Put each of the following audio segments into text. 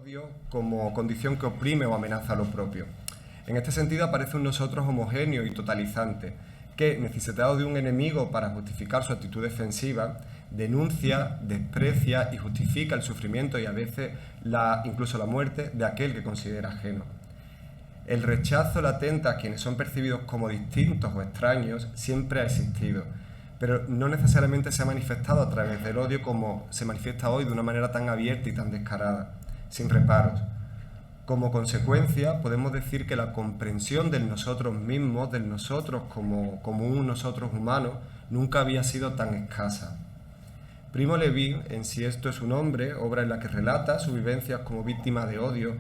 odio como condición que oprime o amenaza a lo propio. En este sentido aparece un nosotros homogéneo y totalizante, que, necesitado de un enemigo para justificar su actitud defensiva, denuncia, desprecia y justifica el sufrimiento y a veces incluso la muerte de aquel que considera ajeno. El rechazo latente a quienes son percibidos como distintos o extraños siempre ha existido, pero no necesariamente se ha manifestado a través del odio como se manifiesta hoy de una manera tan abierta y tan descarada, sin reparos. Como consecuencia, podemos decir que la comprensión del nosotros mismos, del nosotros como un nosotros humano, nunca había sido tan escasa. Primo Levi, en Si esto es un hombre, obra en la que relata su vivencia como víctima de odio,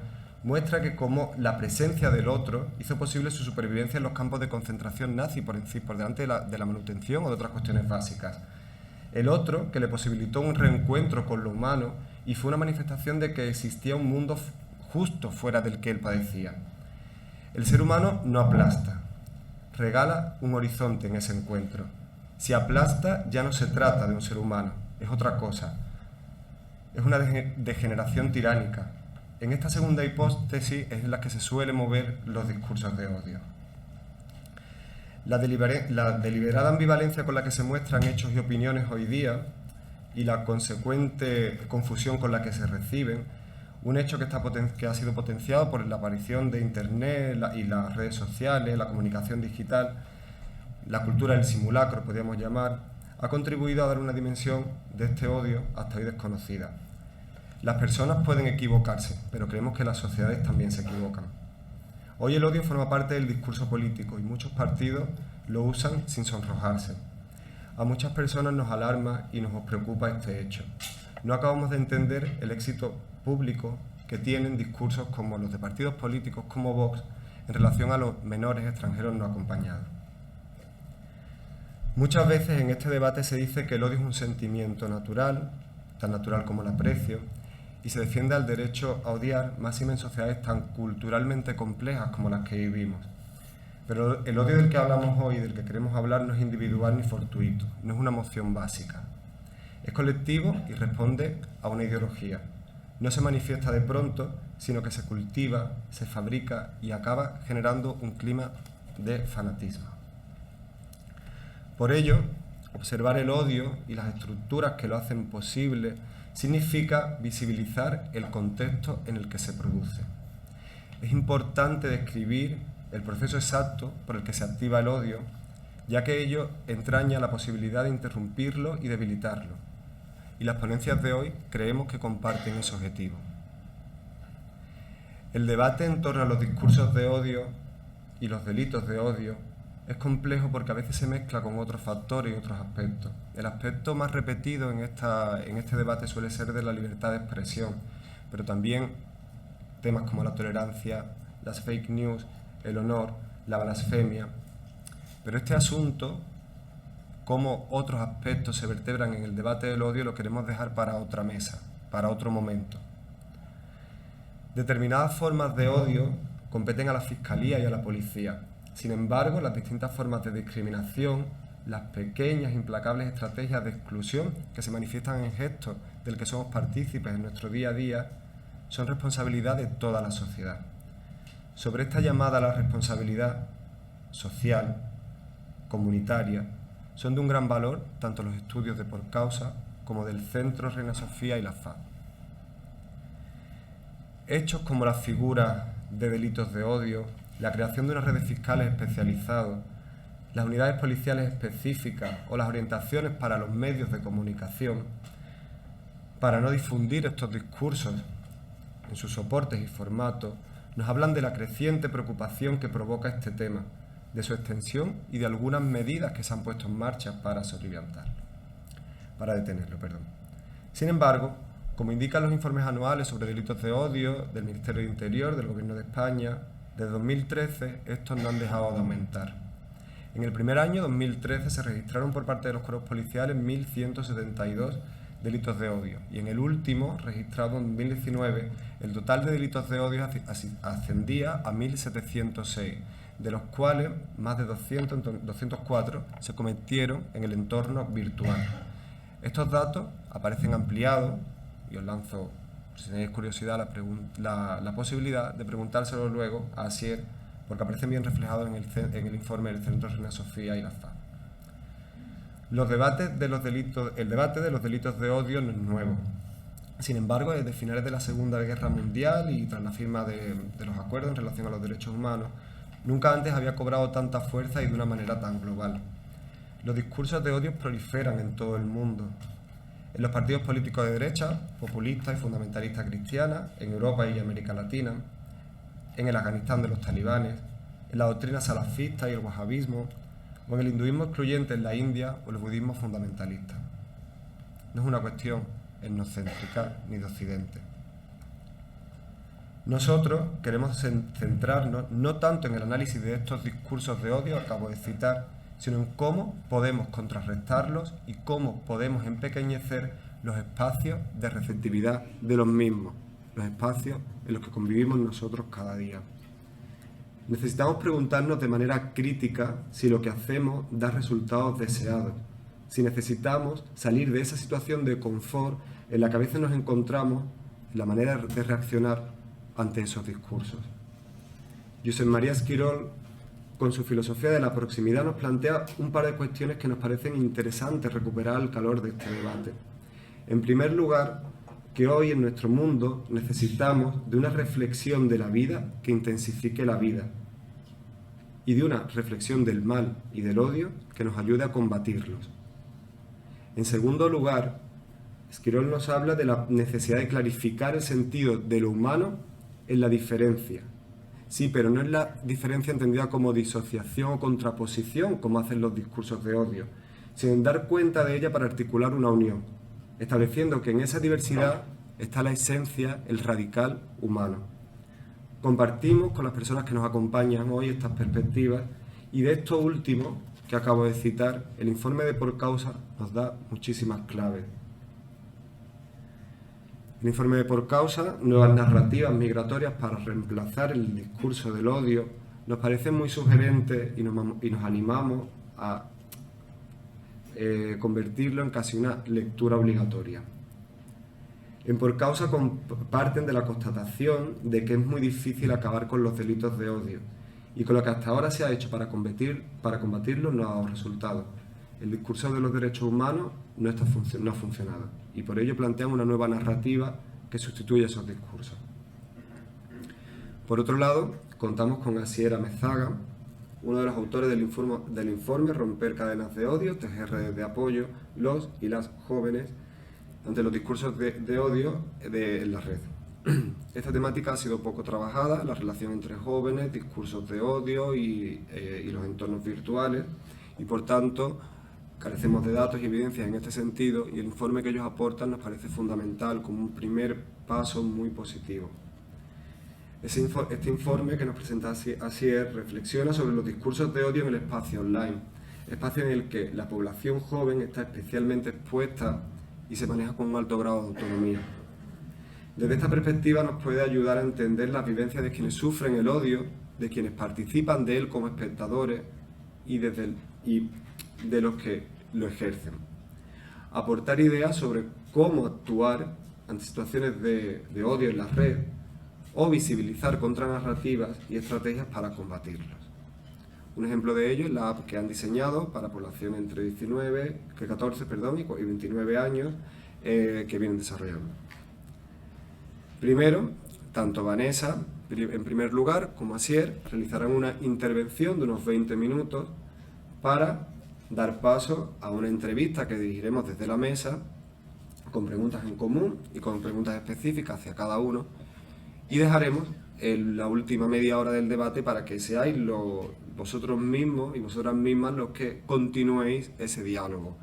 muestra que como la presencia del otro hizo posible su supervivencia en los campos de concentración nazi por delante de la manutención o de otras cuestiones básicas. El otro, que le posibilitó un reencuentro con lo humano y fue una manifestación de que existía un mundo justo fuera del que él padecía. El ser humano no aplasta, regala un horizonte en ese encuentro. Si aplasta, ya no se trata de un ser humano, es otra cosa. Es una degeneración tiránica. En esta segunda hipótesis es en la que se suelen mover los discursos de odio. La deliberada ambivalencia con la que se muestran hechos y opiniones hoy día y la consecuente confusión con la que se reciben, un hecho que ha sido potenciado por la aparición de Internet y las redes sociales, la comunicación digital, la cultura del simulacro, podríamos llamar, ha contribuido a dar una dimensión de este odio hasta hoy desconocida. Las personas pueden equivocarse, pero creemos que las sociedades también se equivocan. Hoy el odio forma parte del discurso político y muchos partidos lo usan sin sonrojarse. A muchas personas nos alarma y nos preocupa este hecho. No acabamos de entender el éxito público que tienen discursos como los de partidos políticos como Vox en relación a los menores extranjeros no acompañados. Muchas veces en este debate se dice que el odio es un sentimiento natural, tan natural como el aprecio, y se defiende al derecho a odiar, máxime en sociedades tan culturalmente complejas como las que vivimos. Pero el odio del que hablamos hoy, del que queremos hablar, no es individual ni fortuito, no es una emoción básica. Es colectivo y responde a una ideología. No se manifiesta de pronto, sino que se cultiva, se fabrica y acaba generando un clima de fanatismo. Por ello, observar el odio y las estructuras que lo hacen posible significa visibilizar el contexto en el que se produce. Es importante describir el proceso exacto por el que se activa el odio, ya que ello entraña la posibilidad de interrumpirlo y debilitarlo. Y las ponencias de hoy creemos que comparten ese objetivo. El debate en torno a los discursos de odio y los delitos de odio es complejo porque a veces se mezcla con otros factores y otros aspectos. El aspecto más repetido en este debate suele ser de la libertad de expresión, pero también temas como la tolerancia, las fake news, el honor, la blasfemia. Pero este asunto, cómo otros aspectos se vertebran en el debate del odio, lo queremos dejar para otra mesa, para otro momento. Determinadas formas de odio competen a la Fiscalía y a la Policía. Sin embargo, las distintas formas de discriminación, las pequeñas implacables estrategias de exclusión que se manifiestan en gestos del que somos partícipes en nuestro día a día, son responsabilidad de toda la sociedad. Sobre esta llamada a la responsabilidad social, comunitaria, son de un gran valor tanto los estudios de Por Causa como del Centro Reina Sofía y la FA. Hechos como las figuras de delitos de odio, la creación de unas redes fiscales especializadas, las unidades policiales específicas o las orientaciones para los medios de comunicación para no difundir estos discursos en sus soportes y formatos, nos hablan de la creciente preocupación que provoca este tema, de su extensión y de algunas medidas que se han puesto en marcha para detenerlo. Sin embargo, como indican los informes anuales sobre delitos de odio del Ministerio de Interior, del Gobierno de España, desde 2013 estos no han dejado de aumentar. En el primer año, 2013, se registraron por parte de los cuerpos policiales 1.172 delitos de odio y en el último, registrado en 2019, el total de delitos de odio ascendía a 1.706, de los cuales más de 204 se cometieron en el entorno virtual. Estos datos aparecen ampliados, y os lanzo por si tenéis curiosidad, la posibilidad de preguntárselo luego a Asier, porque aparecen bien reflejados en el informe del Centro Reina Sofía y la FA. El debate de los delitos de odio no es nuevo. Sin embargo, desde finales de la Segunda Guerra Mundial y tras la firma de los acuerdos en relación a los derechos humanos, nunca antes había cobrado tanta fuerza y de una manera tan global. Los discursos de odio proliferan en todo el mundo. En los partidos políticos de derecha, populistas y fundamentalistas cristianas, en Europa y América Latina, en el Afganistán de los talibanes, en la doctrina salafista y el wahabismo, o en el hinduismo excluyente en la India o el budismo fundamentalista. No es una cuestión etnocéntrica ni de Occidente. Nosotros queremos centrarnos no tanto en el análisis de estos discursos de odio que acabo de citar, sino en cómo podemos contrarrestarlos y cómo podemos empequeñecer los espacios de receptividad de los mismos, los espacios en los que convivimos nosotros cada día. Necesitamos preguntarnos de manera crítica si lo que hacemos da resultados deseados, si necesitamos salir de esa situación de confort en la que a veces nos encontramos, en la manera de reaccionar ante esos discursos. Josep María Esquirol, con su filosofía de la proximidad, nos plantea un par de cuestiones que nos parecen interesantes recuperar al calor de este debate. En primer lugar, que hoy en nuestro mundo necesitamos de una reflexión de la vida que intensifique la vida y de una reflexión del mal y del odio que nos ayude a combatirlos. En segundo lugar, Esquirol nos habla de la necesidad de clarificar el sentido de lo humano en la diferencia. Sí, pero no es la diferencia entendida como disociación o contraposición, como hacen los discursos de odio, sino en dar cuenta de ella para articular una unión, estableciendo que en esa diversidad está la esencia, el radical humano. Compartimos con las personas que nos acompañan hoy estas perspectivas y de esto último que acabo de citar, el informe de Por Causa nos da muchísimas claves. El informe de Por Causa, nuevas narrativas migratorias para reemplazar el discurso del odio, nos parece muy sugerente y nos animamos a convertirlo en casi una lectura obligatoria. En Por Causa parten de la constatación de que es muy difícil acabar con los delitos de odio y con lo que hasta ahora se ha hecho para combatirlos no ha dado resultados. El discurso de los derechos humanos no ha funcionado y por ello plantean una nueva narrativa que sustituye esos discursos. Por otro lado, contamos con Asier Amezaga, uno de los autores del informe Romper cadenas de odio, tejer redes de apoyo, los y las jóvenes ante los discursos de odio en la red. Esta temática ha sido poco trabajada, la relación entre jóvenes, discursos de odio y los entornos virtuales, y por tanto carecemos de datos y evidencias en este sentido, y el informe que ellos aportan nos parece fundamental como un primer paso muy positivo. Este informe que nos presenta Asier reflexiona sobre los discursos de odio en el espacio online, espacio en el que la población joven está especialmente expuesta y se maneja con un alto grado de autonomía. Desde esta perspectiva nos puede ayudar a entender las vivencias de quienes sufren el odio, de quienes participan de él como espectadores y de los que lo ejercen. Aportar ideas sobre cómo actuar ante situaciones de odio en la red o visibilizar contranarrativas y estrategias para combatirlos. Un ejemplo de ello es la app que han diseñado para población entre 14 y 29 años que vienen desarrollando. Primero, tanto Vanessa, en primer lugar, como Asier, realizarán una intervención de unos 20 minutos para dar paso a una entrevista que dirigiremos desde la mesa, con preguntas en común y con preguntas específicas hacia cada uno, y dejaremos la última media hora del debate para que seáis vosotros mismos y vosotras mismas los que continuéis ese diálogo.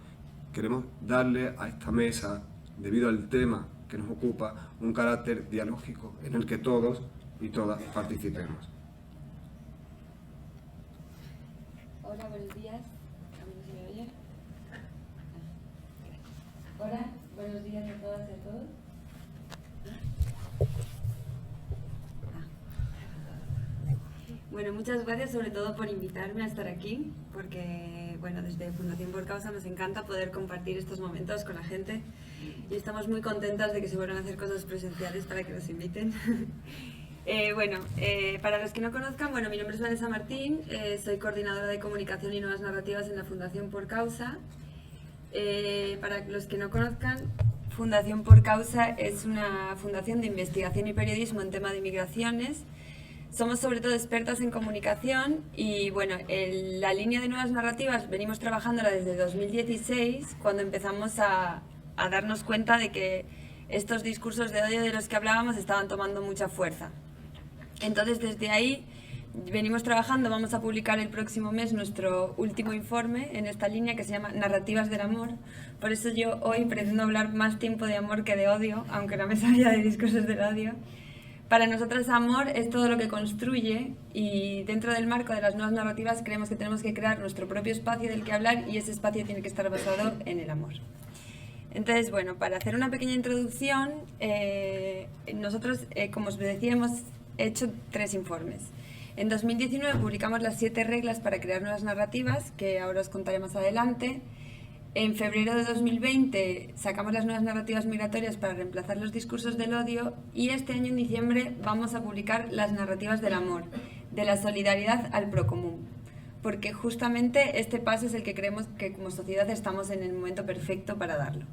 Queremos darle a esta mesa, debido al tema que nos ocupa, un carácter dialógico en el que todos y todas participemos. Hola, buenos días. ¿A mí no se me oye? Hola, buenos días a todas y a todos. Bueno, Bueno, muchas gracias sobre todo por invitarme a estar aquí, porque bueno, desde Fundación Por Causa nos encanta poder compartir estos momentos con la gente y estamos muy contentas de que se vuelvan a hacer cosas presenciales para que nos inviten. Para los que no conozcan, bueno, mi nombre es Vanessa Martín, soy coordinadora de comunicación y nuevas narrativas en la Fundación Por Causa. Para los que no conozcan, Fundación Por Causa es una fundación de investigación y periodismo en tema de migraciones. Somos sobre todo expertas en comunicación y bueno, la línea de nuevas narrativas venimos trabajándola desde 2016, cuando empezamos a darnos cuenta de que estos discursos de odio de los que hablábamos estaban tomando mucha fuerza. Entonces desde ahí venimos trabajando, vamos a publicar el próximo mes nuestro último informe en esta línea que se llama Narrativas del Amor. Por eso yo hoy pretendo hablar más tiempo de amor que de odio, aunque la mesa haya de discursos del odio. Para nosotras amor es todo lo que construye y dentro del marco de las nuevas narrativas creemos que tenemos que crear nuestro propio espacio del que hablar y ese espacio tiene que estar basado en el amor. Entonces, bueno, para hacer una pequeña introducción, nosotros, como os decía, hemos hecho 3 informes. En 2019 publicamos las 7 reglas para crear nuevas narrativas, que ahora os contaré más adelante. En febrero de 2020 sacamos las nuevas narrativas migratorias para reemplazar los discursos del odio y este año en diciembre vamos a publicar las narrativas del amor, de la solidaridad al procomún, porque justamente este paso es el que creemos que como sociedad estamos en el momento perfecto para darlo.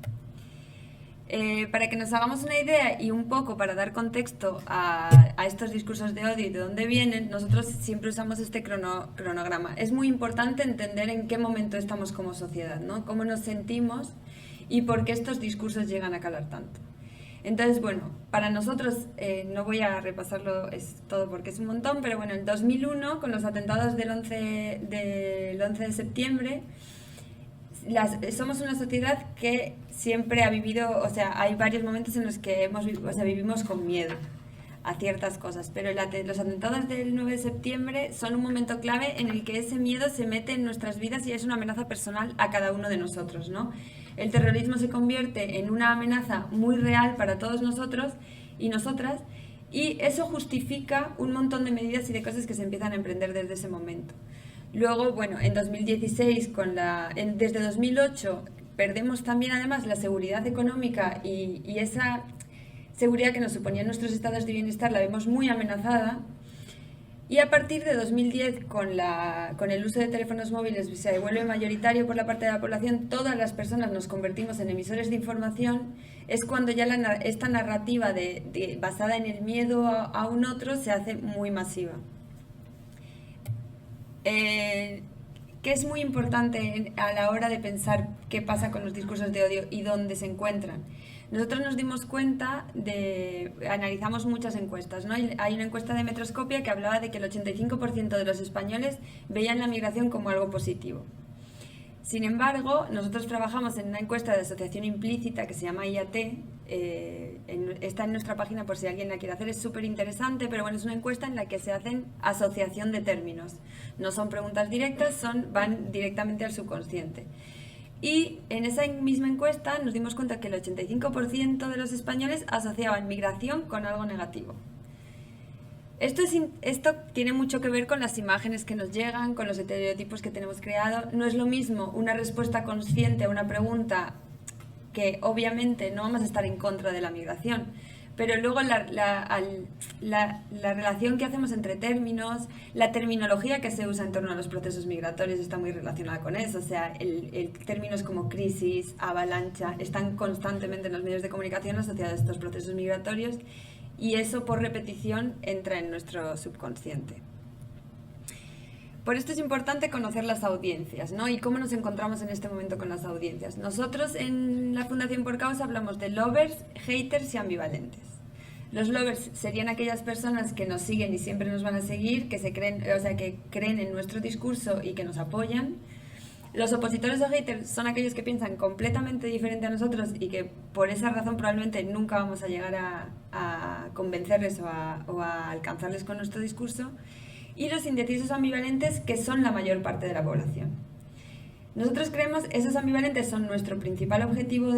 Para que nos hagamos una idea y un poco para dar contexto a estos discursos de odio y de dónde vienen, nosotros siempre usamos este cronograma. Es muy importante entender en qué momento estamos como sociedad, ¿no? Cómo nos sentimos y por qué estos discursos llegan a calar tanto. Entonces, bueno, para nosotros, no voy a repasarlo todo porque es un montón, pero bueno, en 2001, con los atentados del 11 de septiembre, somos una sociedad que siempre ha vivido, o sea, hay varios momentos en los que vivimos con miedo a ciertas cosas, pero los atentados del 9 de septiembre son un momento clave en el que ese miedo se mete en nuestras vidas y es una amenaza personal a cada uno de nosotros, ¿no? El terrorismo se convierte en una amenaza muy real para todos nosotros y nosotras, y eso justifica un montón de medidas y de cosas que se empiezan a emprender desde ese momento. Luego, bueno, en 2016, desde 2008, perdemos también además la seguridad económica y esa seguridad que nos suponían nuestros estados de bienestar la vemos muy amenazada. Y a partir de 2010, con el uso de teléfonos móviles se vuelve mayoritario por la parte de la población, todas las personas nos convertimos en emisores de información, es cuando ya esta narrativa basada en el miedo a un otro se hace muy masiva. Que es muy importante a la hora de pensar qué pasa con los discursos de odio y dónde se encuentran. Nosotros nos dimos cuenta analizamos muchas encuestas, ¿no? Hay una encuesta de Metroscopia que hablaba de que el 85% de los españoles veían la migración como algo positivo. Sin embargo, nosotros trabajamos en una encuesta de asociación implícita que se llama IAT, está en nuestra página por si alguien la quiere hacer, es súper interesante, pero bueno, es una encuesta en la que se hacen asociación de términos. No son preguntas directas, van directamente al subconsciente. Y en esa misma encuesta nos dimos cuenta que el 85% de los españoles asociaban migración con algo negativo. Esto tiene mucho que ver con las imágenes que nos llegan, con los estereotipos que tenemos creados. No es lo mismo una respuesta consciente a una pregunta que obviamente no vamos a estar en contra de la migración, pero luego la relación que hacemos entre términos, la terminología que se usa en torno a los procesos migratorios está muy relacionada con eso. O sea, términos como crisis, avalancha, están constantemente en los medios de comunicación asociados a estos procesos migratorios y eso por repetición entra en nuestro subconsciente. Por esto es importante conocer las audiencias, ¿no? Y cómo nos encontramos en este momento con las audiencias. Nosotros en la Fundación Por Causa hablamos de lovers, haters y ambivalentes. Los lovers serían aquellas personas que nos siguen y siempre nos van a seguir, que creen en nuestro discurso y que nos apoyan. Los opositores o haters son aquellos que piensan completamente diferente a nosotros y que por esa razón probablemente nunca vamos a llegar a convencerles o a alcanzarles con nuestro discurso. Y los indecisos ambivalentes, que son la mayor parte de la población. Nosotros creemos que esos ambivalentes son nuestro principal objetivo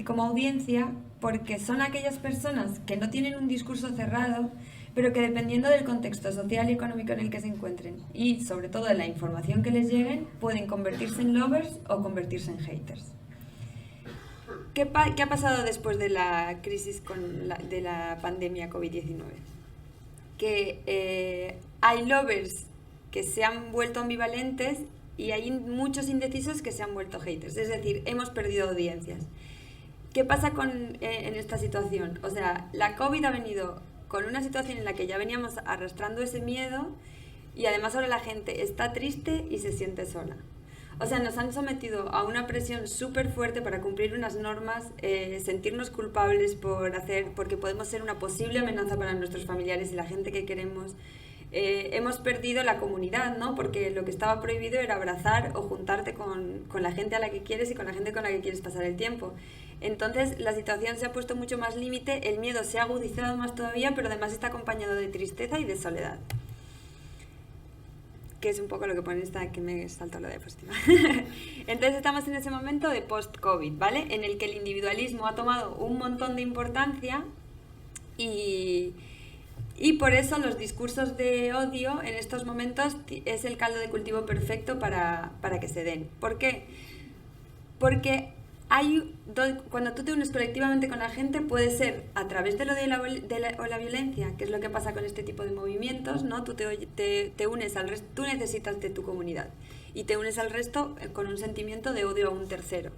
como audiencia, porque son aquellas personas que no tienen un discurso cerrado, pero que dependiendo del contexto social y económico en el que se encuentren y sobre todo de la información que les llegue, pueden convertirse en lovers o convertirse en haters. ¿Qué ha pasado después de la crisis de la pandemia COVID-19? Que hay lovers que se han vuelto ambivalentes y hay muchos indecisos que se han vuelto haters, es decir, hemos perdido audiencias. ¿Qué pasa en esta situación? O sea, la COVID ha venido con una situación en la que ya veníamos arrastrando ese miedo y además ahora la gente está triste y se siente sola. O sea, nos han sometido a una presión súper fuerte para cumplir unas normas, sentirnos culpables porque podemos ser una posible amenaza para nuestros familiares y la gente que queremos. Hemos perdido la comunidad, ¿no? Porque lo que estaba prohibido era abrazar o juntarte con la gente a la que quieres y con la gente con la que quieres pasar el tiempo. Entonces la situación se ha puesto mucho más límite, el miedo se ha agudizado más todavía, pero además está acompañado de tristeza y de soledad. Que es un poco lo que pone esta, que me salta la diapositiva. Entonces estamos en ese momento de post-COVID, ¿vale? En el que el individualismo ha tomado un montón de importancia y por eso los discursos de odio en estos momentos es el caldo de cultivo perfecto para que se den. ¿Por qué? Porque cuando tú te unes colectivamente con la gente, puede ser a través de la violencia, que es lo que pasa con este tipo de movimientos, ¿no? Tú te unes al resto, tú necesitas de tu comunidad y te unes al resto con un sentimiento de odio a un tercero.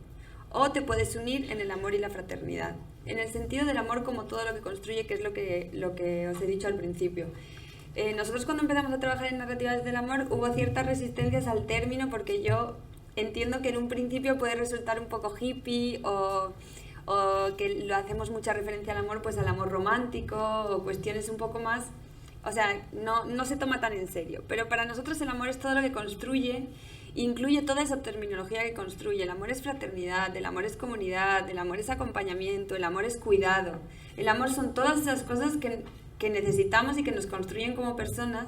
O te puedes unir en el amor y la fraternidad, en el sentido del amor como todo lo que construye, que es lo que os he dicho al principio. Nosotros cuando empezamos a trabajar en narrativas del amor hubo ciertas resistencias al término porque yo entiendo que en un principio puede resultar un poco hippie o que lo hacemos mucha referencia al amor, pues al amor romántico o cuestiones un poco más, o sea, no se toma tan en serio. Pero para nosotros el amor es todo lo que construye, incluye toda esa terminología que construye. El amor es fraternidad, el amor es comunidad, el amor es acompañamiento, el amor es cuidado. El amor son todas esas cosas que necesitamos y que nos construyen como personas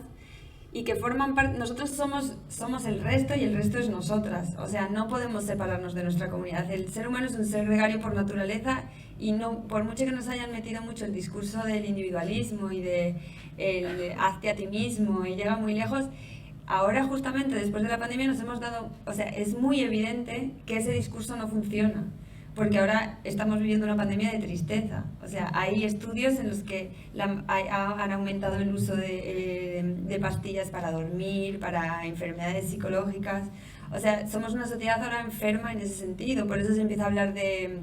y que forman parte. Nosotros somos el resto y el resto es nosotras. O sea, no podemos separarnos de nuestra comunidad. El ser humano es un ser gregario por naturaleza y no, por mucho que nos hayan metido mucho el discurso del individualismo y de hazte a ti mismo y llega muy lejos, ahora justamente después de la pandemia nos hemos dado, o sea, es muy evidente que ese discurso no funciona. Porque ahora estamos viviendo una pandemia de tristeza. O sea, hay estudios en los que han aumentado el uso de pastillas para dormir, para enfermedades psicológicas. O sea, somos una sociedad ahora enferma en ese sentido. Por eso se empieza a hablar de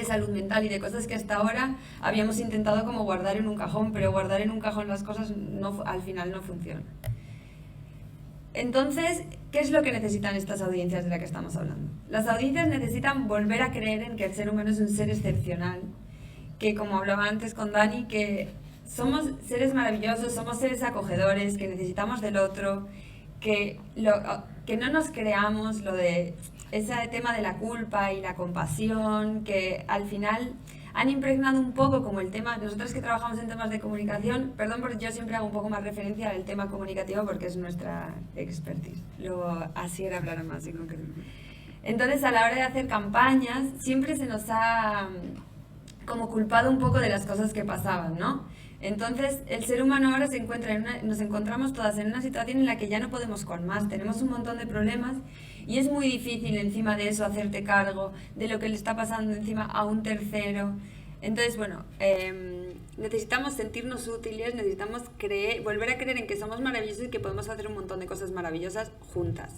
salud mental y de cosas que hasta ahora habíamos intentado como guardar en un cajón, pero guardar en un cajón las cosas al final no funciona. Entonces, ¿qué es lo que necesitan estas audiencias de las que estamos hablando? Las audiencias necesitan volver a creer en que el ser humano es un ser excepcional, que como hablaba antes con Dani, que somos seres maravillosos, somos seres acogedores, que necesitamos del otro, que no nos creamos lo de ese tema de la culpa y la compasión, que al final han impregnado un poco como el tema, nosotros que trabajamos en temas de comunicación, perdón porque yo siempre hago un poco más referencia al tema comunicativo porque es nuestra expertise, luego Asier hablará más en concreto. Entonces a la hora de hacer campañas siempre se nos ha como culpado un poco de las cosas que pasaban, ¿no? Entonces el ser humano ahora nos encontramos todas en una situación en la que ya no podemos con más, tenemos un montón de problemas y es muy difícil encima de eso hacerte cargo de lo que le está pasando encima a un tercero. Entonces, bueno, necesitamos sentirnos útiles, necesitamos volver a creer en que somos maravillosos y que podemos hacer un montón de cosas maravillosas juntas.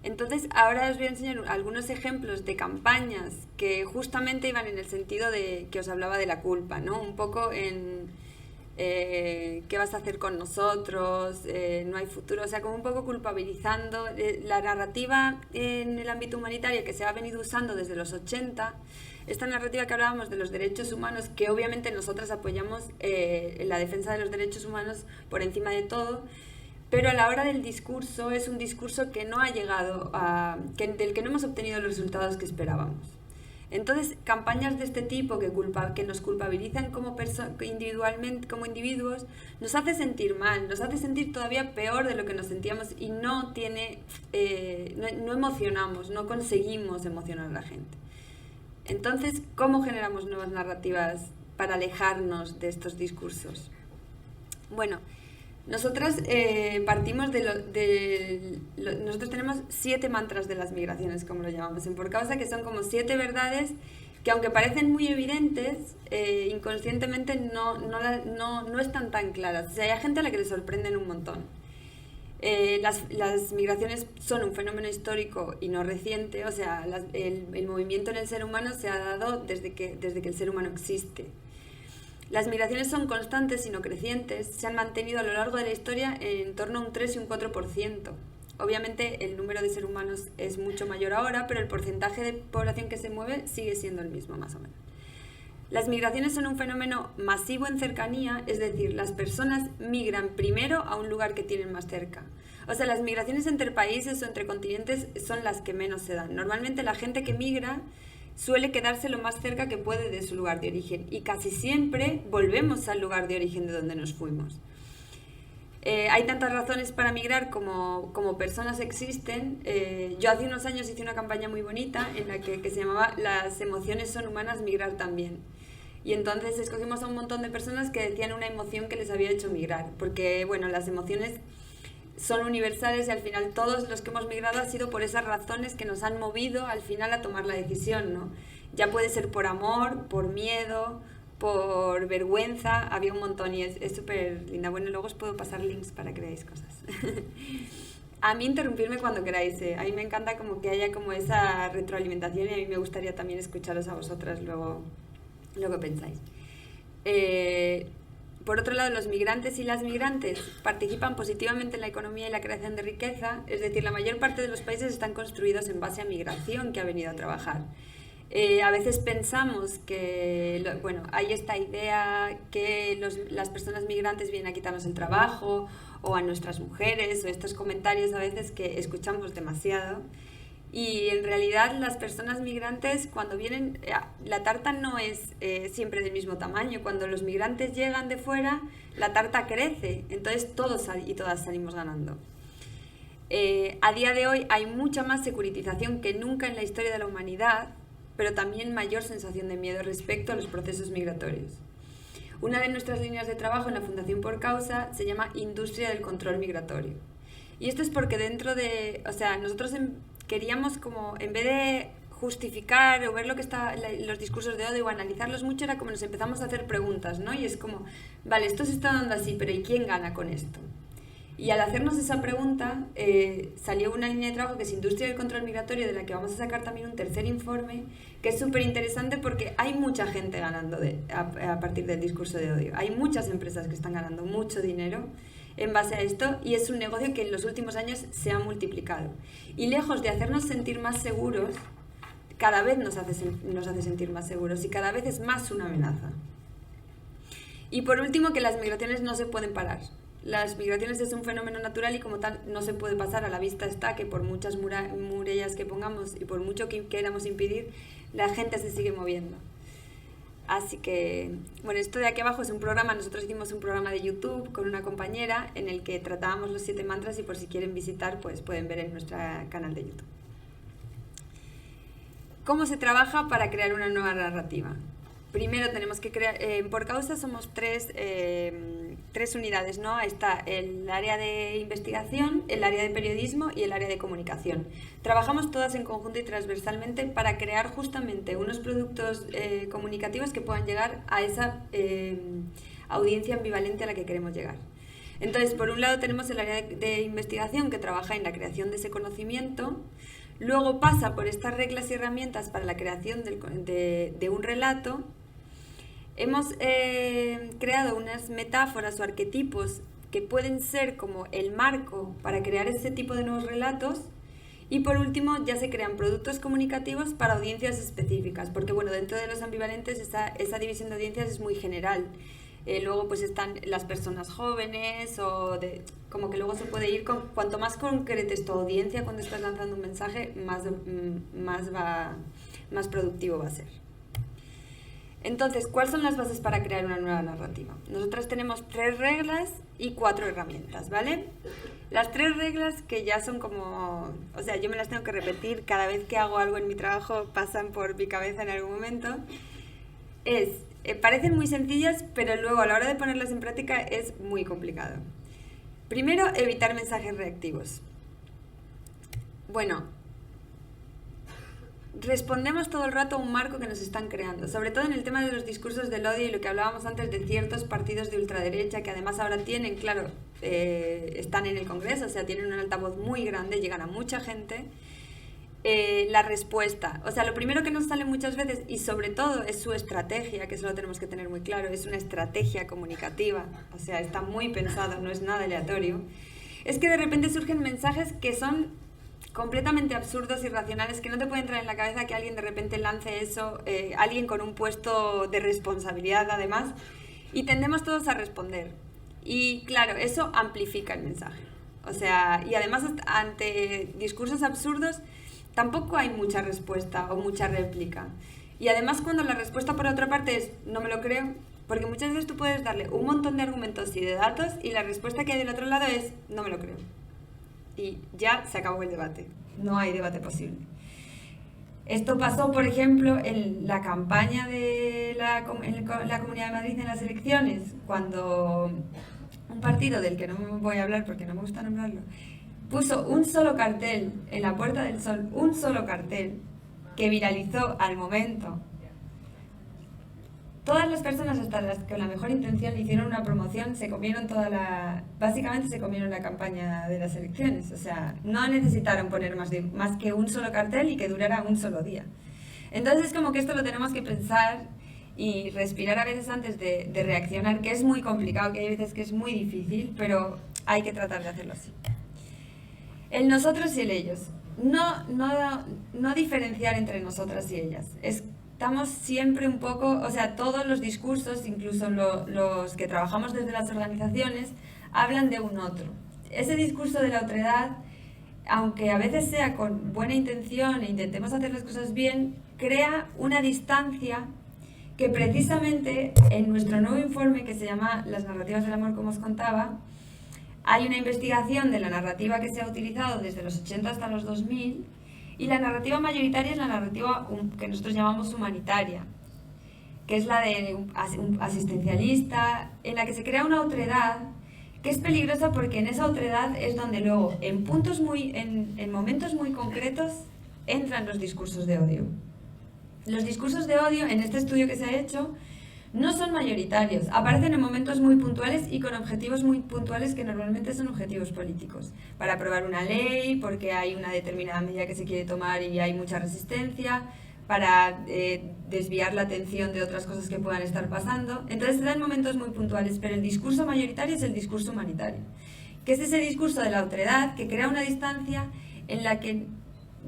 Entonces, ahora os voy a enseñar algunos ejemplos de campañas que justamente iban en el sentido de que os hablaba de la culpa, ¿no? Un poco en qué vas a hacer con nosotros, no hay futuro, o sea, como un poco culpabilizando la narrativa en el ámbito humanitario que se ha venido usando desde los 80, esta narrativa que hablábamos de los derechos humanos, que obviamente nosotras apoyamos la defensa de los derechos humanos por encima de todo, pero a la hora del discurso es un discurso que no ha llegado del que no hemos obtenido los resultados que esperábamos. Entonces, campañas de este tipo que nos culpabilizan individualmente, como individuos, nos hace sentir mal, nos hace sentir todavía peor de lo que nos sentíamos y no emocionamos, no conseguimos emocionar a la gente. Entonces, ¿cómo generamos nuevas narrativas para alejarnos de estos discursos? Bueno, nosotros partimos nosotros tenemos 7 mantras de las migraciones, como lo llamamos en Por Causa, que son como 7 verdades que, aunque parecen muy evidentes, inconscientemente no están tan claras. O sea, hay gente a la que le sorprenden un montón. Las migraciones son un fenómeno histórico y no reciente. O sea, el movimiento en el ser humano se ha dado desde que el ser humano existe. Las migraciones son constantes y no crecientes, se han mantenido a lo largo de la historia en torno a un 3 y un 4%. Obviamente el número de seres humanos es mucho mayor ahora, pero el porcentaje de población que se mueve sigue siendo el mismo, más o menos. Las migraciones son un fenómeno masivo en cercanía, es decir, las personas migran primero a un lugar que tienen más cerca. O sea, las migraciones entre países o entre continentes son las que menos se dan. Normalmente la gente que migra suele quedarse lo más cerca que puede de su lugar de origen y casi siempre volvemos al lugar de origen de donde nos fuimos. Hay tantas razones para migrar como personas existen. Yo hace unos años hice una campaña muy bonita en la que se llamaba Las emociones son humanas, migrar también. Y entonces escogimos a un montón de personas que decían una emoción que les había hecho migrar, porque bueno, las emociones son universales y al final todos los que hemos migrado ha sido por esas razones que nos han movido al final a tomar la decisión, ¿no? Ya puede ser por amor, por miedo, por vergüenza, había un montón y es súper linda. Bueno, luego os puedo pasar links para que veáis cosas. A mí interrumpirme cuando queráis, A mí me encanta como que haya como esa retroalimentación y a mí me gustaría también escucharos a vosotras luego lo que pensáis. Por otro lado, los migrantes y las migrantes participan positivamente en la economía y la creación de riqueza, es decir, la mayor parte de los países están construidos en base a migración que ha venido a trabajar. A veces pensamos que, bueno, hay esta idea que las personas migrantes vienen a quitarnos el trabajo o a nuestras mujeres, o estos comentarios a veces que escuchamos demasiado. Y en realidad las personas migrantes cuando vienen, la tarta no es siempre del mismo tamaño. Cuando los migrantes llegan de fuera, la tarta crece, entonces todos y todas salimos ganando. A día de hoy hay mucha más securitización que nunca en la historia de la humanidad, pero también mayor sensación de miedo respecto a los procesos migratorios. Una de nuestras líneas de trabajo en la Fundación Por Causa se llama Industria del Control Migratorio. Y esto es porque nosotros queríamos como, en vez de justificar o ver lo que está los discursos de odio o analizarlos mucho, era como nos empezamos a hacer preguntas, ¿no? Y es como, vale, esto se está dando así, pero ¿y quién gana con esto? Y al hacernos esa pregunta salió una línea de trabajo que es Industria del Control Migratorio, de la que vamos a sacar también un tercer informe, que es súper interesante porque hay mucha gente ganando a partir del discurso de odio. Hay muchas empresas que están ganando mucho dinero en base a esto y es un negocio que en los últimos años se ha multiplicado. Y lejos de hacernos sentir más seguros, cada vez nos hace sentir más seguros y cada vez es más una amenaza. Y por último, que las migraciones no se pueden parar. Las migraciones es un fenómeno natural y como tal no se puede pasar. A la vista está que por muchas murallas que pongamos y por mucho que queramos impedir, la gente se sigue moviendo. Así que, bueno, esto de aquí abajo es un programa, nosotros hicimos un programa de YouTube con una compañera en el que tratábamos los 7 mantras y por si quieren visitar, pues pueden ver en nuestro canal de YouTube. ¿Cómo se trabaja para crear una nueva narrativa? Primero tenemos que crear, Por Causa somos tres unidades, ¿no? Está el área de investigación, el área de periodismo y el área de comunicación. Trabajamos todas en conjunto y transversalmente para crear justamente unos productos comunicativos que puedan llegar a esa audiencia ambivalente a la que queremos llegar. Entonces, por un lado tenemos el área de investigación que trabaja en la creación de ese conocimiento. Luego pasa por estas reglas y herramientas para la creación de un relato. Hemos creado unas metáforas o arquetipos que pueden ser como el marco para crear este tipo de nuevos relatos. Y por último, ya se crean productos comunicativos para audiencias específicas, porque bueno, dentro de los ambivalentes esa división de audiencias es muy general. Luego pues están las personas jóvenes como que luego se puede ir cuanto más concretes tu audiencia cuando estás lanzando un mensaje, más productivo va a ser. Entonces, ¿cuáles son las bases para crear una nueva narrativa? Nosotros tenemos 3 reglas y 4 herramientas, ¿vale? Las 3 reglas que ya son como, o sea, yo me las tengo que repetir cada vez que hago algo en mi trabajo, pasan por mi cabeza en algún momento, es parecen muy sencillas, pero luego a la hora de ponerlas en práctica es muy complicado. Primero, evitar mensajes reactivos. Bueno, respondemos todo el rato a un marco que nos están creando, sobre todo en el tema de los discursos del odio y lo que hablábamos antes de ciertos partidos de ultraderecha que además ahora tienen, claro, están en el Congreso, o sea, tienen un altavoz muy grande, llegan a mucha gente. La respuesta, o sea, lo primero que nos sale muchas veces y sobre todo es su estrategia, que eso lo tenemos que tener muy claro, es una estrategia comunicativa, o sea, está muy pensado, no es nada aleatorio, es que de repente surgen mensajes que son completamente absurdos, irracionales, que no te puede entrar en la cabeza que alguien de repente lance eso, alguien con un puesto de responsabilidad además, y tendemos todos a responder. Y claro, eso amplifica el mensaje. O sea, y además ante discursos absurdos tampoco hay mucha respuesta o mucha réplica. Y además cuando la respuesta por otra parte es no me lo creo, porque muchas veces tú puedes darle un montón de argumentos y de datos y la respuesta que hay del otro lado es no me lo creo. Y ya se acabó el debate. No hay debate posible. Esto pasó, por ejemplo, en la campaña de la Comunidad de Madrid en las elecciones, cuando un partido del que no voy a hablar porque no me gusta nombrarlo, puso un solo cartel en la Puerta del Sol, un solo cartel que viralizó al momento. Todas las personas, hasta las que con la mejor intención le hicieron una promoción, se comieron básicamente se comieron la campaña de las elecciones. O sea, no necesitaron poner más que un solo cartel y que durara un solo día. Entonces, como que esto lo tenemos que pensar y respirar a veces antes de reaccionar, que es muy complicado, que hay veces que es muy difícil, pero hay que tratar de hacerlo así. El nosotros y el ellos. No diferenciar entre nosotras y ellas. Estamos siempre un poco, o sea, todos los discursos, incluso los que trabajamos desde las organizaciones, hablan de un otro. Ese discurso de la otredad, aunque a veces sea con buena intención e intentemos hacer las cosas bien, crea una distancia que precisamente en nuestro nuevo informe que se llama Las narrativas del amor, como os contaba, hay una investigación de la narrativa que se ha utilizado desde los 80 hasta los 2000 y la narrativa mayoritaria es la narrativa que nosotros llamamos humanitaria, que es la de un asistencialista, en la que se crea una otredad que es peligrosa porque en esa otredad es donde luego, en momentos muy concretos, entran los discursos de odio. Los discursos de odio, en este estudio que se ha hecho, no son mayoritarios, aparecen en momentos muy puntuales y con objetivos muy puntuales que normalmente son objetivos políticos. Para aprobar una ley, porque hay una determinada medida que se quiere tomar y hay mucha resistencia, para desviar la atención de otras cosas que puedan estar pasando. Entonces se dan momentos muy puntuales, pero el discurso mayoritario es el discurso humanitario, que es ese discurso de la otredad que crea una distancia en la que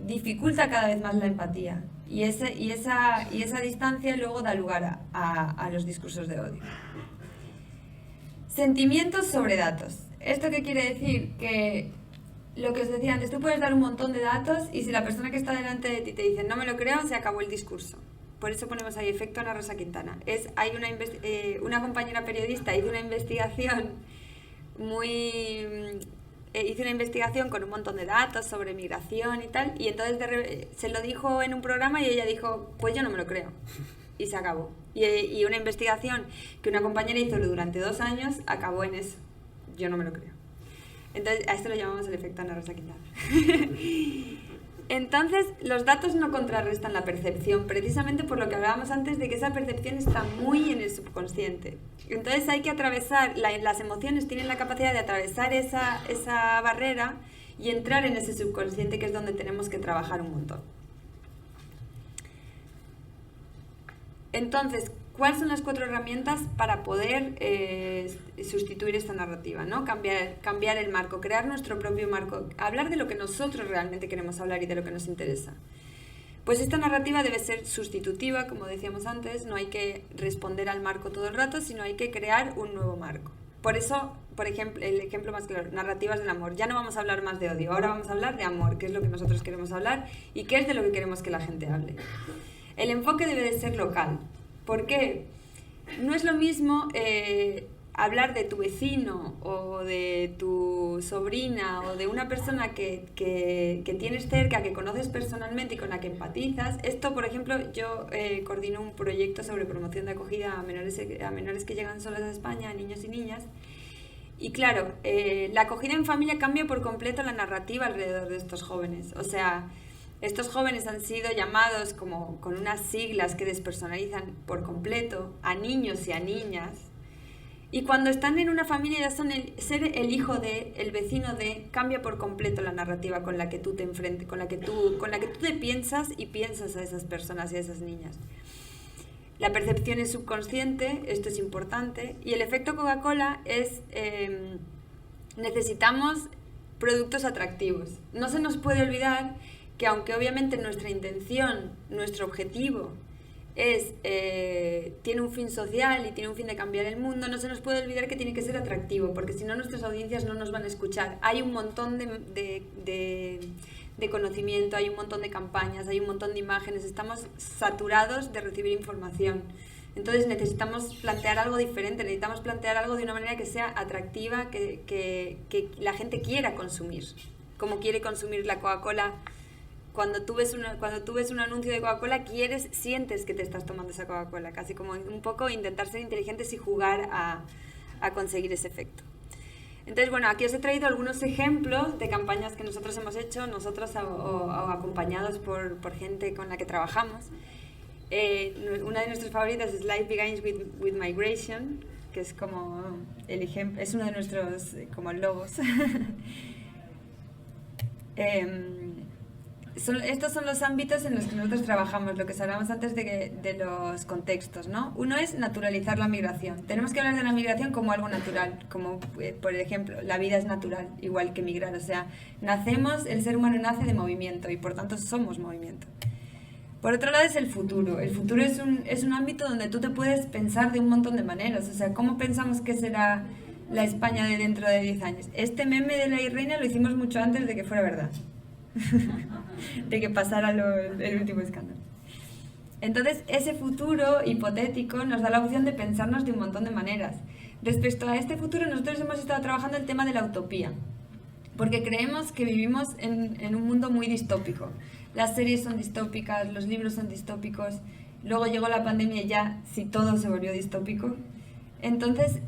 dificulta cada vez más la empatía. Y esa distancia luego da lugar a los discursos de odio. Sentimientos sobre datos. ¿Esto qué quiere decir? Que lo que os decía antes, tú puedes dar un montón de datos y si la persona que está delante de ti te dice no me lo creo, se acabó el discurso. Por eso ponemos ahí efecto Ana Rosa Quintana. Hay una compañera periodista hizo una investigación hizo una investigación con un montón de datos sobre migración y tal, y entonces se lo dijo en un programa y ella dijo, pues yo no me lo creo. Y se acabó. Y una investigación que una compañera hizo durante 2 años acabó en eso. Yo no me lo creo. Entonces, a esto lo llamamos el efecto Ana Rosa Quintana. Entonces, los datos no contrarrestan la percepción, precisamente por lo que hablábamos antes de que esa percepción está muy en el subconsciente. Entonces hay que atravesar, las emociones tienen la capacidad de atravesar esa barrera y entrar en ese subconsciente, que es donde tenemos que trabajar un montón. Entonces, ¿cuáles son las 4 herramientas para poder sustituir esta narrativa, ¿no? Cambiar el marco, crear nuestro propio marco, hablar de lo que nosotros realmente queremos hablar y de lo que nos interesa? Pues esta narrativa debe ser sustitutiva, como decíamos antes, no hay que responder al marco todo el rato, sino hay que crear un nuevo marco. Por eso, por ejemplo, el ejemplo más claro, narrativas del amor. Ya no vamos a hablar más de odio, ahora vamos a hablar de amor, que es lo que nosotros queremos hablar y qué es de lo que queremos que la gente hable. El enfoque debe de ser local. ¿Por qué? No es lo mismo hablar de tu vecino o de tu sobrina o de una persona que tienes cerca, que conoces personalmente y con la que empatizas. Esto, por ejemplo, yo coordino un proyecto sobre promoción de acogida a menores que llegan solos a España, a niños y niñas. Y claro, la acogida en familia cambia por completo la narrativa alrededor de estos jóvenes. O sea, estos jóvenes han sido llamados como con unas siglas que despersonalizan por completo a niños y a niñas. Y cuando están en una familia ya son ser el hijo de, el vecino de, cambia por completo la narrativa con la que tú te enfrentas, con la que tú te piensas y piensas a esas personas y a esas niñas. La percepción es subconsciente, esto es importante, y el efecto Coca-Cola es, necesitamos productos atractivos. No se nos puede olvidar que aunque obviamente nuestra intención, nuestro objetivo tiene un fin social y tiene un fin de cambiar el mundo, no se nos puede olvidar que tiene que ser atractivo, porque si no nuestras audiencias no nos van a escuchar. Hay un montón de conocimiento, hay un montón de campañas, hay un montón de imágenes, estamos saturados de recibir información. Entonces necesitamos plantear algo diferente, necesitamos plantear algo de una manera que sea atractiva, que la gente quiera consumir, como quiere consumir la Coca-Cola. Cuando tú ves un anuncio de Coca-Cola, sientes que te estás tomando esa Coca-Cola, casi como un poco intentar ser inteligentes y jugar a conseguir ese efecto. Entonces, bueno, aquí os he traído algunos ejemplos de campañas que nosotros hemos hecho, nosotros o acompañados por gente con la que trabajamos. Una de nuestras favoritas es Life Begins with Migration, que es como el ejemplo, es uno de nuestros como logos. Estos son los ámbitos en los que nosotros trabajamos, lo que hablábamos antes de los contextos, ¿no? Uno es naturalizar la migración. Tenemos que hablar de la migración como algo natural, como por ejemplo, la vida es natural, igual que migrar. O sea, el ser humano nace de movimiento y por tanto somos movimiento. Por otro lado es el futuro. El futuro es un ámbito donde tú te puedes pensar de un montón de maneras. O sea, ¿cómo pensamos que será la España de dentro de 10 años? Este meme de la reina lo hicimos mucho antes de que fuera verdad. De que pasara el último escándalo. Entonces, ese futuro hipotético nos da la opción de pensarnos de un montón de maneras. Respecto a este futuro, nosotros hemos estado trabajando el tema de la utopía, porque creemos que vivimos en un mundo muy distópico. Las series son distópicas, los libros son distópicos, luego llegó la pandemia y ya sí todo se volvió distópico. Entonces,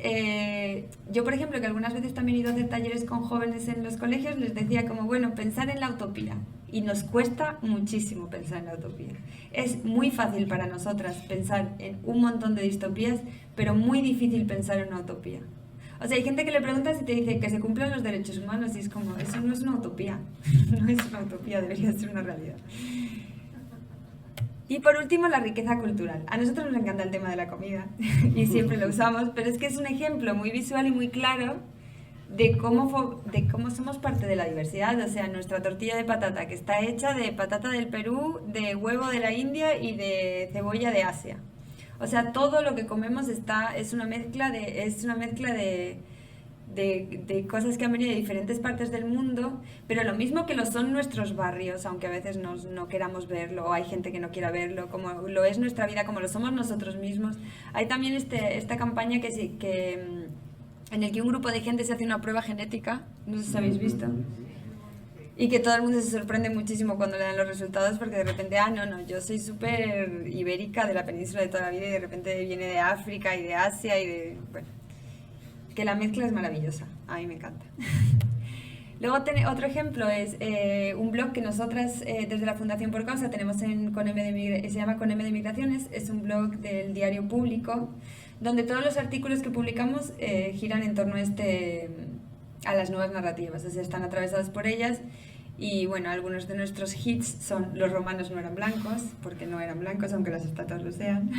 yo por ejemplo, que algunas veces también he ido a hacer talleres con jóvenes en los colegios, les decía como, bueno, pensar en la utopía. Y nos cuesta muchísimo pensar en la utopía. Es muy fácil para nosotras pensar en un montón de distopías, pero muy difícil pensar en una utopía. O sea, hay gente que le pregunta si te dice que se cumplan los derechos humanos y es como, eso no es una utopía. No es una utopía, debería ser una realidad. Y por último, la riqueza cultural. A nosotros nos encanta el tema de la comida y siempre lo usamos, pero es que es un ejemplo muy visual y muy claro de cómo somos parte de la diversidad. O sea, nuestra tortilla de patata, que está hecha de patata del Perú, de huevo de la India y de cebolla de Asia. O sea, todo lo que comemos es una mezcla de cosas que han venido de diferentes partes del mundo, pero lo mismo que lo son nuestros barrios, aunque a veces no queramos verlo, o hay gente que no quiera verlo, como lo es nuestra vida, como lo somos nosotros mismos. Hay también esta campaña en el que un grupo de gente se hace una prueba genética, no sé si habéis visto, y que todo el mundo se sorprende muchísimo cuando le dan los resultados, porque de repente, no, yo soy súper ibérica de la península de toda la vida y de repente viene de África y de Asia bueno, que la mezcla es maravillosa, a mí me encanta. Luego otro ejemplo es un blog que nosotras desde la Fundación Por Causa tenemos se llama Con M de Migraciones, es un blog del diario Público, donde todos los artículos que publicamos giran en torno a las nuevas narrativas, o sea, están atravesados por ellas. Y bueno, algunos de nuestros hits son los romanos no eran blancos, porque no eran blancos, aunque las estatuas lo sean.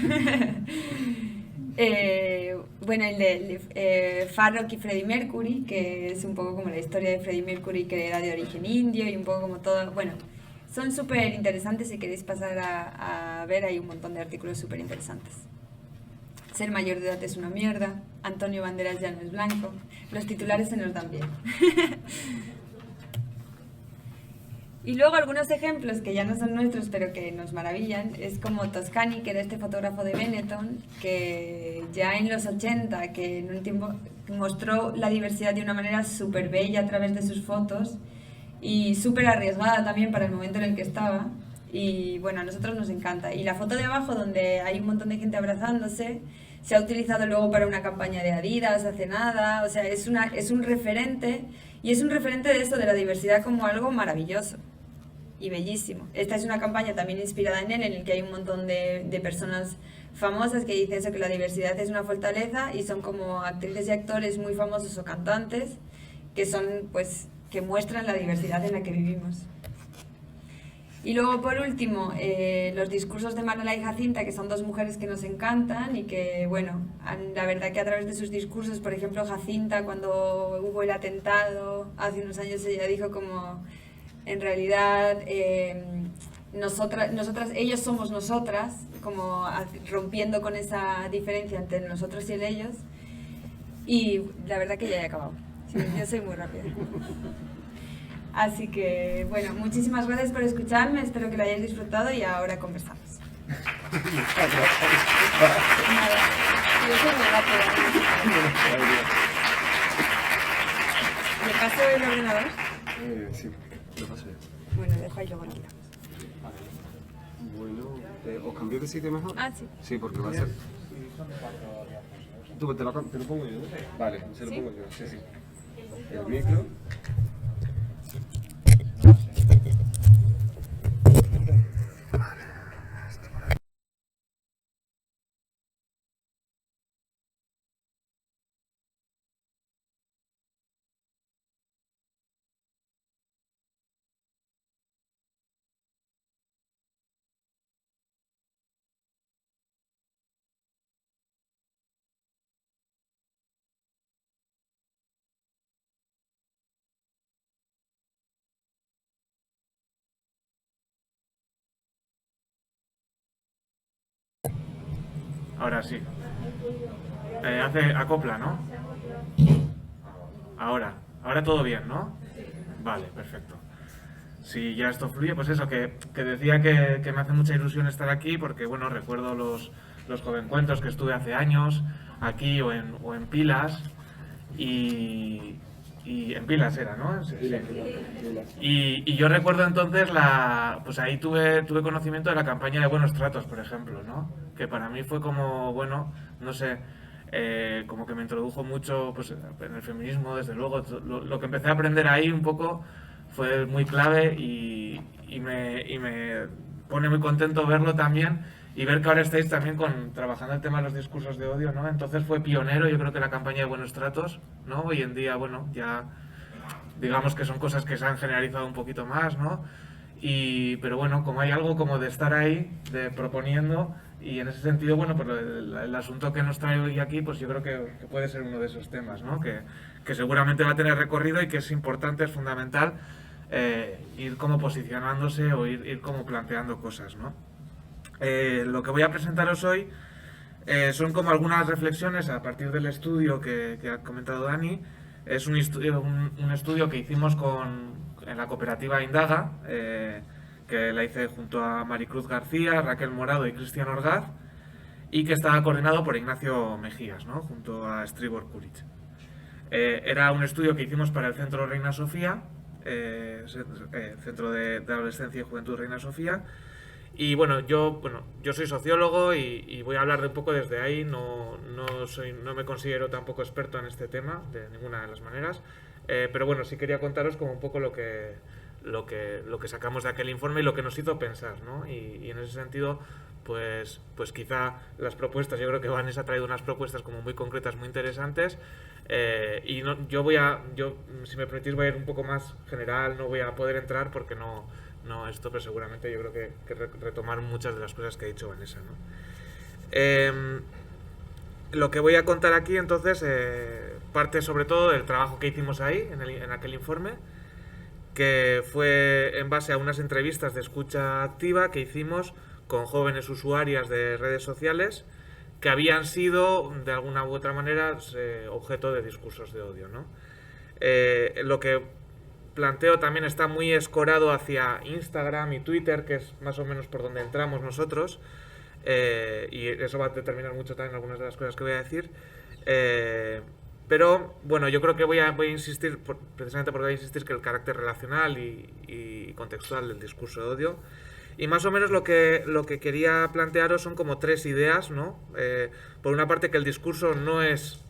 Bueno, el de Farrokh y Freddie Mercury, que es un poco como la historia de Freddie Mercury, que era de origen indio y un poco como todo. Bueno, son súper interesantes. Si queréis pasar a ver, hay un montón de artículos súper interesantes. Ser mayor de edad es una mierda, Antonio Banderas ya no es blanco, los titulares se nos dan bien. Y luego algunos ejemplos que ya no son nuestros, pero que nos maravillan, es como Toscani, que era este fotógrafo de Benetton, que ya en los 80, que en un tiempo mostró la diversidad de una manera súper bella a través de sus fotos y súper arriesgada también para el momento en el que estaba. Y bueno, a nosotros nos encanta. Y la foto de abajo, donde hay un montón de gente abrazándose, se ha utilizado luego para una campaña de Adidas hace nada. O sea, es un referente, y es un referente de esto, de la diversidad, como algo maravilloso y bellísimo. Esta es una campaña también inspirada en él, en el que hay un montón de personas famosas que dicen eso, que la diversidad es una fortaleza, y son como actrices y actores muy famosos o cantantes que son, pues, que muestran la diversidad en la que vivimos. Y luego, por último, los discursos de Manuela y Jacinta, que son dos mujeres que nos encantan y que, bueno, la verdad que a través de sus discursos, por ejemplo, Jacinta, cuando hubo el atentado hace unos años, ella dijo como, en realidad, ellos somos nosotras, como rompiendo con esa diferencia entre nosotros y el ellos. Y la verdad que ya he acabado. Sí, yo soy muy rápida. Así que, bueno, muchísimas gracias por escucharme, espero que lo hayáis disfrutado y ahora conversamos. Nada, yo soy muy rápida. ¿Le paso el ordenador? Sí, lo paso yo. Bueno, dejo ahí, luego lo quitamos. Bueno, ¿os cambio de sitio mejor? Ah, sí. Sí, porque va a ser... Tú, te lo pongo yo, ¿no? Vale, se lo pongo yo, sí, sí. El micro... Ahora sí. Hace acopla, ¿no? Ahora todo bien, ¿no? Vale, perfecto. Si ya esto fluye, pues eso, que decía que me hace mucha ilusión estar aquí porque, bueno, recuerdo los jovencuentos que estuve hace años aquí o en Pilas y en Pilas era, ¿no? Sí. Y yo recuerdo entonces pues ahí tuve conocimiento de la campaña de Buenos Tratos, por ejemplo, ¿no? Que para mí fue como, bueno, no sé, como que me introdujo mucho pues, en el feminismo, desde luego. Lo que empecé a aprender ahí un poco fue muy clave y me pone muy contento verlo también y ver que ahora estáis también trabajando el tema de los discursos de odio, ¿no? Entonces fue pionero, yo creo que la campaña de Buenos Tratos, ¿no? Hoy en día, bueno, ya digamos que son cosas que se han generalizado un poquito más, ¿no? Pero bueno, como hay algo como de estar ahí, de proponiendo, y en ese sentido, bueno, pues el asunto que nos trae hoy aquí, pues yo creo que puede ser uno de esos temas, ¿no? Que seguramente va a tener recorrido y que es importante, es fundamental ir como posicionándose o ir como planteando cosas, ¿no? Lo que voy a presentaros hoy son como algunas reflexiones a partir del estudio que ha comentado Dani. Es un estudio que hicimos en la cooperativa Indaga, que la hice junto a Maricruz García, Raquel Morado y Cristian Orgaz, y que estaba coordinado por Ignacio Mejías, ¿no? Junto a Stribor Kuric. Era un estudio que hicimos para el Centro Reina Sofía, Centro de Adolescencia y Juventud Reina Sofía. Y bueno, yo soy sociólogo y voy a hablar de un poco desde ahí. No me considero tampoco experto en este tema de ninguna de las maneras, pero bueno, sí quería contaros como un poco lo que sacamos de aquel informe y lo que nos hizo pensar, ¿no? Y en ese sentido, pues quizá las propuestas, yo creo que Vanessa ha traído unas propuestas como muy concretas, muy interesantes, y yo si me permitís voy a ir un poco más general, no voy a poder entrar porque no esto, pero seguramente yo creo que retomar muchas de las cosas que ha dicho Vanessa, ¿no? Lo que voy a contar aquí entonces parte sobre todo del trabajo que hicimos ahí en aquel informe, que fue en base a unas entrevistas de escucha activa que hicimos con jóvenes usuarias de redes sociales que habían sido de alguna u otra manera objeto de discursos de odio, ¿no? Lo que planteo también está muy escorado hacia Instagram y Twitter, que es más o menos por donde entramos nosotros, y eso va a determinar mucho también algunas de las cosas que voy a decir. Pero bueno, yo creo que voy a insistir, precisamente porque voy a insistir que el carácter relacional y contextual del discurso de odio. Y más o menos lo que quería plantearos son como 3 ideas, ¿no? Por una parte, que el discurso no es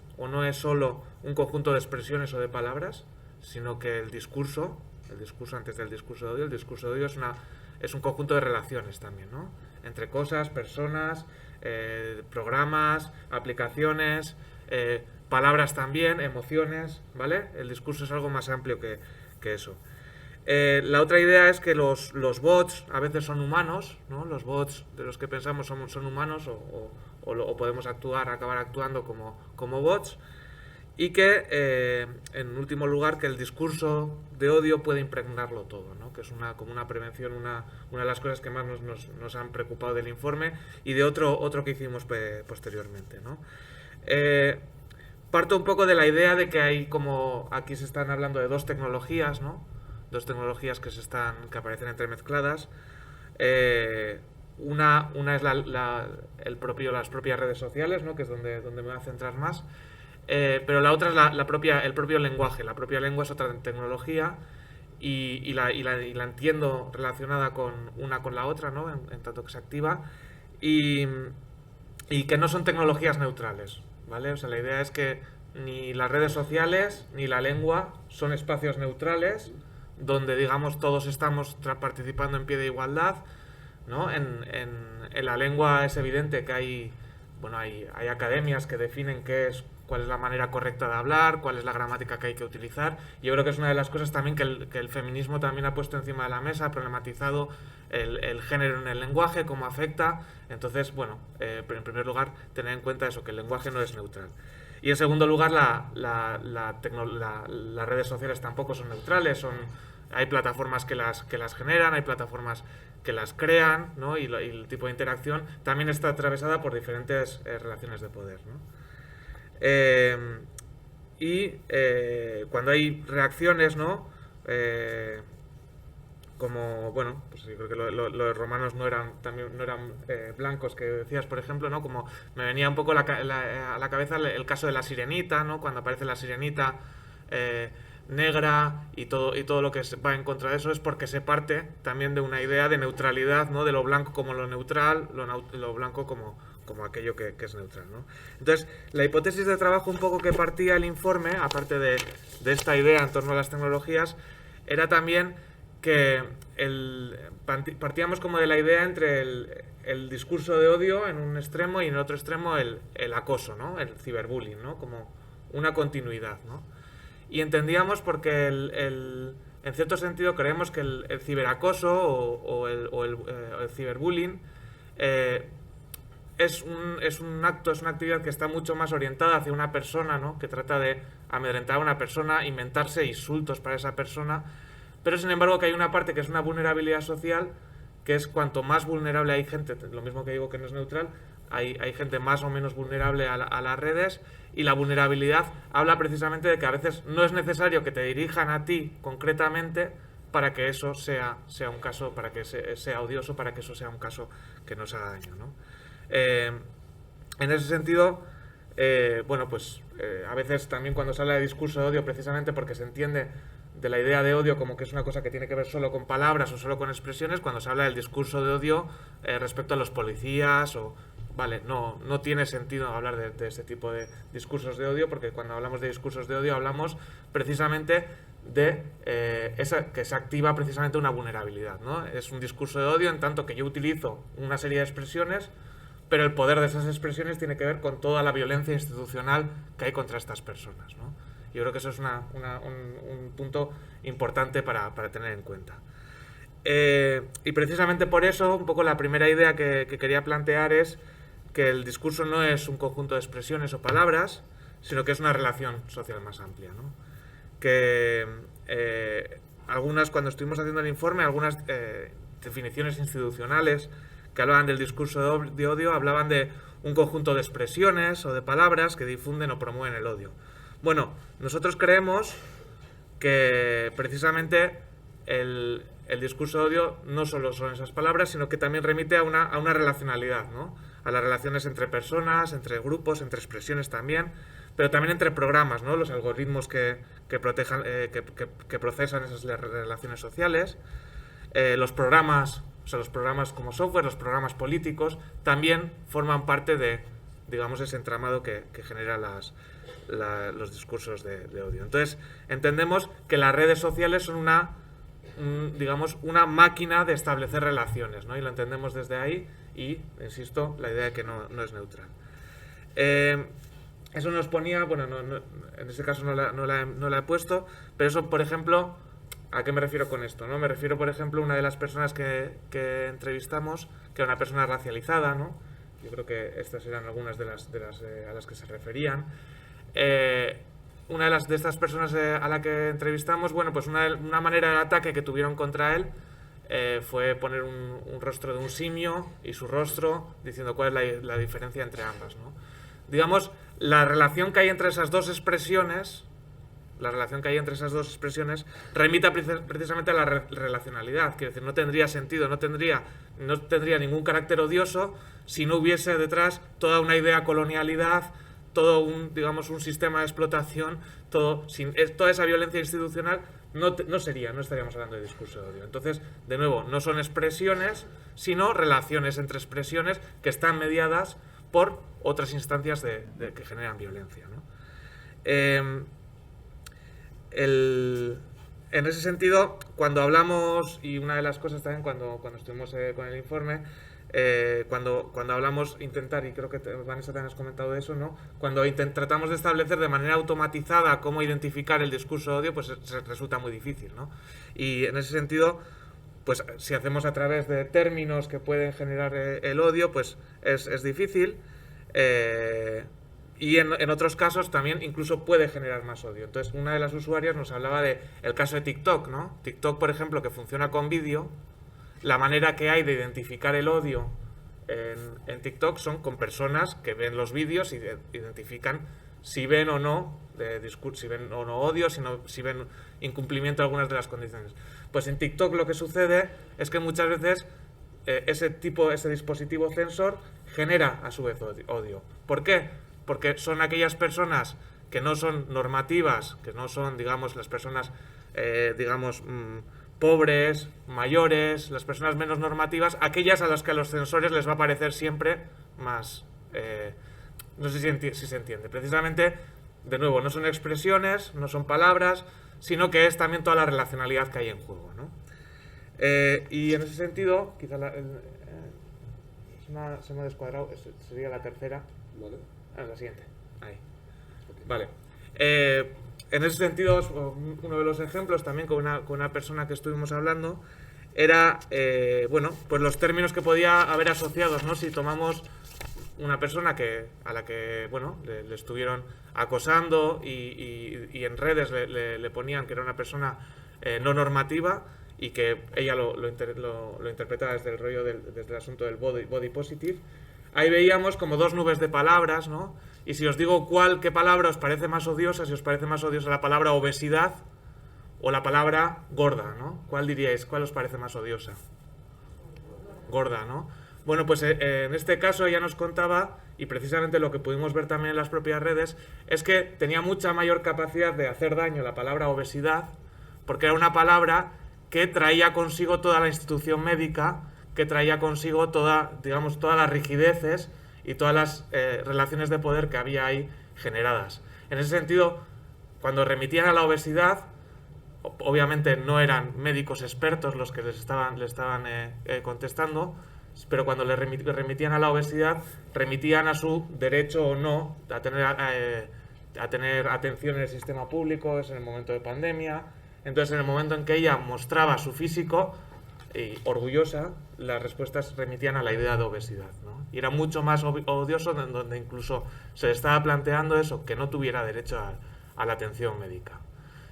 solo un conjunto de expresiones o de palabras, sino que el discurso antes del discurso de odio, el discurso de odio es un conjunto de relaciones también, ¿no? Entre cosas, personas, programas, aplicaciones, palabras también, emociones, ¿vale? El discurso es algo más amplio que eso. La otra idea es que los bots a veces son humanos, ¿no? Los bots de los que pensamos son humanos o podemos acabar actuando como bots, y que, en último lugar, que el discurso de odio puede impregnarlo todo, ¿no? Que es como una prevención, una de las cosas que más nos han preocupado del informe y de otro que hicimos posteriormente, ¿no? Parto un poco de la idea de que hay aquí se están hablando de 2 tecnologías, ¿no? 2 tecnologías que aparecen entremezcladas. Una es las propias redes sociales, ¿no? Que es donde me voy a centrar más. Pero la otra es el propio lenguaje. La propia lengua es otra tecnología y la entiendo relacionada con la otra, ¿no? En tanto que se activa, y que no son tecnologías neutrales, ¿vale? O sea, la idea es que ni las redes sociales ni la lengua son espacios neutrales donde, digamos, todos estamos participando en pie de igualdad, ¿no? En la lengua es evidente que hay academias que definen cuál es la manera correcta de hablar, cuál es la gramática que hay que utilizar. Yo creo que es una de las cosas también que el feminismo también ha puesto encima de la mesa, ha problematizado el género en el lenguaje, cómo afecta. Entonces, bueno, pero en primer lugar, tener en cuenta eso, que el lenguaje no es neutral. Y en segundo lugar, las redes sociales tampoco son neutrales, hay plataformas que las generan, hay plataformas que las crean, ¿no? Y el tipo de interacción también está atravesada por diferentes relaciones de poder, ¿no? Cuando hay reacciones, ¿no? Como, bueno, pues yo creo que los romanos no eran blancos, que decías, por ejemplo, ¿no? Como me venía un poco a la cabeza el caso de la sirenita, ¿no? Cuando aparece la sirenita negra y todo lo que va en contra de eso, es porque se parte también de una idea de neutralidad, ¿no? De lo blanco como lo neutral, lo blanco como aquello que es neutral, ¿no? Entonces, la hipótesis de trabajo un poco que partía el informe, aparte de esta idea en torno a las tecnologías, era también que partíamos como de la idea entre el discurso de odio en un extremo y en el otro extremo el acoso, ¿no? El ciberbullying, ¿no? Como una continuidad, ¿no? Y entendíamos porque en cierto sentido creemos que el ciberacoso o el ciberbullying es una actividad que está mucho más orientada hacia una persona, ¿no? Que trata de amedrentar a una persona, inventarse insultos para esa persona, pero sin embargo que hay una parte que es una vulnerabilidad social, que es cuanto más vulnerable hay gente, lo mismo que digo que no es neutral, hay gente más o menos vulnerable a las redes, y la vulnerabilidad habla precisamente de que a veces no es necesario que te dirijan a ti concretamente para que eso sea un caso, para que sea odioso, para que eso sea un caso que nos haga daño, ¿no? En ese sentido, a veces también cuando se habla de discurso de odio, precisamente porque se entiende de la idea de odio como que es una cosa que tiene que ver solo con palabras o solo con expresiones, cuando se habla del discurso de odio respecto a los policías no tiene sentido hablar de ese tipo de discursos de odio, porque cuando hablamos de discursos de odio hablamos precisamente de que se activa precisamente una vulnerabilidad, ¿no? Es un discurso de odio en tanto que yo utilizo una serie de expresiones, pero el poder de esas expresiones tiene que ver con toda la violencia institucional que hay contra estas personas, ¿no? Yo creo que eso es un punto importante para tener en cuenta. Y precisamente por eso, un poco la primera idea que quería plantear es que el discurso no es un conjunto de expresiones o palabras, sino que es una relación social más amplia, ¿no? Que cuando estuvimos haciendo el informe, algunas definiciones institucionales que hablaban del discurso de odio hablaban de un conjunto de expresiones o de palabras que difunden o promueven el odio. Bueno, nosotros creemos que precisamente el discurso de odio no solo son esas palabras, sino que también remite a una relacionalidad, ¿no? A las relaciones entre personas, entre grupos, entre expresiones también, pero también entre programas, ¿no? Los algoritmos que procesan esas relaciones sociales, los programas, o sea, los programas como software, los programas políticos, también forman parte de, digamos, ese entramado que genera los discursos de odio. Entonces, entendemos que las redes sociales son digamos, una máquina de establecer relaciones, ¿no? Y lo entendemos desde ahí y, insisto, la idea de que no es neutral. Eso nos ponía, bueno, en este caso no la he puesto, pero eso, por ejemplo, ¿a qué me refiero con esto? ¿No? Me refiero, por ejemplo, a una de las personas que entrevistamos, que era una persona racializada, ¿no? Yo creo que estas eran algunas de las a las que se referían. Una de estas personas a la que entrevistamos, bueno, pues una manera de ataque que tuvieron contra él fue poner un rostro de un simio y su rostro, diciendo cuál es la diferencia entre ambas, ¿no? Digamos, la relación que hay entre esas dos expresiones, remita precisamente a la relacionalidad. Quiero decir, no tendría sentido, no tendría ningún carácter odioso si no hubiese detrás toda una idea colonialidad, todo un sistema de explotación, toda esa violencia institucional, no estaríamos hablando de discurso de odio. Entonces, de nuevo, no son expresiones, sino relaciones entre expresiones que están mediadas por otras instancias que generan violencia, ¿no? En ese sentido, cuando hablamos, y una de las cosas también cuando estuvimos con el informe, cuando hablamos, y creo que Vanessa también has comentado eso, ¿no? Cuando tratamos de establecer de manera automatizada cómo identificar el discurso de odio, pues resulta muy difícil, ¿no? Y en ese sentido, pues si hacemos a través de términos que pueden generar el odio, pues es difícil. Y en otros casos también incluso puede generar más odio. Entonces, una de las usuarias nos hablaba del caso de TikTok, ¿no? TikTok, por ejemplo, que funciona con vídeo, la manera que hay de identificar el odio en TikTok son con personas que ven los vídeos y identifican si ven o no si ven o no odio, si ven incumplimiento de algunas de las condiciones. Pues en TikTok lo que sucede es que muchas veces ese dispositivo sensor genera a su vez odio. ¿Por qué? Porque son aquellas personas que no son normativas, que no son, digamos, las personas, pobres, mayores, las personas menos normativas, aquellas a las que a los sensores les va a parecer siempre más... no sé si se entiende. Precisamente, de nuevo, no son expresiones, no son palabras, sino que es también toda la relacionalidad que hay en juego, ¿no? Y en ese sentido, quizá se me ha descuadrado, sería la tercera. Vale. La siguiente. Ahí. Okay. Vale. En ese sentido, uno de los ejemplos también con una persona que estuvimos hablando era, pues los términos que podía haber asociados, ¿no? Si tomamos una persona a la que, le estuvieron acosando y en redes le ponían que era una persona no normativa y que ella lo interpretaba desde el rollo desde el asunto del body positive. Ahí veíamos como dos nubes de palabras, ¿no? Y si os digo qué palabra os parece más odiosa, si os parece más odiosa la palabra obesidad o la palabra gorda, ¿no? ¿Cuál diríais? ¿Cuál os parece más odiosa? Gorda, ¿no? Bueno, pues en este caso ella nos contaba, y precisamente lo que pudimos ver también en las propias redes, es que tenía mucha mayor capacidad de hacer daño la palabra obesidad, porque era una palabra que traía consigo toda la institución médica, que traía consigo todas las rigideces y todas las relaciones de poder que había ahí generadas. En ese sentido, cuando remitían a la obesidad, obviamente no eran médicos expertos los que le estaban contestando, pero cuando le remitían a la obesidad, remitían a su derecho o no a tener atención en el sistema público, es en el momento de pandemia. Entonces, en el momento en que ella mostraba su físico, orgullosa, las respuestas remitían a la idea de obesidad, ¿no? Y era mucho más odioso, donde incluso se le estaba planteando eso, que no tuviera derecho a la atención médica.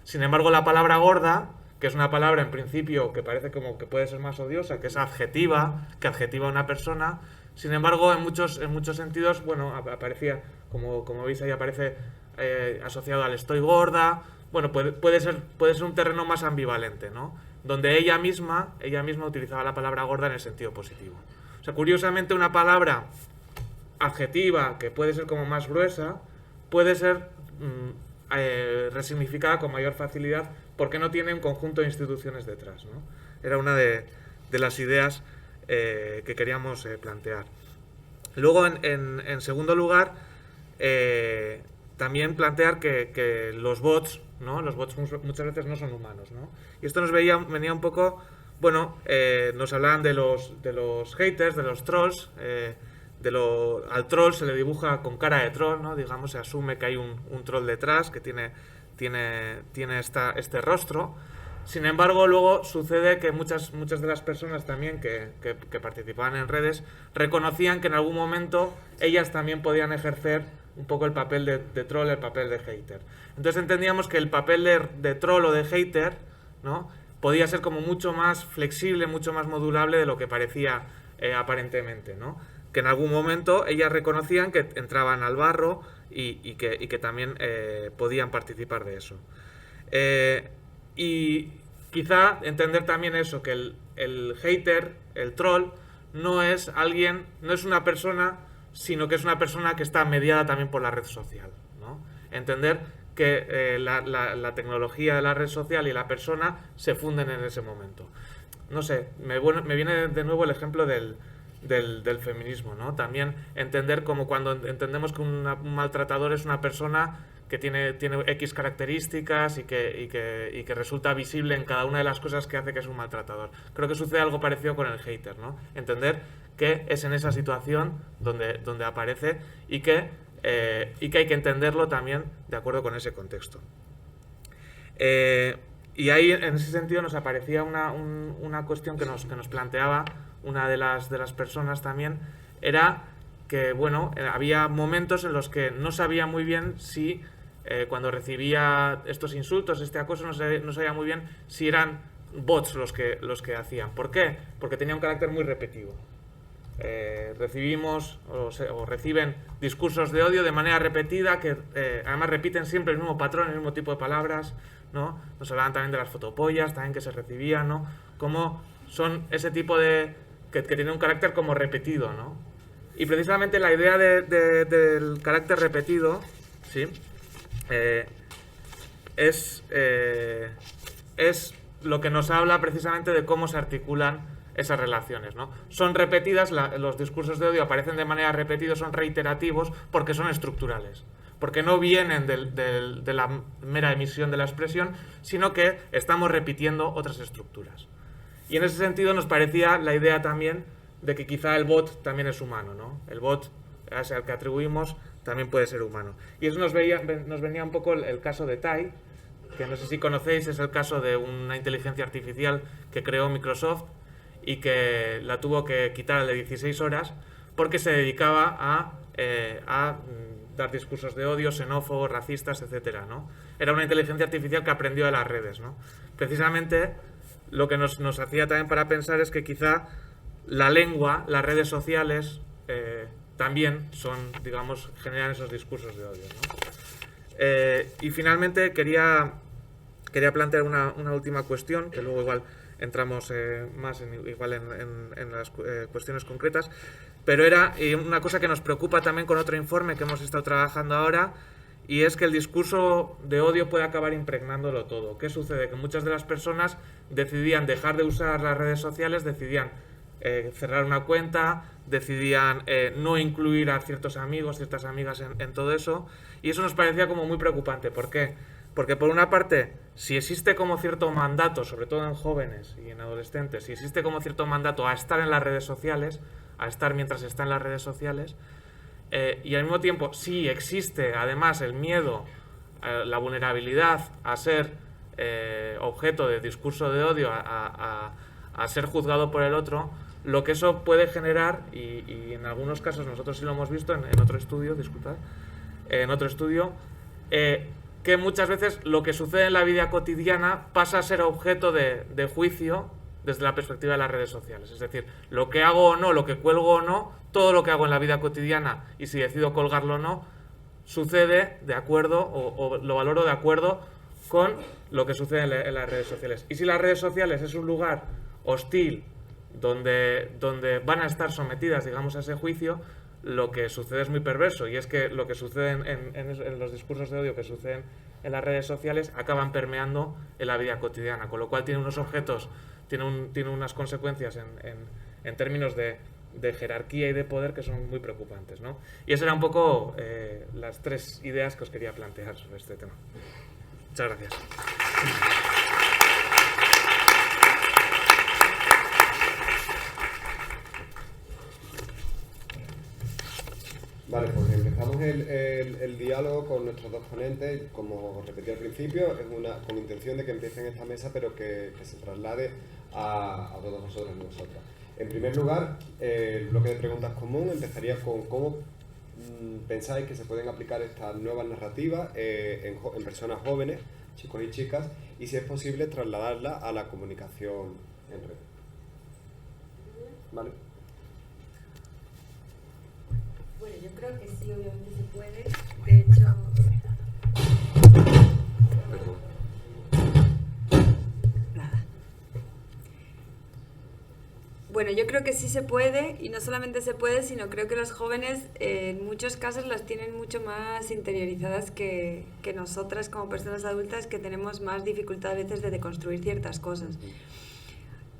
Sin embargo, la palabra gorda, que es una palabra en principio que parece como que puede ser más odiosa, que es adjetiva, que adjetiva a una persona, sin embargo, en muchos sentidos, aparecía, como veis ahí, aparece asociado al estoy gorda, bueno, puede ser un terreno más ambivalente, ¿no? Donde ella misma utilizaba la palabra gorda en el sentido positivo. O sea, curiosamente una palabra adjetiva que puede ser como más gruesa, puede ser resignificada con mayor facilidad porque no tiene un conjunto de instituciones detrás, ¿no? Era una de las ideas que queríamos plantear. Luego, en segundo lugar, también plantear que los bots, ¿no? Los bots muchas veces no son humanos, ¿no? Y esto venía un poco, bueno, nos hablaban de los haters, de los trolls. Al troll se le dibuja con cara de troll, ¿no? Digamos, se asume que hay un troll detrás que tiene este rostro. Sin embargo, luego sucede que muchas de las personas también que participaban en redes reconocían que en algún momento ellas también podían ejercer un poco el papel de troll, el papel de hater. Entonces entendíamos que el papel de troll o de hater, ¿no? Podía ser como mucho más flexible, mucho más modulable de lo que parecía aparentemente, ¿no? Que en algún momento ellas reconocían que entraban al barro y que también podían participar de eso. Y quizá entender también eso, que el hater, el troll, no es una persona, sino que es una persona que está mediada también por la red social, ¿no? Entender que la tecnología de la red social y la persona se funden en ese momento. No sé, me viene de nuevo el ejemplo del feminismo, ¿no? También entender como cuando entendemos que un maltratador es una persona que tiene X características y que resulta visible en cada una de las cosas que hace que es un maltratador. Creo que sucede algo parecido con el hater, ¿no? Entender que es en esa situación donde aparece y que hay que entenderlo también de acuerdo con ese contexto. Y ahí, en ese sentido, nos aparecía una cuestión que nos planteaba una de las personas también, era que, bueno, había momentos en los que no sabía muy bien si, cuando recibía estos insultos, este acoso, no sabía muy bien si eran bots los que hacían. ¿Por qué? Porque tenía un carácter muy repetitivo. Recibimos o reciben discursos de odio de manera repetida que además repiten siempre el mismo patrón, el mismo tipo de palabras, ¿no? Nos hablaban también de las fotopollas, también que se recibían, ¿no? Como son ese tipo de que tiene un carácter como repetido, ¿no? Y precisamente la idea del carácter repetido, ¿sí? Es lo que nos habla precisamente de cómo se articulan esas relaciones, ¿no? Son repetidas, los discursos de odio aparecen de manera repetida, son reiterativos porque son estructurales, porque no vienen de la mera emisión de la expresión, sino que estamos repitiendo otras estructuras. Y en ese sentido nos parecía la idea también de que quizá el bot también es humano, ¿no? El bot al que atribuimos también puede ser humano. Y eso nos venía un poco el caso de Tai, que no sé si conocéis, es el caso de una inteligencia artificial que creó Microsoft y que la tuvo que quitar de 16 horas porque se dedicaba a dar discursos de odio, xenófobos, racistas, etcétera, ¿no? Era una inteligencia artificial que aprendió de las redes, ¿no? Precisamente lo que nos hacía también para pensar es que quizá la lengua, las redes sociales, también generan esos discursos de odio, ¿no? Y finalmente quería plantear una última cuestión, que luego igual entramos más en las cuestiones concretas, pero era una cosa que nos preocupa también con otro informe que hemos estado trabajando ahora, y es que el discurso de odio puede acabar impregnándolo todo. ¿Qué sucede? Que muchas de las personas decidían dejar de usar las redes sociales, decidían cerrar una cuenta, decidían no incluir a ciertos amigos, ciertas amigas en todo eso, y eso nos parecía como muy preocupante. ¿Por qué? Porque por una parte, si existe como cierto mandato, sobre todo en jóvenes y en adolescentes, si existe como cierto mandato a estar en las redes sociales, a estar mientras está en las redes sociales, y al mismo tiempo, si existe además el miedo, la vulnerabilidad a ser objeto de discurso de odio, a ser juzgado por el otro, lo que eso puede generar, y en algunos casos nosotros sí lo hemos visto en otro estudio, que muchas veces lo que sucede en la vida cotidiana pasa a ser objeto de juicio desde la perspectiva de las redes sociales. Es decir, lo que hago o no, lo que cuelgo o no, todo lo que hago en la vida cotidiana, y si decido colgarlo o no, sucede de acuerdo o lo valoro de acuerdo con lo que sucede en las redes sociales. Y si las redes sociales es un lugar hostil donde van a estar sometidas, digamos, a ese juicio, lo que sucede es muy perverso, y es que lo que sucede en los discursos de odio que suceden en las redes sociales acaban permeando en la vida cotidiana, con lo cual tiene unos objetos, tiene unas consecuencias en términos de jerarquía y de poder que son muy preocupantes, ¿no? Y esas eran un poco las 3 ideas que os quería plantear sobre este tema. Muchas gracias. Vale, pues empezamos el diálogo con nuestros 2 ponentes. Como repetí al principio, es con intención de que empiece en esta mesa, pero que se traslade a todos vosotros y nosotras. En primer lugar, el bloque de preguntas común empezaría con cómo pensáis que se pueden aplicar estas nuevas narrativas en personas jóvenes, chicos y chicas, y si es posible trasladarlas a la comunicación en red. ¿Vale? Bueno, yo creo que sí, obviamente se puede. De hecho... Nada. Bueno, yo creo que sí se puede, y no solamente se puede, sino creo que los jóvenes en muchos casos las tienen mucho más interiorizadas que nosotras como personas adultas, que tenemos más dificultad a veces de deconstruir ciertas cosas.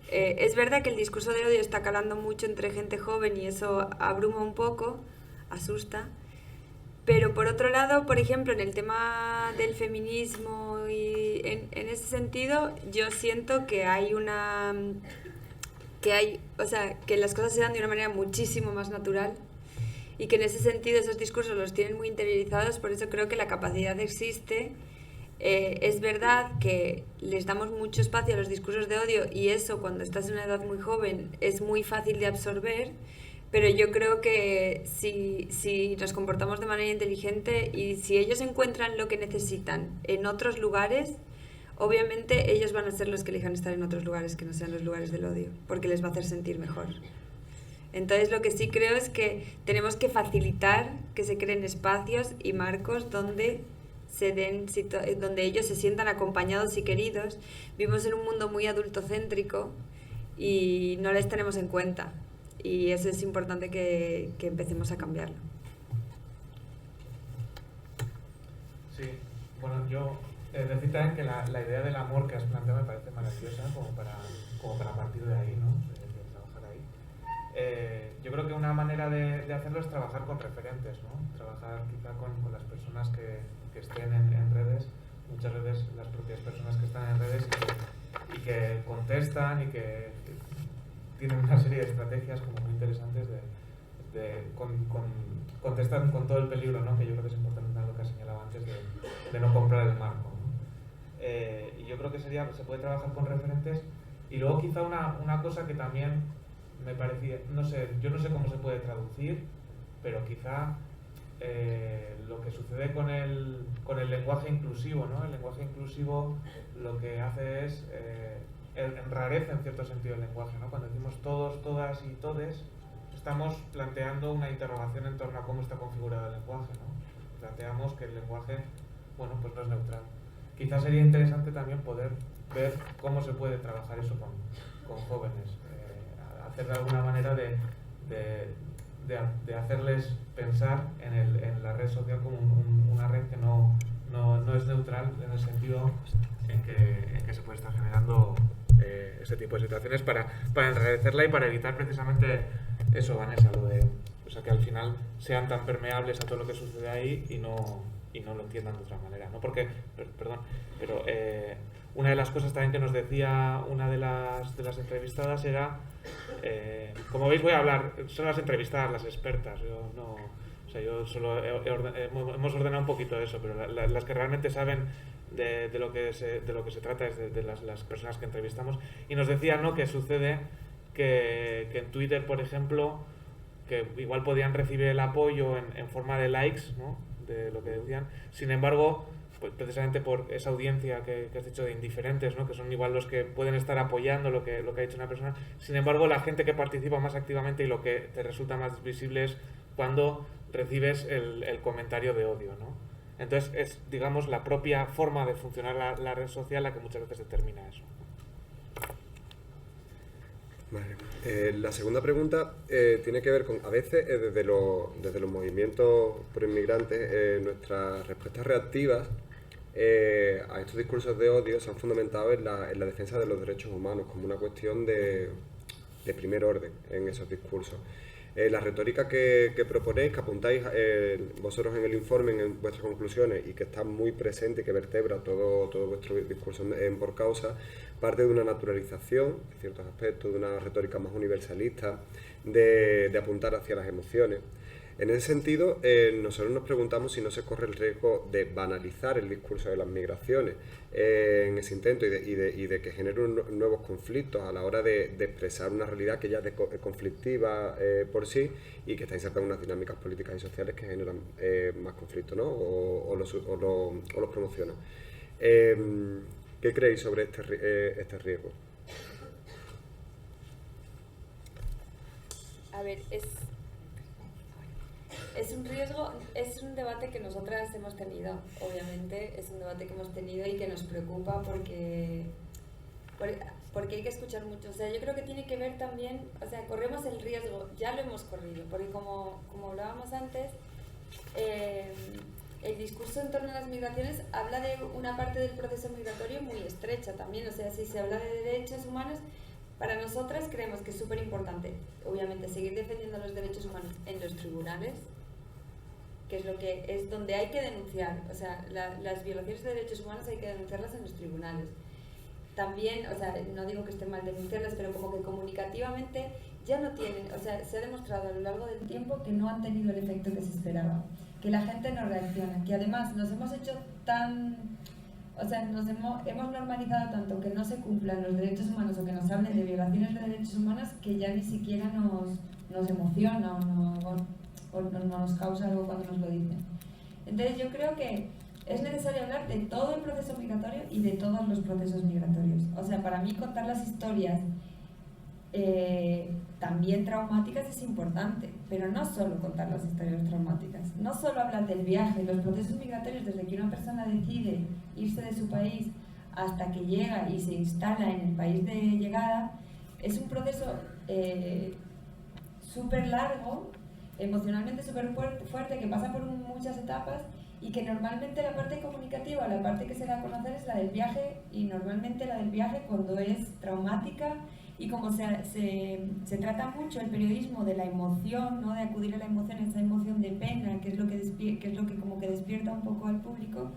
Es verdad que el discurso de odio está calando mucho entre gente joven y eso abruma un poco, asusta, pero por otro lado, por ejemplo, en el tema del feminismo y en ese sentido, yo siento que que las cosas se dan de una manera muchísimo más natural y que en ese sentido esos discursos los tienen muy interiorizados. Por eso creo que la capacidad existe. Es verdad que les damos mucho espacio a los discursos de odio y eso, cuando estás en una edad muy joven, es muy fácil de absorber, pero yo creo que si nos comportamos de manera inteligente y si ellos encuentran lo que necesitan en otros lugares, obviamente ellos van a ser los que elijan estar en otros lugares que no sean los lugares del odio, porque les va a hacer sentir mejor. Entonces lo que sí creo es que tenemos que facilitar que se creen espacios y marcos donde donde ellos se sientan acompañados y queridos. Vivimos en un mundo muy adultocéntrico y no les tenemos en cuenta, y eso es importante que empecemos a cambiarlo. Sí, bueno, yo decir también que la idea del amor que has planteado me parece maravillosa como para partir de ahí, ¿no? De trabajar ahí. Yo creo que una manera de hacerlo es trabajar con referentes, ¿no? Trabajar quizá con las personas que estén en redes, muchas veces las propias personas que están en redes y que contestan y que tienen una serie de estrategias como muy interesantes contestar con todo el peligro, ¿no? Que yo creo que es importante lo que has señalado antes de no comprar el marco, ¿no? Y yo creo que se puede trabajar con referentes. Y luego quizá una cosa que también me parecía, yo no sé cómo se puede traducir, pero quizá lo que sucede con el lenguaje inclusivo, ¿no? El lenguaje inclusivo lo que hace es enrarece en cierto sentido el lenguaje, ¿no? Cuando decimos todos, todas y todes, estamos planteando una interrogación en torno a cómo está configurado el lenguaje, ¿no? Planteamos que el lenguaje, bueno, pues no es neutral. Quizás sería interesante también poder ver cómo se puede trabajar eso con jóvenes, hacer de alguna manera de hacerles pensar en la red social como una red que no es neutral, en el sentido en que se puede estar generando ese tipo de situaciones para enrarecerla y para evitar precisamente eso, Vanessa, o sea, que al final sean tan permeables a todo lo que sucede ahí y no lo entiendan de otra manera, ¿no? Porque, perdón, pero una de las cosas también que nos decía una de las entrevistadas era, como veis voy a hablar, son las entrevistadas, las expertas, yo solo hemos ordenado un poquito eso, pero las que realmente saben de lo que se trata es de las personas que entrevistamos, y nos decían, ¿no?, que sucede que en Twitter, por ejemplo, que igual podían recibir el apoyo en forma de likes, ¿no?, de lo que decían, sin embargo, pues precisamente por esa audiencia que has dicho de indiferentes, ¿no?, que son igual los que pueden estar apoyando lo que ha dicho una persona, sin embargo la gente que participa más activamente y lo que te resulta más visible es cuando recibes el comentario de odio, ¿no? Entonces es, digamos, la propia forma de funcionar la red social la que muchas veces determina eso. Vale. La segunda pregunta tiene que ver con, a veces, desde los movimientos pro-inmigrantes, nuestras respuestas reactivas a estos discursos de odio se han fundamentado en la defensa de los derechos humanos como una cuestión de primer orden en esos discursos. La retórica que proponéis, que apuntáis vosotros en el informe, en vuestras conclusiones, y que está muy presente y que vertebra todo vuestro discurso en Por Causa, parte de una naturalización, en ciertos aspectos, de una retórica más universalista, de apuntar hacia las emociones. En ese sentido, nosotros nos preguntamos si no se corre el riesgo de banalizar el discurso de las migraciones en ese intento y de que genere nuevos conflictos a la hora de expresar una realidad que ya es conflictiva por sí y que está insertada en unas dinámicas políticas y sociales que generan más conflictos, ¿no? o los promocionan. ¿Qué creéis sobre este riesgo? A ver, es un riesgo, es un debate que nosotras hemos tenido, obviamente, es un debate que hemos tenido y que nos preocupa porque hay que escuchar mucho. O sea, yo creo que tiene que ver también, o sea, corremos el riesgo, ya lo hemos corrido, porque como hablábamos antes, el discurso en torno a las migraciones habla de una parte del proceso migratorio muy estrecha también. O sea, si se habla de derechos humanos, para nosotras creemos que es súper importante, obviamente, seguir defendiendo los derechos humanos en los tribunales, que es donde hay que denunciar. O sea, las violaciones de derechos humanos hay que denunciarlas en los tribunales. También, o sea, no digo que esté mal denunciarlas, pero como que comunicativamente ya no tienen, o sea, se ha demostrado a lo largo del tiempo que no han tenido el efecto que se esperaba, que la gente no reacciona, que además nos hemos hecho o sea, hemos normalizado tanto que no se cumplan los derechos humanos o que nos hablen de violaciones de derechos humanos que ya ni siquiera nos emociona o no nos causa algo cuando nos lo dicen. Entonces yo creo que es necesario hablar de todo el proceso migratorio y de todos los procesos migratorios. O sea, para mí contar las historias también traumáticas es importante, pero no solo contar las historias traumáticas, no solo hablar del viaje. Los procesos migratorios, desde que una persona decide irse de su país hasta que llega y se instala en el país de llegada, es un proceso súper largo, emocionalmente súper fuerte, que pasa por muchas etapas y que normalmente la parte comunicativa, la parte que se da a conocer es la del viaje, y normalmente la del viaje cuando es traumática. Y como se trata mucho el periodismo de la emoción, ¿no? De acudir a la emoción, esa emoción de pena, que es lo que como que despierta un poco al público,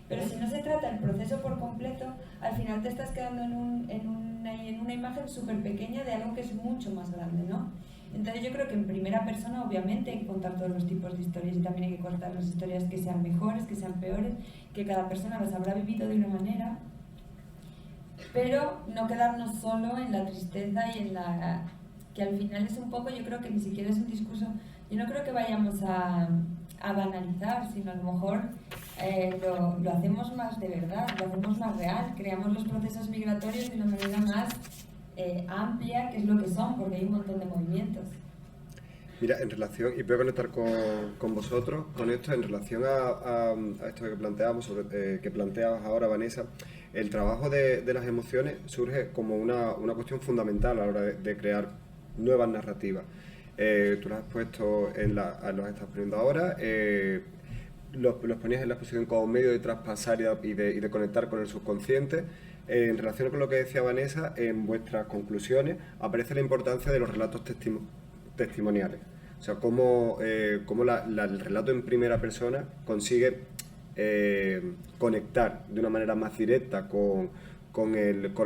pero si no se trata el proceso por completo, al final te estás quedando en una imagen súper pequeña de algo que es mucho más grande, ¿no? Entonces yo creo que en primera persona obviamente hay que contar todos los tipos de historias, y también hay que contar las historias que sean mejores, que sean peores, que cada persona las habrá vivido de una manera, pero no quedarnos solo en la tristeza y en que al final es un poco, yo creo que ni siquiera es un discurso, yo no creo que vayamos a banalizar, sino a lo mejor lo hacemos más de verdad, lo hacemos más real, creamos los procesos migratorios de una manera más amplia, que es lo que son, porque hay un montón de movimientos. Mira, en relación, y voy a conectar con vosotros, con esto, en relación a esto que planteamos, que planteabas ahora, Vanessa, el trabajo de las emociones surge como una cuestión fundamental a la hora de crear nuevas narrativas. Tú las has puesto, los estás poniendo ahora, los ponías en la exposición como medio de traspasar y de conectar con el subconsciente. En relación con lo que decía Vanessa, en vuestras conclusiones aparece la importancia de los relatos testimoniales. O sea, cómo el relato en primera persona consigue conectar de una manera más directa con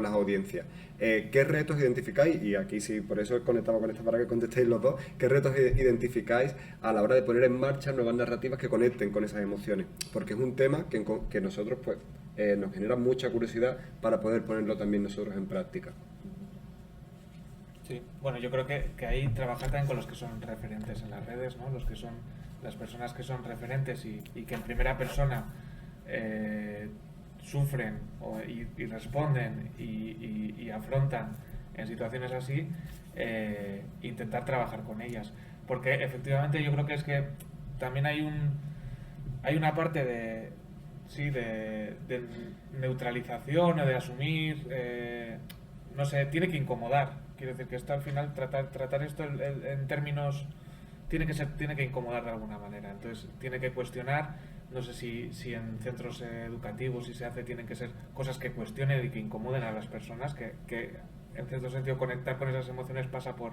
las audiencias. ¿Qué retos identificáis? Y aquí sí, por eso conectamos con esto para que contestéis los dos. ¿Qué retos identificáis a la hora de poner en marcha nuevas narrativas que conecten con esas emociones? Porque es un tema que nosotros pues nos genera mucha curiosidad para poder ponerlo también nosotros en práctica. Sí, bueno, yo creo que ahí trabajar también con los que son referentes en las redes, ¿no? Los que son las personas que son referentes y que en primera persona sufren y responden y afrontan en situaciones así, intentar trabajar con ellas. Porque efectivamente yo creo que es que también hay hay una parte de neutralización o de asumir, no sé, tiene que incomodar. Quiero decir que esto al final, tratar esto en términos, tiene que incomodar de alguna manera. Entonces tiene que cuestionar, no sé si en centros educativos, si se hace, tienen que ser cosas que cuestionen y que incomoden a las personas, que en cierto sentido conectar con esas emociones pasa por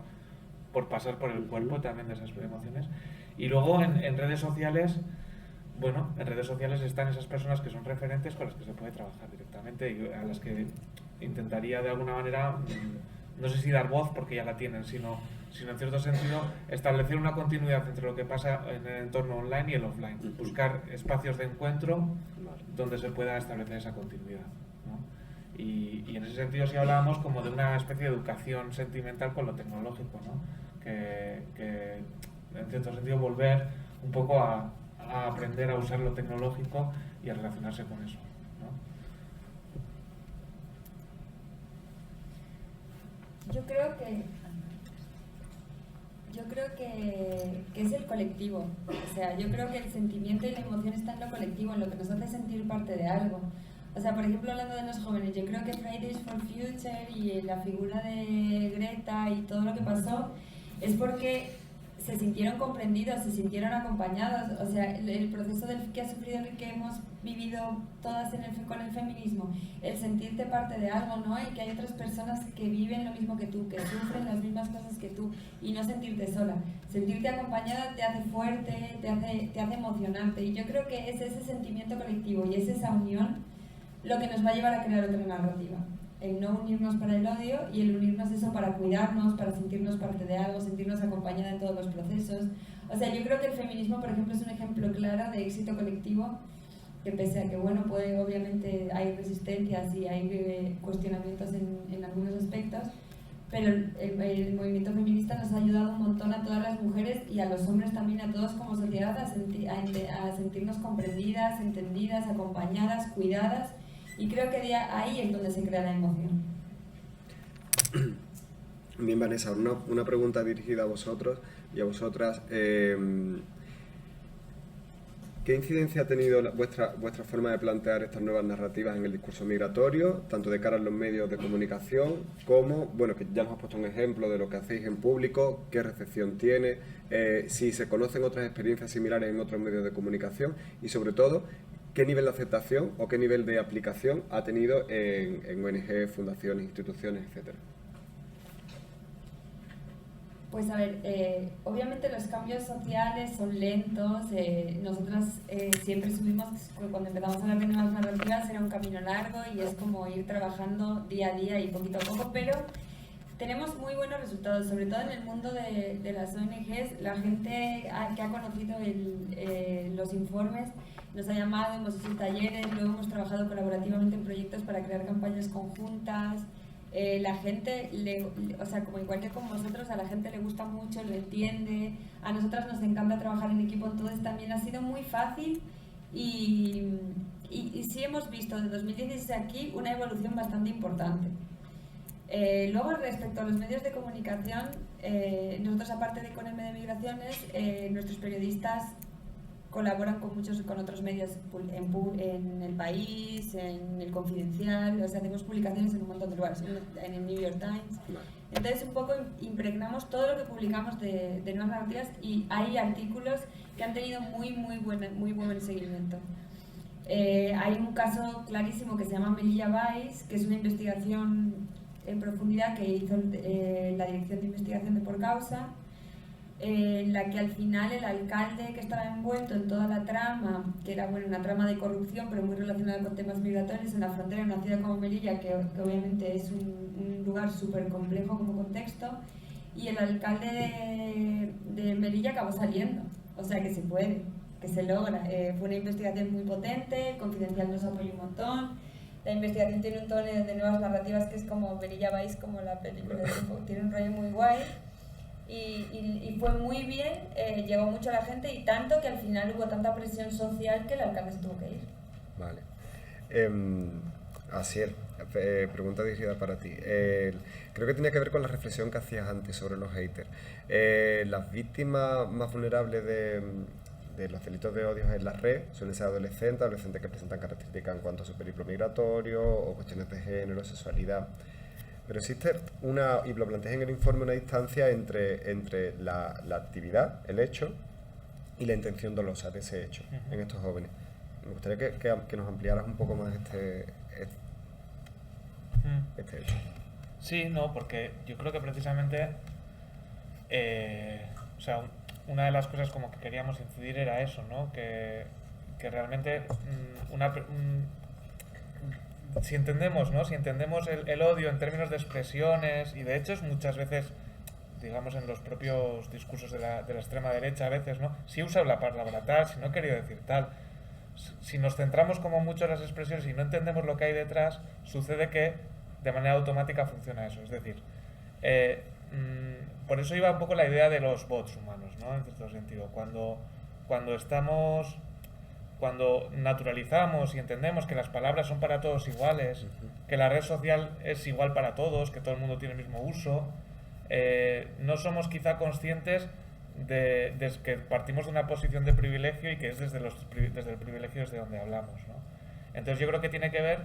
pasar por el cuerpo también de esas emociones. Y luego en redes sociales, bueno, en redes sociales están esas personas que son referentes con las que se puede trabajar directamente y a las que intentaría de alguna manera, no sé si dar voz porque ya la tienen, sino en cierto sentido establecer una continuidad entre lo que pasa en el entorno online y el offline. Buscar espacios de encuentro donde se pueda establecer esa continuidad, ¿no? Y en ese sentido sí hablábamos como de una especie de educación sentimental con lo tecnológico, ¿no? Que en cierto sentido volver un poco a aprender a usar lo tecnológico y a relacionarse con eso, ¿no? Yo creo que es el colectivo. O sea, yo creo que el sentimiento y la emoción está en lo colectivo, en lo que nos hace sentir parte de algo. O sea, por ejemplo, hablando de los jóvenes, yo creo que Fridays for Future y la figura de Greta y todo lo que pasó es porque se sintieron comprendidos, se sintieron acompañados. O sea, el proceso que ha sufrido y que hemos vivido todas con el feminismo, el sentirte parte de algo, ¿no? Y que hay otras personas que viven lo mismo que tú, que sufren las mismas cosas que tú, y no sentirte sola. Sentirte acompañada te hace fuerte, te hace emocionante, y yo creo que es ese sentimiento colectivo y es esa unión lo que nos va a llevar a crear otra narrativa. El no unirnos para el odio y el unirnos eso para cuidarnos, para sentirnos parte de algo, sentirnos acompañada en todos los procesos. O sea, yo creo que el feminismo, por ejemplo, es un ejemplo claro de éxito colectivo, que pese a que, bueno, obviamente hay resistencias y hay cuestionamientos en algunos aspectos, pero el movimiento feminista nos ha ayudado un montón a todas las mujeres y a los hombres también, a todos como sociedad, a sentirnos comprendidas, entendidas, acompañadas, cuidadas. Y creo que ahí es donde se crea la emoción. Bien, Vanessa, una pregunta dirigida a vosotros y a vosotras. ¿Qué incidencia ha tenido vuestra forma de plantear estas nuevas narrativas en el discurso migratorio, tanto de cara a los medios de comunicación como, bueno, que ya nos has puesto un ejemplo de lo que hacéis en público, qué recepción tiene, si se conocen otras experiencias similares en otros medios de comunicación y, sobre todo, qué nivel de aceptación o qué nivel de aplicación ha tenido en ONG, fundaciones, instituciones, etcétera? Pues a ver, obviamente los cambios sociales son lentos. Nosotras siempre subimos, cuando empezamos a hablar de nuevas narrativas era un camino largo y es como ir trabajando día a día y poquito a poco, pero tenemos muy buenos resultados, sobre todo en el mundo de las ONGs. La gente que ha conocido los informes nos ha llamado, hemos hecho talleres, luego hemos trabajado colaborativamente en proyectos para crear campañas conjuntas. La gente, o sea, como igual que con vosotros, a la gente le gusta mucho, lo entiende. A nosotras nos encanta trabajar en equipo, entonces también ha sido muy fácil y sí hemos visto de 2016 aquí una evolución bastante importante. Luego, respecto a los medios de comunicación, nosotros, aparte de con M de Migraciones, nuestros periodistas colaboran con otros medios en El País, en El Confidencial, o sea, hacemos publicaciones en un montón de lugares, en el New York Times. Entonces, un poco impregnamos todo lo que publicamos de nuevas narrativas y hay artículos que han tenido muy buen seguimiento. Hay un caso clarísimo que se llama Melilla Vice, que es una investigación en profundidad que hizo la Dirección de Investigación de Por Causa, en la que al final el alcalde que estaba envuelto en toda la trama, que era una trama de corrupción pero muy relacionada con temas migratorios en la frontera de una ciudad como Melilla, que obviamente es un lugar súper complejo como contexto, y el alcalde de Melilla acabó saliendo, o sea que se puede, que se logra. Fue una investigación muy potente, el Confidencial nos apoyó un montón. La investigación tiene un tono de nuevas narrativas que es como Melilla Vice, como la película, tiene un rollo muy guay. Y fue muy bien, llegó mucho a la gente y tanto que al final hubo tanta presión social que el alcalde se tuvo que ir. Vale. Asier, pregunta dirigida para ti. Creo que tenía que ver con la reflexión que hacías antes sobre los haters. Las víctimas más vulnerables de de los delitos de odio en la red suelen ser adolescentes que presentan características en cuanto a su periplo migratorio o cuestiones de género, sexualidad. Pero existe y lo planteé en el informe, una distancia entre la actividad, el hecho, y la intención dolosa de ese hecho en estos jóvenes. Me gustaría que nos ampliaras un poco más este hecho. Sí, no, porque yo creo que precisamente una de las cosas como que queríamos incidir era eso, ¿no? Que realmente si entendemos, ¿no? Si entendemos el odio en términos de expresiones, y de hecho es muchas veces, digamos, en los propios discursos de la extrema derecha a veces, ¿no? Si usa la palabra tal, si no he querido decir tal. Si nos centramos como mucho en las expresiones y no entendemos lo que hay detrás, sucede que de manera automática funciona eso. Es decir, por eso iba un poco la idea de los bots humanos, ¿no? En cierto sentido. Cuando naturalizamos y entendemos que las palabras son para todos iguales, que la red social es igual para todos, que todo el mundo tiene el mismo uso, no somos quizá conscientes de que partimos de una posición de privilegio y que es desde el privilegio desde donde hablamos, ¿no? Entonces yo creo que tiene que ver,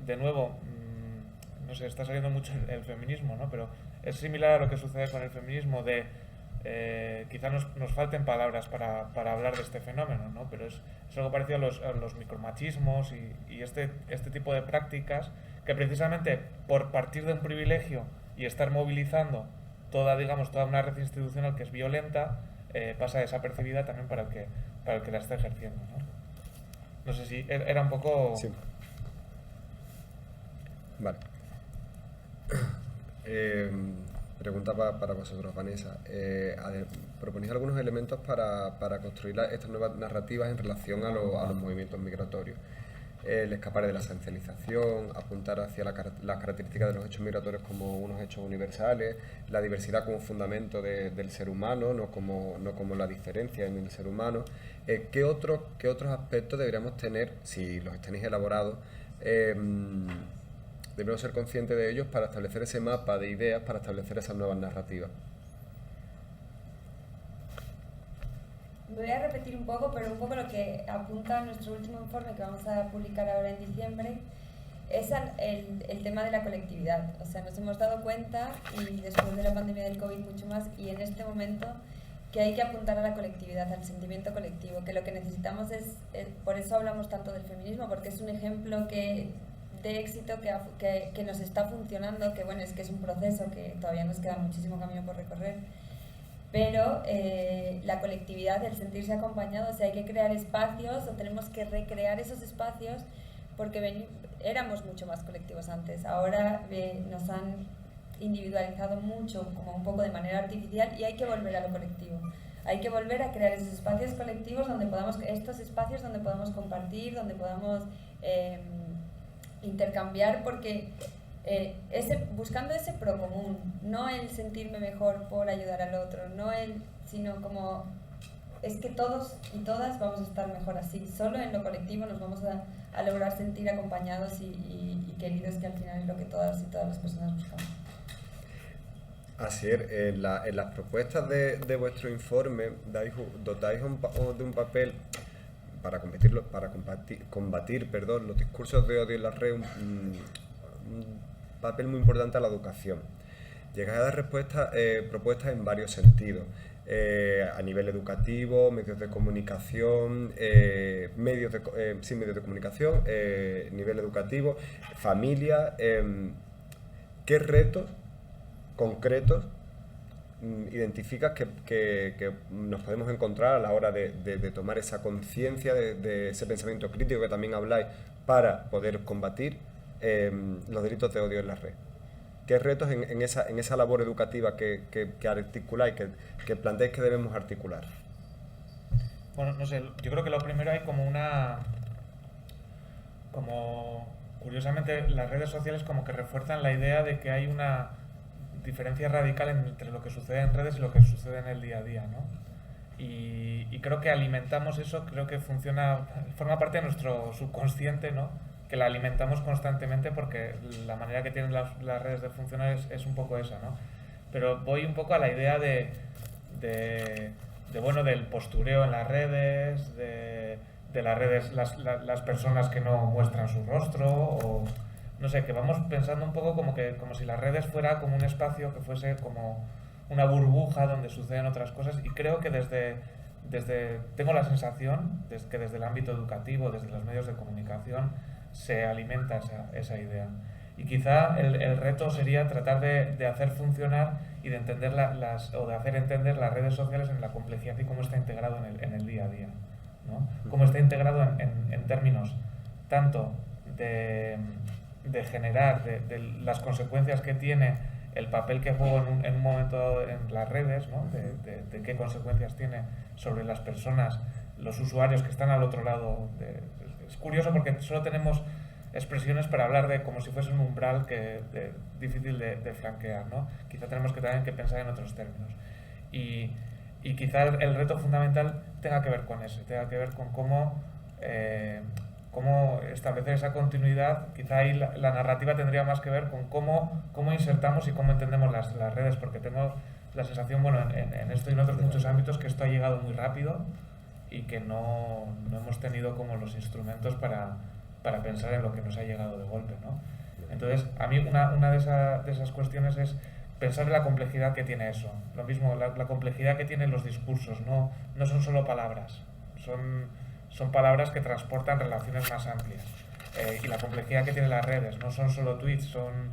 de nuevo, no sé, está saliendo mucho el feminismo, ¿no? Pero es similar a lo que sucede con el feminismo quizá nos falten palabras para hablar de este fenómeno, ¿no? Pero es algo parecido a los micromachismos y este tipo de prácticas que precisamente por partir de un privilegio y estar movilizando toda una red institucional que es violenta, pasa desapercibida también para el que la está ejerciendo, ¿no? No sé si era un poco... Sí. Vale. Pregunta para vosotros, Vanessa. Proponéis algunos elementos para construir estas nuevas narrativas en relación a los movimientos migratorios. El escapar de la esencialización, apuntar hacia las características de los hechos migratorios como unos hechos universales, la diversidad como fundamento del ser humano, no como la diferencia en el ser humano. ¿Qué otros aspectos deberíamos tener, si los tenéis elaborados, debemos ser conscientes de ellos para establecer ese mapa de ideas, para establecer esas nuevas narrativas? Voy a repetir un poco, pero un poco lo que apunta nuestro último informe que vamos a publicar ahora en diciembre es el tema de la colectividad. O sea, nos hemos dado cuenta, y después de la pandemia del COVID mucho más, y en este momento, que hay que apuntar a la colectividad, al sentimiento colectivo, que lo que necesitamos por eso hablamos tanto del feminismo, porque es un ejemplo de éxito que nos está funcionando, que bueno, es que es un proceso que todavía nos queda muchísimo camino por recorrer, pero la colectividad, el sentirse acompañado, o sea, hay que crear espacios o tenemos que recrear esos espacios porque éramos mucho más colectivos antes, ahora nos han individualizado mucho, como un poco de manera artificial, y hay que volver a lo colectivo. Hay que volver a crear esos espacios colectivos estos espacios donde podamos compartir, donde podamos intercambiar, porque buscando ese procomún, no el sentirme mejor por ayudar al otro, sino como es que todos y todas vamos a estar mejor así. Solo en lo colectivo nos vamos a lograr sentir acompañados y queridos, que al final es lo que todas y todas las personas buscamos. Así es, en las propuestas de vuestro informe dotáis de un papel para combatir los discursos de odio en la red, un papel muy importante a la educación. Llegáis a dar propuestas en varios sentidos, a nivel educativo, medios de comunicación, medios de comunicación, nivel educativo, familia. ¿Qué retos concretos identificas que nos podemos encontrar a la hora de tomar esa conciencia, de ese pensamiento crítico que también habláis, para poder combatir los delitos de odio en la red? ¿Qué retos en esa labor educativa que articuláis, que planteáis que debemos articular? Bueno, no sé, yo creo que lo primero hay curiosamente las redes sociales como que refuerzan la idea de que hay una diferencia radical entre lo que sucede en redes y lo que sucede en el día a día, ¿no? Y creo que alimentamos eso, creo que forma parte de nuestro subconsciente, ¿no? Que la alimentamos constantemente porque la manera que tienen las redes de funcionar es un poco esa, ¿no? Pero voy un poco a la idea de bueno, del postureo en las redes, de las redes, las personas que no muestran su rostro, o no sé, que vamos pensando un poco como si las redes fuera como un espacio que fuese como una burbuja donde suceden otras cosas, y creo que tengo la sensación que desde el ámbito educativo, desde los medios de comunicación, se alimenta esa idea. Y quizá el reto sería tratar de hacer funcionar y de entender o de hacer entender las redes sociales en la complejidad y cómo está integrado en el día a día, ¿no? Cómo está integrado en términos tanto de generar, de las consecuencias que tiene el papel que juego en un momento dado en las redes, ¿no? De qué consecuencias tiene sobre las personas, los usuarios que están al otro lado. Es curioso porque solo tenemos expresiones para hablar de como si fuese un umbral difícil de franquear, ¿no? Quizá tenemos también que pensar en otros términos. Y quizá el reto fundamental tenga que ver con eso, tenga que ver con cómo establecer esa continuidad. Quizá ahí la narrativa tendría más que ver con cómo insertamos y cómo entendemos las redes, porque tengo la sensación, bueno, en esto y en otros muchos ámbitos, que esto ha llegado muy rápido y que no hemos tenido como los instrumentos para pensar en lo que nos ha llegado de golpe, ¿no? Entonces, a mí una de esas cuestiones es pensar en la complejidad que tiene eso. Lo mismo, la complejidad que tienen los discursos, no son solo palabras, son palabras que transportan relaciones más amplias. Y la complejidad que tienen las redes, no son solo tweets, son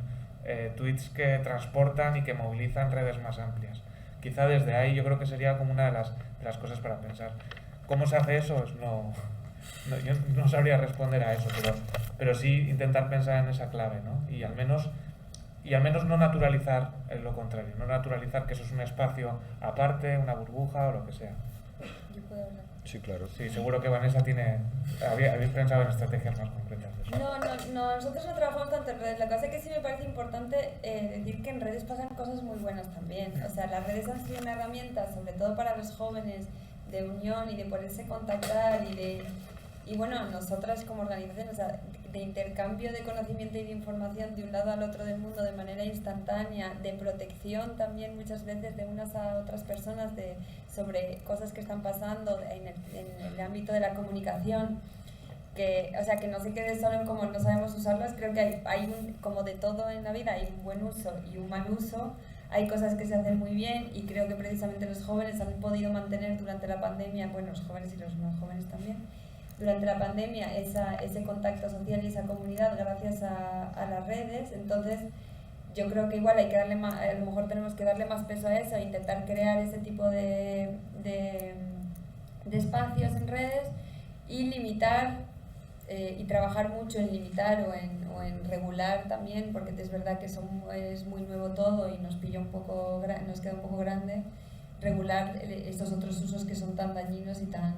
tweets que transportan y que movilizan redes más amplias. Quizá desde ahí yo creo que sería como una de las cosas para pensar. ¿Cómo se hace eso? Yo no sabría responder a eso, pero sí intentar pensar en esa clave, ¿no? Y al menos no naturalizar lo contrario, no naturalizar que eso es un espacio aparte, una burbuja o lo que sea. ¿Yo puedo hablar? Sí, claro. Sí, seguro que Vanessa habéis pensado en estrategias más concretas de eso. No, nosotros no trabajamos tanto en redes. La cosa es que sí me parece importante decir que en redes pasan cosas muy buenas también. O sea, las redes han sido una herramienta, sobre todo para los jóvenes, de unión y de poderse contactar y bueno, nosotras como organización, o sea, de intercambio de conocimiento y de información de un lado al otro del mundo de manera instantánea, de protección también muchas veces de unas a otras personas sobre cosas que están pasando en el ámbito de la comunicación, o sea, que no se quede solo en cómo no sabemos usarlas. Creo que hay como de todo en la vida, hay un buen uso y un mal uso. Hay cosas que se hacen muy bien y creo que precisamente los jóvenes han podido mantener durante la pandemia, bueno, los jóvenes y los no jóvenes también, durante la pandemia ese contacto social y esa comunidad gracias a las redes. Entonces yo creo que igual hay que darle más, a lo mejor tenemos que darle más peso a eso, intentar crear ese tipo de espacios en redes y limitar y trabajar mucho en limitar o en regular también, porque es verdad que es muy nuevo todo y nos queda un poco grande regular estos otros usos que son tan dañinos y tan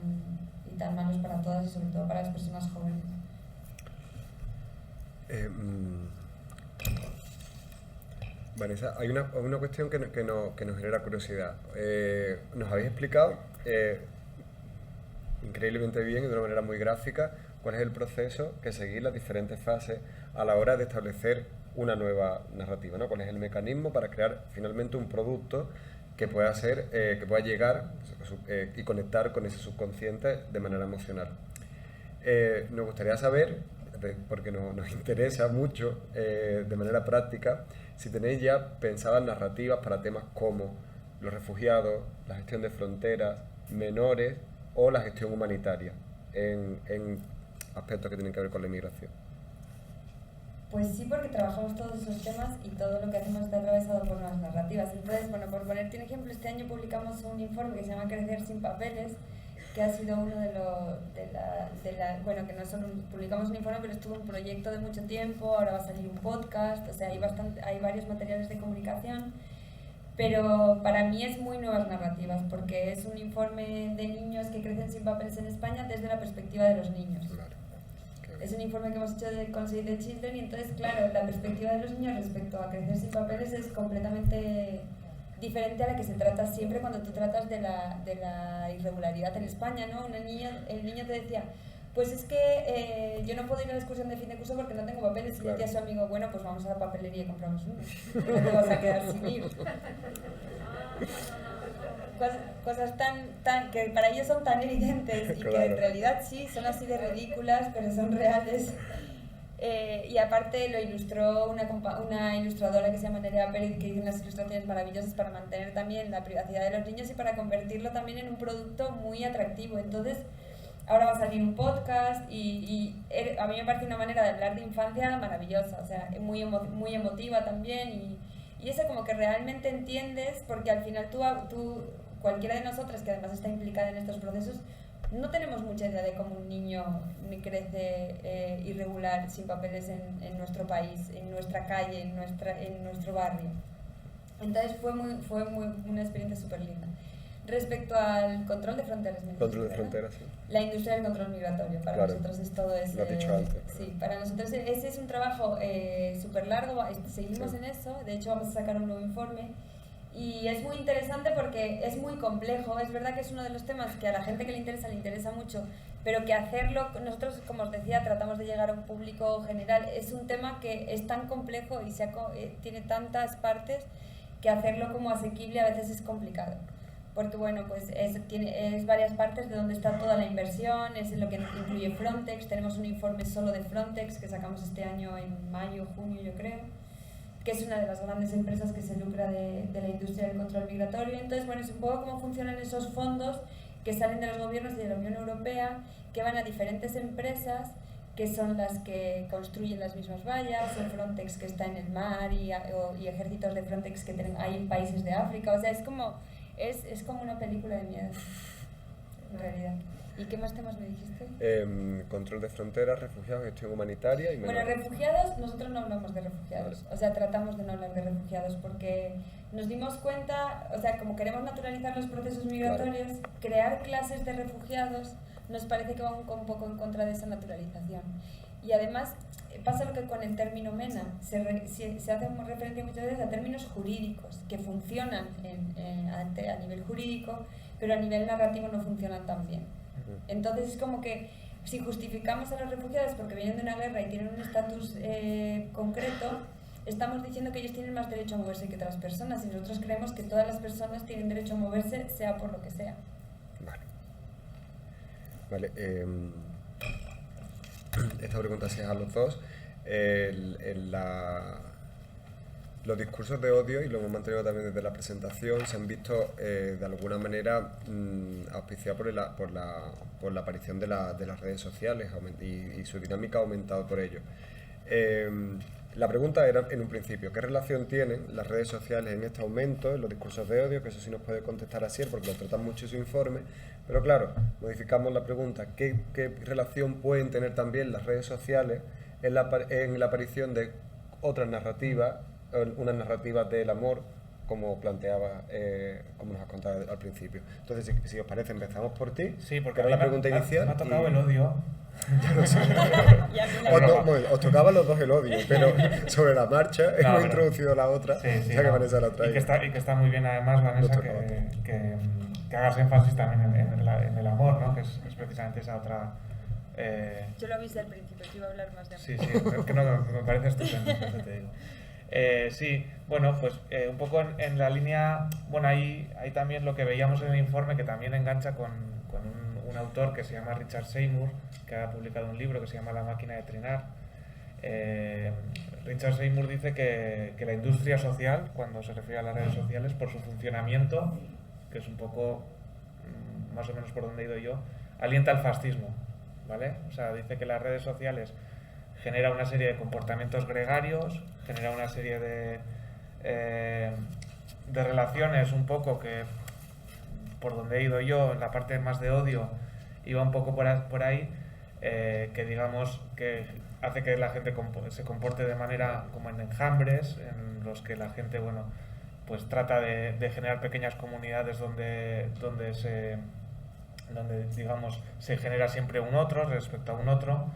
malos para todas y sobre todo para las personas jóvenes. Vanessa, hay una cuestión que nos genera curiosidad. Nos habéis explicado increíblemente bien y de una manera muy gráfica cuál es el proceso que seguir las diferentes fases a la hora de establecer una nueva narrativa, ¿no? Cuál es el mecanismo para crear finalmente un producto que pueda llegar y conectar con ese subconsciente de manera emocional. Nos gustaría saber, porque nos interesa mucho de manera práctica, si tenéis ya pensadas narrativas para temas como los refugiados, la gestión de fronteras, menores o la gestión humanitaria en aspectos que tienen que ver con la inmigración. Pues sí, porque trabajamos todos esos temas y todo lo que hacemos está atravesado por nuevas narrativas. Entonces, bueno, por ponerte un ejemplo, este año publicamos un informe que se llama Crecer sin papeles, que ha sido uno bueno, que no solo publicamos un informe, pero es todo un proyecto de mucho tiempo. Ahora va a salir un podcast, o sea, hay varios materiales de comunicación, pero para mí es muy nuevas narrativas, porque es un informe de niños que crecen sin papeles en España desde la perspectiva de los niños. Claro. Es un informe que hemos hecho con Save the Children y entonces, claro, la perspectiva de los niños respecto a crecer sin papeles es completamente diferente a la que se trata siempre cuando tú tratas de la irregularidad en España, ¿no? El niño te decía, pues es que yo no puedo ir a la excursión de fin de curso porque no tengo papeles. Y decía a su amigo, bueno, pues vamos a la papelería y compramos uno. No te vas a quedar sin ir. cosas tan que para ellos son tan evidentes y Claro. que en realidad sí, son así de ridículas, pero son reales. Y aparte lo ilustró una ilustradora que se llama Nerea Pérez, que hizo unas ilustraciones maravillosas para mantener también la privacidad de los niños y para convertirlo también en un producto muy atractivo. Entonces, ahora va a salir un podcast y a mí me parece una manera de hablar de infancia maravillosa, o sea, muy emotiva también y eso como que realmente entiendes, porque al final tú, cualquiera de nosotras que además está implicada en estos procesos, no tenemos mucha idea de cómo un niño crece irregular, sin papeles en nuestro país, en nuestra calle, en nuestro barrio. Entonces fue una experiencia súper linda. Respecto al control de fronteras, Control de fronteras, sí. la industria del control migratorio, para Claro, nosotros es todo ese... lo has dicho antes. Sí, para nosotros ese es un trabajo súper largo, seguimos Sí. en eso, de hecho vamos a sacar un nuevo informe y es muy interesante porque es muy complejo, es verdad que es uno de los temas que a la gente que le interesa mucho, pero que hacerlo, nosotros como os decía tratamos de llegar a un público general, es un tema que es tan complejo y tiene tantas partes que hacerlo como asequible a veces es complicado. Porque bueno, pues es varias partes de donde está toda la inversión, es lo que incluye Frontex, tenemos un informe solo de Frontex que sacamos este año en mayo, junio yo creo, que es una de las grandes empresas que se lucra de la industria del control migratorio. Entonces, bueno, es un poco cómo funcionan esos fondos que salen de los gobiernos y de la Unión Europea, que van a diferentes empresas, que son las que construyen las mismas vallas, o Frontex que está en el mar, y ejércitos de Frontex que hay en países de África, o sea, es como una película de miedo, en realidad. ¿Y qué más temas me dijiste? Control de fronteras, refugiados, gestión humanitaria y Bueno, refugiados, nosotros no hablamos de refugiados, Vale. o sea, tratamos de no hablar de refugiados porque nos dimos cuenta, o sea, como queremos naturalizar los procesos migratorios, crear clases de refugiados nos parece que va un poco en contra de esa naturalización. Y además pasa lo que con el término MENA, se hace referencia muchas veces a términos jurídicos que funcionan a nivel jurídico, pero a nivel narrativo no funcionan tan bien. Entonces es como que si justificamos a los refugiados porque vienen de una guerra y tienen un estatus concreto, estamos diciendo que ellos tienen más derecho a moverse que otras personas, y nosotros creemos que todas las personas tienen derecho a moverse, sea por lo que sea. Vale. Esta pregunta se es a los dos. Los discursos de odio, y lo hemos mantenido también desde la presentación, se han visto de alguna manera auspiciados por la aparición de las redes sociales y su dinámica ha aumentado por ello. La pregunta era, en un principio, ¿qué relación tienen las redes sociales en este aumento, en los discursos de odio? Que eso sí nos puede contestar Asier, porque lo tratan mucho en su informe. Pero claro, modificamos la pregunta, ¿qué relación pueden tener también las redes sociales en la aparición de otras narrativas, unas narrativas del amor, como planteaba, como nos has contado al principio? Entonces, si os parece, empezamos por ti, Sí, porque que era la pregunta me inicial. ha tocado y- el odio. Ya lo sé. Ya me Os, broma. bueno, os tocaba a los dos el odio, pero sobre la marcha hemos pero- introducido la otra, Sí, sí, ya que no. Vanessa la trae. Y que está muy bien además, Vanessa, Lo tocaba. que hagas énfasis también en el amor, ¿no? Que es precisamente esa otra... Yo lo avisé al principio, que iba a hablar más de amor. Sí, que no, me parece estupendo, eso te digo. Sí, bueno, pues un poco en la línea, bueno, hay también lo que veíamos en el informe que también engancha con un autor que se llama Richard Seymour, que ha publicado un libro que se llama La máquina de trinar. Richard Seymour dice que la industria social, cuando se refiere a las redes sociales, por su funcionamiento, que es un poco más o menos por donde he ido yo, alienta el fascismo, ¿vale? O sea, dice que las redes sociales genera una serie de comportamientos gregarios, genera una serie de relaciones un poco que, por donde he ido yo, en la parte más de odio, iba un poco por ahí, que digamos que hace que la gente se comporte de manera como en enjambres, en los que la gente, bueno, pues trata de generar pequeñas comunidades donde digamos se genera siempre un otro respecto a un otro.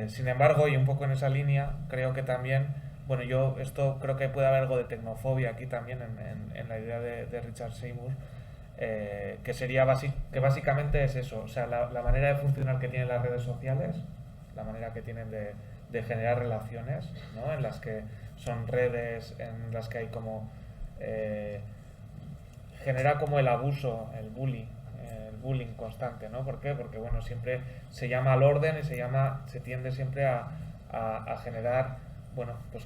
Sin embargo, y un poco en esa línea, creo que también, bueno, yo esto creo que puede haber algo de tecnofobia aquí también en la idea de Richard Seymour, que sería que básicamente es eso, o sea, la manera de funcionar que tienen las redes sociales, la manera que tienen de generar relaciones, ¿no? En las que son redes, en las que hay como genera como el abuso, el bullying constante, ¿no? ¿Por qué? Porque bueno, siempre se llama al orden y se tiende siempre a generar, bueno, pues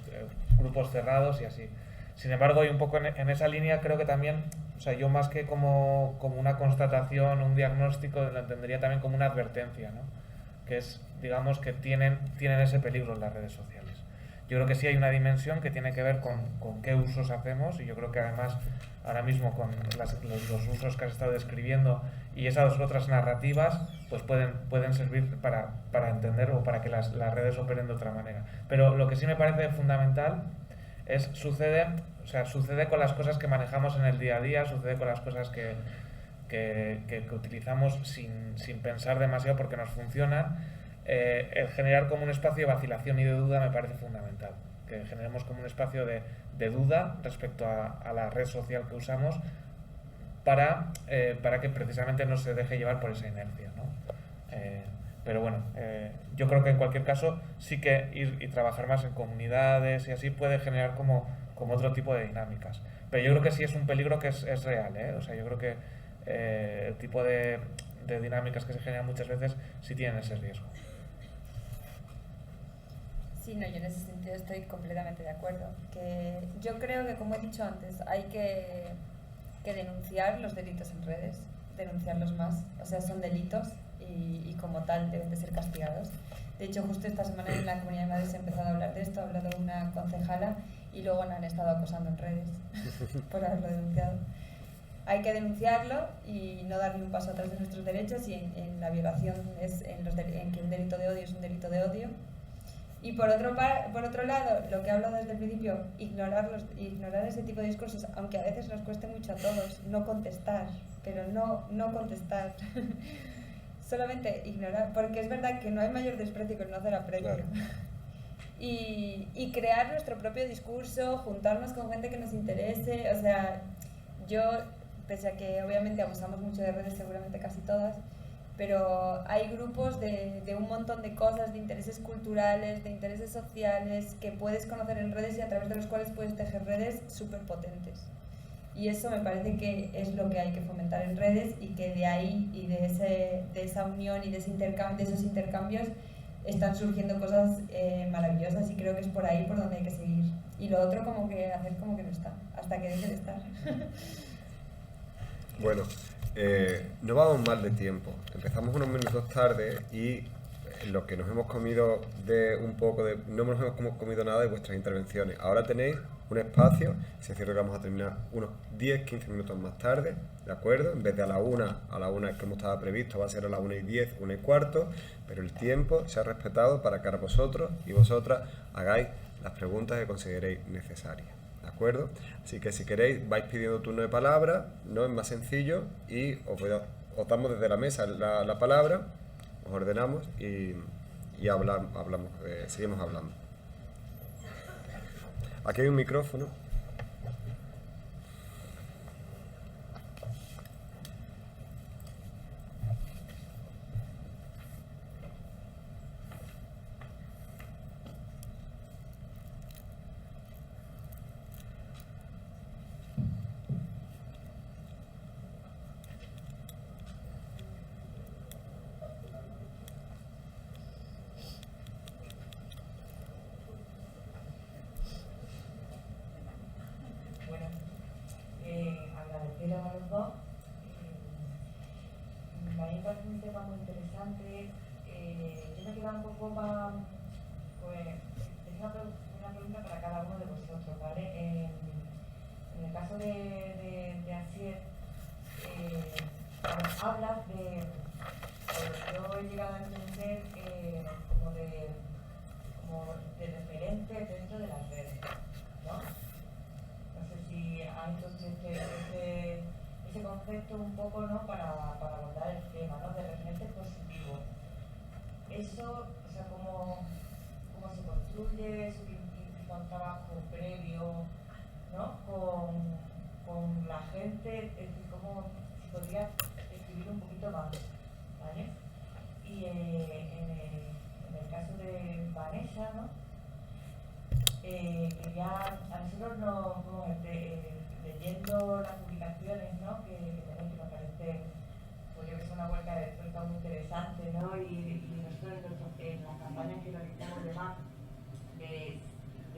grupos cerrados y así. Sin embargo, y un poco en esa línea creo que también, o sea, yo más que como una constatación, un diagnóstico, lo entendería también como una advertencia, ¿no? Que es, digamos, que tienen ese peligro en las redes sociales. Yo creo que sí hay una dimensión que tiene que ver con qué usos hacemos, y yo creo que además ahora mismo con los usos que has estado describiendo y esas otras narrativas pues pueden servir para entender o para que las redes operen de otra manera. Pero lo que sí me parece fundamental es sucede con las cosas que manejamos en el día a día, sucede con las cosas que utilizamos sin pensar demasiado porque nos funcionan. El generar como un espacio de vacilación y de duda me parece fundamental, que generemos como un espacio de duda respecto a la red social que usamos para que precisamente no se deje llevar por esa inercia, ¿no? Pero bueno, yo creo que en cualquier caso sí que ir y trabajar más en comunidades y así puede generar como otro tipo de dinámicas. Pero yo creo que sí es un peligro que es real, ¿eh? O sea, yo creo que el tipo de dinámicas que se generan muchas veces sí tienen ese riesgo. Sí, no, yo en ese sentido estoy completamente de acuerdo. Que yo creo que, como he dicho antes, hay que denunciar los delitos en redes, denunciarlos más. O sea, son delitos y como tal deben de ser castigados. De hecho, justo esta semana en la Comunidad de Madrid se ha empezado a hablar de esto, ha hablado una concejala y luego la han estado acosando en redes por haberlo denunciado. Hay que denunciarlo y no dar ni un paso atrás de nuestros derechos, y en la violación en que un delito de odio es un delito de odio. Y por otro lado, lo que he hablado desde el principio, ignorar ese tipo de discursos, aunque a veces nos cueste mucho a todos, no contestar, pero no contestar. Solamente ignorar, porque es verdad que no hay mayor desprecio que el no hacer aprecio. Claro. Y crear nuestro propio discurso, juntarnos con gente que nos interese. O sea, yo, pese a que obviamente abusamos mucho de redes, seguramente casi todas, pero hay grupos de un montón de cosas, de intereses culturales, de intereses sociales, que puedes conocer en redes y a través de los cuales puedes tejer redes súper potentes. Y eso me parece que es lo que hay que fomentar en redes, y que de ahí y de esa unión y de esos intercambios están surgiendo cosas maravillosas, y creo que es por ahí por donde hay que seguir. Y lo otro como que hacer como que no está, hasta que deje de estar. Bueno, no vamos mal de tiempo. Empezamos unos minutos tarde y lo que nos hemos comido no nos hemos comido nada de vuestras intervenciones. Ahora tenéis un espacio, si es cierto que vamos a terminar unos 10-15 minutos más tarde, ¿de acuerdo? En vez de a la una como estaba previsto, va a ser a las 1:10, 1:15, pero el tiempo se ha respetado para que ahora vosotros y vosotras hagáis las preguntas que consideréis necesarias. ¿De acuerdo? Así que si queréis vais pidiendo turno de palabra, no es más sencillo, y os damos desde la mesa la palabra, os ordenamos y seguimos hablando. Aquí hay un micrófono. Agradecer a los dos. A mí me parece un tema muy interesante. Yo me quedaba un poco más, pues, es una pregunta para cada uno de vosotros, ¿vale? En el caso de Asier, hablas de, yo he llegado a entender como de referente dentro de las redes, ¿no? No sé si hay entonces ese concepto un poco, ¿no? para abordar el tema, ¿no? De referente positivo. Eso, o sea, ¿cómo se construye? Eso implica un trabajo previo, ¿no? Con la gente, es decir, si podría escribir un poquito más, ¿vale? Y en el caso de Vanessa, ¿no? A nosotros leyendo las publicaciones, ¿no? ¿no? que tenéis, que me parece, pues yo que sé, una vuelta de tuerca muy interesante, ¿no? Y nosotros en las campañas que realizamos de MAP le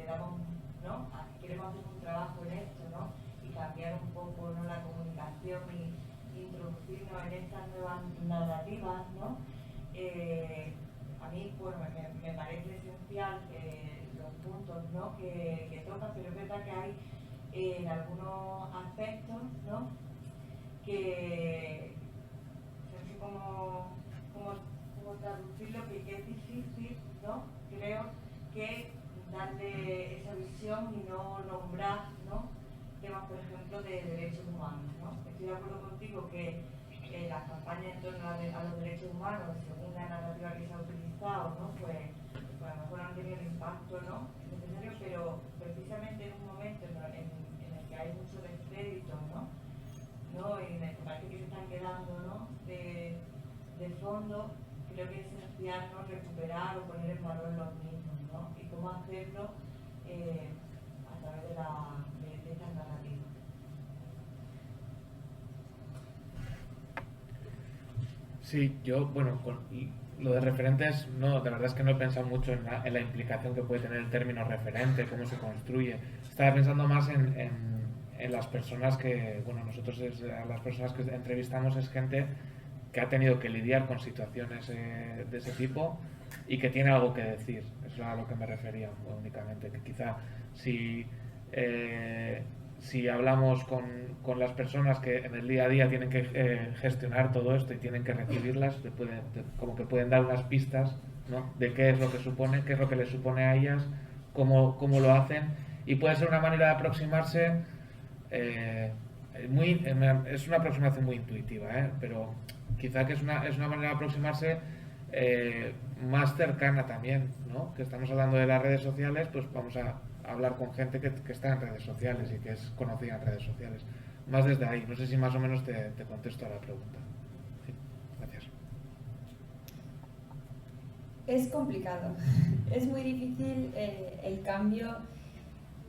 damos, ¿no? Queremos hacer un trabajo en esto, ¿no? Y cambiar un poco, ¿no? La comunicación y introducirnos en estas nuevas narrativas, ¿no? A mí, bueno, me parece esencial los puntos, ¿no? que tocan, pero es verdad que hay en algunos aspectos, ¿no? que no sé cómo traducirlo, que es difícil, ¿no? Creo que darle esa visión y no nombrar, ¿no? Temas, por ejemplo, de derechos humanos, ¿no? Estoy de acuerdo contigo que las campañas en torno a los derechos humanos, según la narrativa que se ha utilizado, ¿no? Pues a lo mejor han tenido el impacto, ¿no? necesario, pero precisamente en un momento en el que hay mucho descrédito, ¿no? Y en el que parece que se están quedando, ¿no? de fondo, creo que es esencial, ¿no? Recuperar o poner en valor los mismos, ¿no? Y cómo hacerlo a través de estas narrativas. Sí, yo, bueno, con lo de referentes, no, la verdad es que no he pensado mucho en la implicación que puede tener el término referente, cómo se construye. Estaba pensando más en las personas que, bueno, nosotros a las personas que entrevistamos es gente que ha tenido que lidiar con situaciones de ese tipo y que tiene algo que decir. Eso es a lo que me refería únicamente, que quizá si hablamos con las personas que en el día a día tienen que gestionar todo esto y tienen que recibirlas, como que pueden dar unas pistas, ¿no? De qué es lo que supone, qué es lo que les supone a ellas, cómo lo hacen, y puede ser una manera de aproximarse es una aproximación muy intuitiva, pero quizá que es una manera de aproximarse más cercana también, ¿no? Que estamos hablando de las redes sociales, pues vamos a hablar con gente que está en redes sociales y que es conocida en redes sociales. Más desde ahí, no sé si más o menos te contesto a la pregunta. Sí, gracias. Es complicado, es muy difícil el cambio.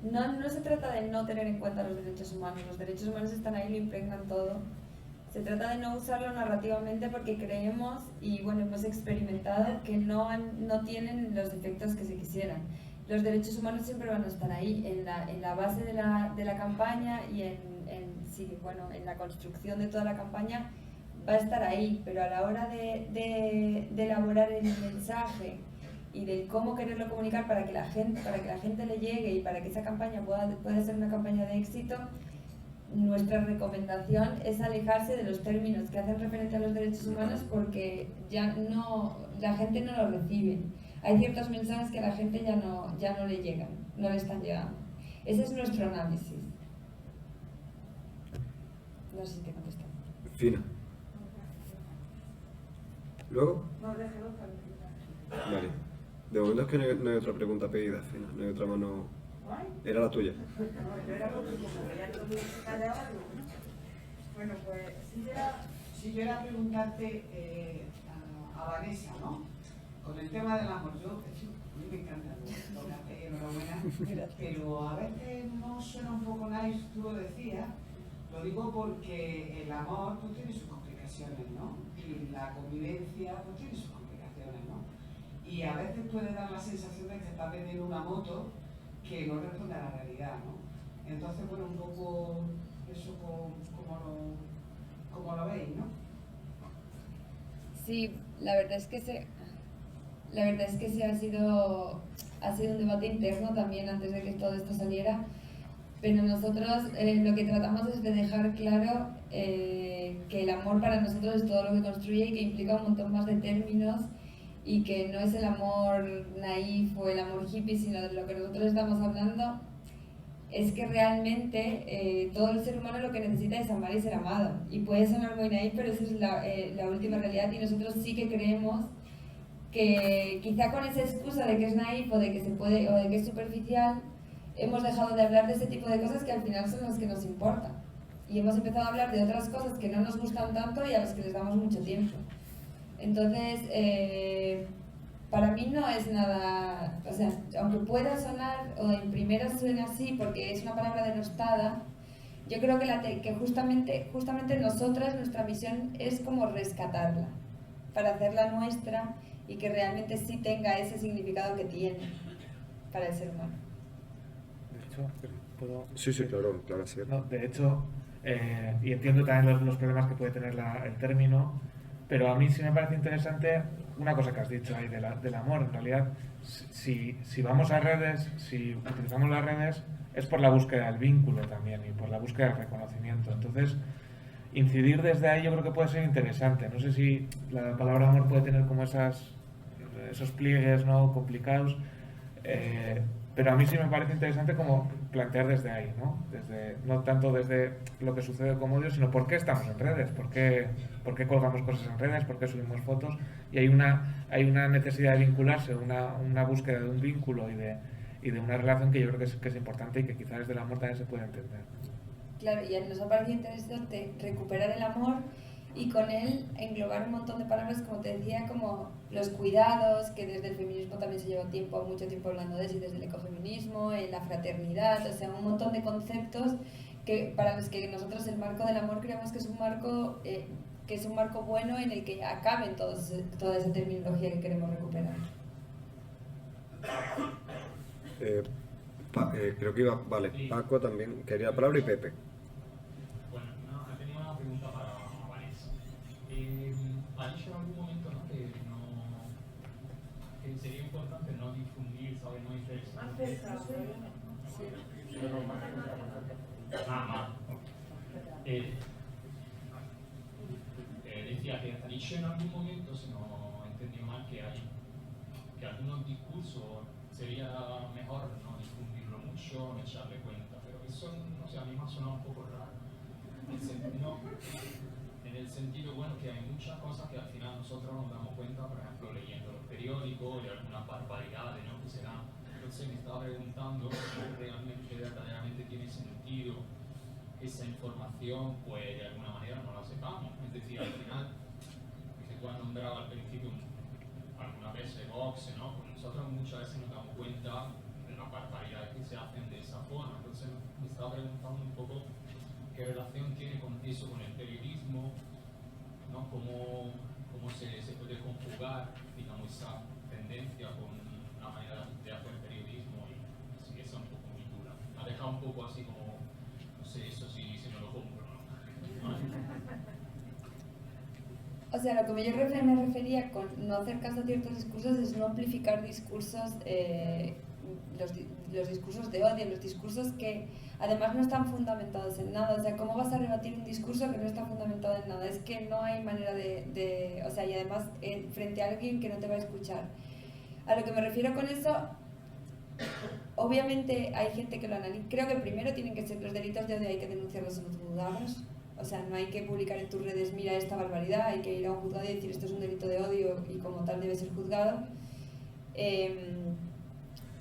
No se trata de no tener en cuenta los derechos humanos están ahí, lo impregnan todo. Se trata de no usarlo narrativamente porque creemos y bueno, hemos experimentado que no tienen los efectos que se quisieran. Los derechos humanos siempre van a estar ahí, en la base de la campaña y en la construcción de toda la campaña va a estar ahí, pero a la hora de elaborar el mensaje y del cómo quererlo comunicar para que la gente le llegue y para que esa campaña pueda ser una campaña de éxito, nuestra recomendación es alejarse de los términos que hacen referencia a los derechos humanos porque la gente no los recibe. Hay ciertos mensajes que a la gente ya no le llegan, no le están llegando. Ese es nuestro análisis. No sé si te he contestado. Fina. ¿Luego? No, déjalo. Vale. De momento es que no hay otra pregunta pedida, Fina. No hay otra mano. Era la tuya. Bueno, pues si yo era preguntarte a Vanessa, ¿no? Con el tema del amor, a mí me encanta lo que hace, enhorabuena, pero a veces no suena un poco nice, tú lo decías, lo digo porque el amor pues tiene sus complicaciones, ¿no? Y la convivencia pues tiene sus complicaciones, ¿no? Y a veces puede dar la sensación de que estás vendiendo una moto que no responde a la realidad, ¿no? Entonces, bueno, un poco eso como lo veis, ¿no? Sí, la verdad es que sí ha sido un debate interno también antes de que todo esto saliera, pero nosotros lo que tratamos es de dejar claro que el amor para nosotros es todo lo que construye y que implica un montón más de términos y que no es el amor naif o el amor hippie, sino de lo que nosotros estamos hablando es que realmente todo el ser humano lo que necesita es amar y ser amado. Y puede sonar muy naif, pero esa es la última realidad y nosotros sí que creemos que quizá con esa excusa de que es naif o de que es superficial, hemos dejado de hablar de ese tipo de cosas que al final son las que nos importan. Y hemos empezado a hablar de otras cosas que no nos gustan tanto y a las que les damos mucho tiempo. Entonces, para mí no es nada, o sea, aunque pueda sonar o en primera suene así porque es una palabra denostada, Yo creo que justamente nosotras, nuestra misión es como rescatarla, para hacerla nuestra y que realmente sí tenga ese significado que tiene para el ser humano. De hecho, ¿puedo? Sí, claro, sí. No, de hecho, y entiendo también los problemas que puede tener el término, pero a mí sí me parece interesante una cosa que has dicho ahí del amor. En realidad, si vamos a redes, si utilizamos las redes, es por la búsqueda del vínculo también y por la búsqueda del reconocimiento. Entonces, incidir desde ahí yo creo que puede ser interesante. No sé si la palabra amor puede tener como esos pliegues, ¿no?, complicados, pero a mí sí me parece interesante como plantear desde ahí, ¿no? No tanto desde lo que sucede con Odio, sino por qué estamos en redes, por qué colgamos cosas en redes, por qué subimos fotos, y hay una necesidad de vincularse, una búsqueda de un vínculo y de una relación que yo creo que es importante y que quizás desde el amor también se puede entender. Claro, y nos ha parecido interesante recuperar el amor y con él englobar un montón de palabras, como te decía, como los cuidados, que desde el feminismo también se lleva mucho tiempo hablando de eso, y desde el ecofeminismo, la fraternidad, o sea, un montón de conceptos que para los que nosotros el marco del amor creemos que es un marco bueno en el que acaben toda esa terminología que queremos recuperar. Creo que iba, vale, Paco también quería la palabra y Pepe. Bueno, tenía una pregunta para Vanessa. Ha dicho en algún momento, ¿no?, que sería importante no difundir, ¿sabes? No decía que ha dicho en algún momento, si no entendí mal, que algunos discursos sería mejor no difundirlo mucho, no echarle cuenta, pero eso, no sé, a mí me ha sonado un poco raro. En el sentido, bueno, que hay muchas cosas que al final nosotros nos damos cuenta, por ejemplo, leyendo los periódicos, de algunas barbaridades, ¿no?, que se dan. Entonces me estaba preguntando si realmente, verdaderamente tiene sentido esa información, pues de alguna manera no la sepamos. Es decir, al final, que tú has nombrado al principio algunas veces Vox, ¿no?, pues nosotros muchas veces nos damos cuenta de las barbaridades que se hacen de esa forma. Entonces me estaba preguntando un poco qué relación tiene con eso, con el periodismo, ¿no?, cómo se puede conjugar, digamos, esa tendencia con la manera de hacer periodismo, y sí, esa es un poco mi duda. Me ha dejado un poco así como, no sé, eso sí, si no lo compro, ¿no? O sea, lo que yo me refería con no hacer caso a ciertos discursos es no amplificar discursos, los discursos de odio, los discursos que además no están fundamentados en nada. O sea, ¿cómo vas a rebatir un discurso que no está fundamentado en nada? Es que no hay manera o sea, y además frente a alguien que no te va a escuchar. A lo que me refiero con eso, obviamente hay gente que lo analiza. Creo que primero tienen que ser los delitos de odio, hay que denunciarlos en los juzgados. O sea, no hay que publicar en tus redes, mira esta barbaridad, hay que ir a un juzgado y decir esto es un delito de odio y como tal debe ser juzgado.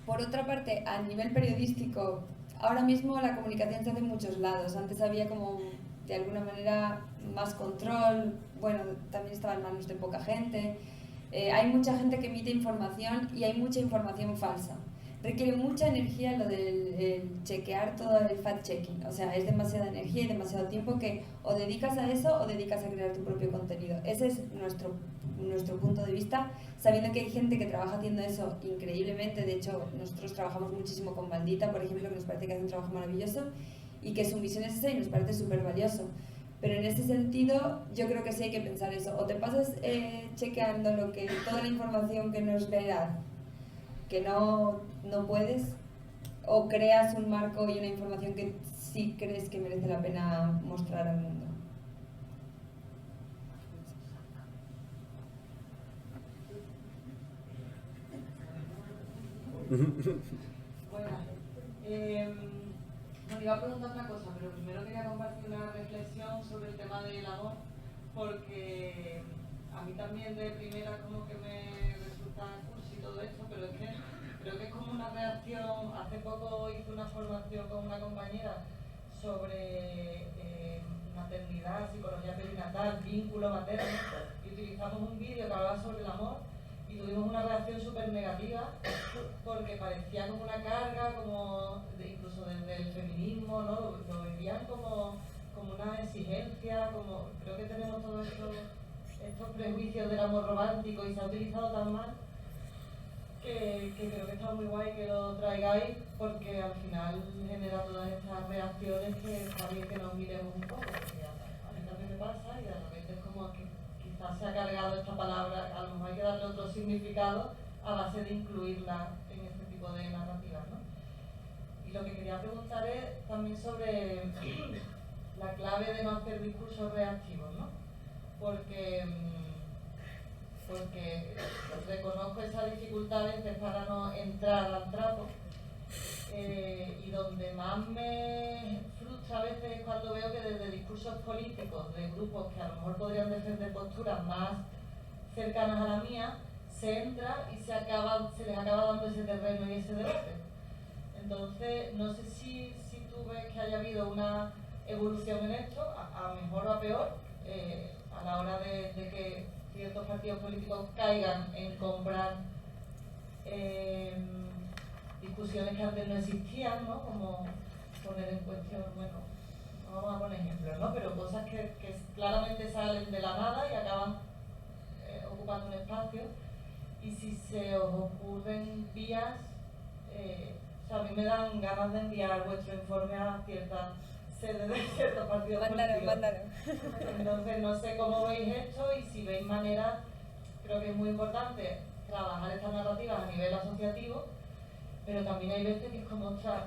Por otra parte, a nivel periodístico, ahora mismo la comunicación se hace en muchos lados. Antes había como, de alguna manera, más control, bueno, también estaba en manos de poca gente. Hay mucha gente que emite información y hay mucha información falsa. Requiere mucha energía lo del chequear todo el fact-checking. O sea, es demasiada energía y demasiado tiempo que o dedicas a eso o dedicas a crear tu propio contenido. Ese es nuestro punto de vista, sabiendo que hay gente que trabaja haciendo eso increíblemente. De hecho, nosotros trabajamos muchísimo con Maldita, por ejemplo, que nos parece que hace un trabajo maravilloso y que su misión es esa y nos parece súper valioso. Pero en ese sentido, yo creo que sí hay que pensar eso. O te pasas chequeando toda la información que no es veraz, que no puedes, o creas un marco y una información que sí crees que merece la pena mostrar al mundo. Bueno, iba a preguntar otra cosa, pero primero quería compartir una reflexión sobre el tema del amor, porque a mí también de primera como que me resulta cursi todo esto, pero es que creo que es como una reacción. Hace poco hice una formación con una compañera sobre maternidad, psicología perinatal, vínculo materno, y utilizamos un vídeo que hablaba sobre el amor, y tuvimos una reacción súper negativa porque parecía como una carga, como incluso desde el feminismo, ¿no? Lo veían como una exigencia, como creo que tenemos todos estos prejuicios del amor romántico y se ha utilizado tan mal que creo que está muy guay que lo traigáis porque al final genera todas estas reacciones que está bien que nos miremos un poco, porque a mí también me pasa y de repente es como que quizás se ha cargado esta palabra, a lo mejor hay que darle otro significado a base de incluirla en este tipo de narrativas, ¿no? Y lo que quería preguntar es también sobre la clave de no hacer discursos reactivos, ¿no? Porque reconozco esa dificultad de empezar a no entrar al trapo y donde más me frustra a veces es cuando veo que desde discursos políticos de grupos que a lo mejor podrían defender posturas más cercanas a la mía se entra y se les acaba dando ese terreno y ese debate. Entonces no sé si tú ves que haya habido una evolución en esto, a mejor o a peor, a la hora de que ciertos partidos políticos caigan en comprar discusiones que antes no existían, ¿no? Como poner en cuestión, bueno, no vamos a poner ejemplos, ¿no? Pero cosas que claramente salen de la nada y acaban ocupando un espacio. Y si se os ocurren vías, o sea, a mí me dan ganas de enviar vuestro informe a ciertas sedes de ciertos partidos políticos. Mándalo. Entonces no sé cómo veis esto y si veis maneras, creo que es muy importante trabajar estas narrativas a nivel asociativo, pero también hay veces que es como, ostras,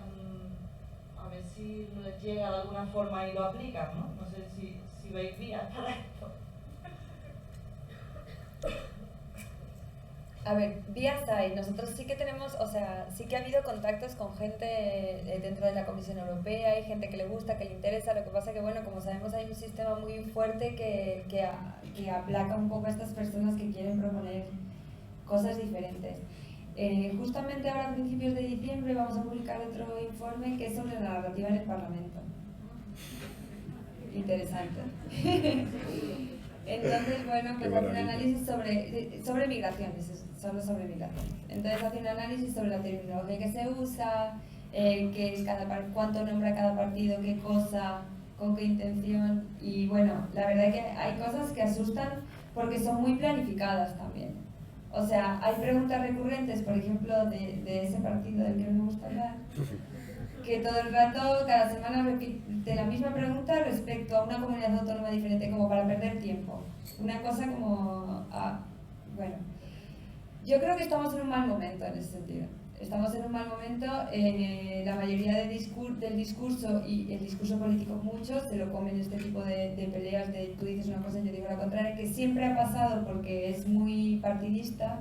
a ver si les llega de alguna forma y lo aplican, ¿no? No sé si veis vías para esto. A ver, vías hay. Nosotros sí que tenemos, o sea, sí que ha habido contactos con gente dentro de la Comisión Europea, hay gente que le gusta, que le interesa. Lo que pasa que, bueno, como sabemos, hay un sistema muy fuerte que aplaca un poco a estas personas que quieren proponer cosas diferentes. Justamente ahora, a principios de diciembre, vamos a publicar otro informe que es sobre la narrativa en el Parlamento. Interesante. Entonces, bueno, pues hace un análisis sobre migraciones, solo sobre migraciones. Entonces hace un análisis sobre la terminología que se usa, cuánto nombra cada partido, qué cosa, con qué intención. Y bueno, la verdad que hay cosas que asustan porque son muy planificadas también. O sea, hay preguntas recurrentes, por ejemplo, de ese partido del que me gusta hablar, que todo el rato, cada semana repite la misma pregunta respecto a una comunidad autónoma diferente, como para perder tiempo. Una cosa como... bueno, yo creo que estamos en un mal momento en ese sentido. Estamos en un mal momento, la mayoría del discurso y el discurso político, muchos se lo comen este tipo de peleas de tú dices una cosa y yo digo la contraria, que siempre ha pasado porque es muy partidista,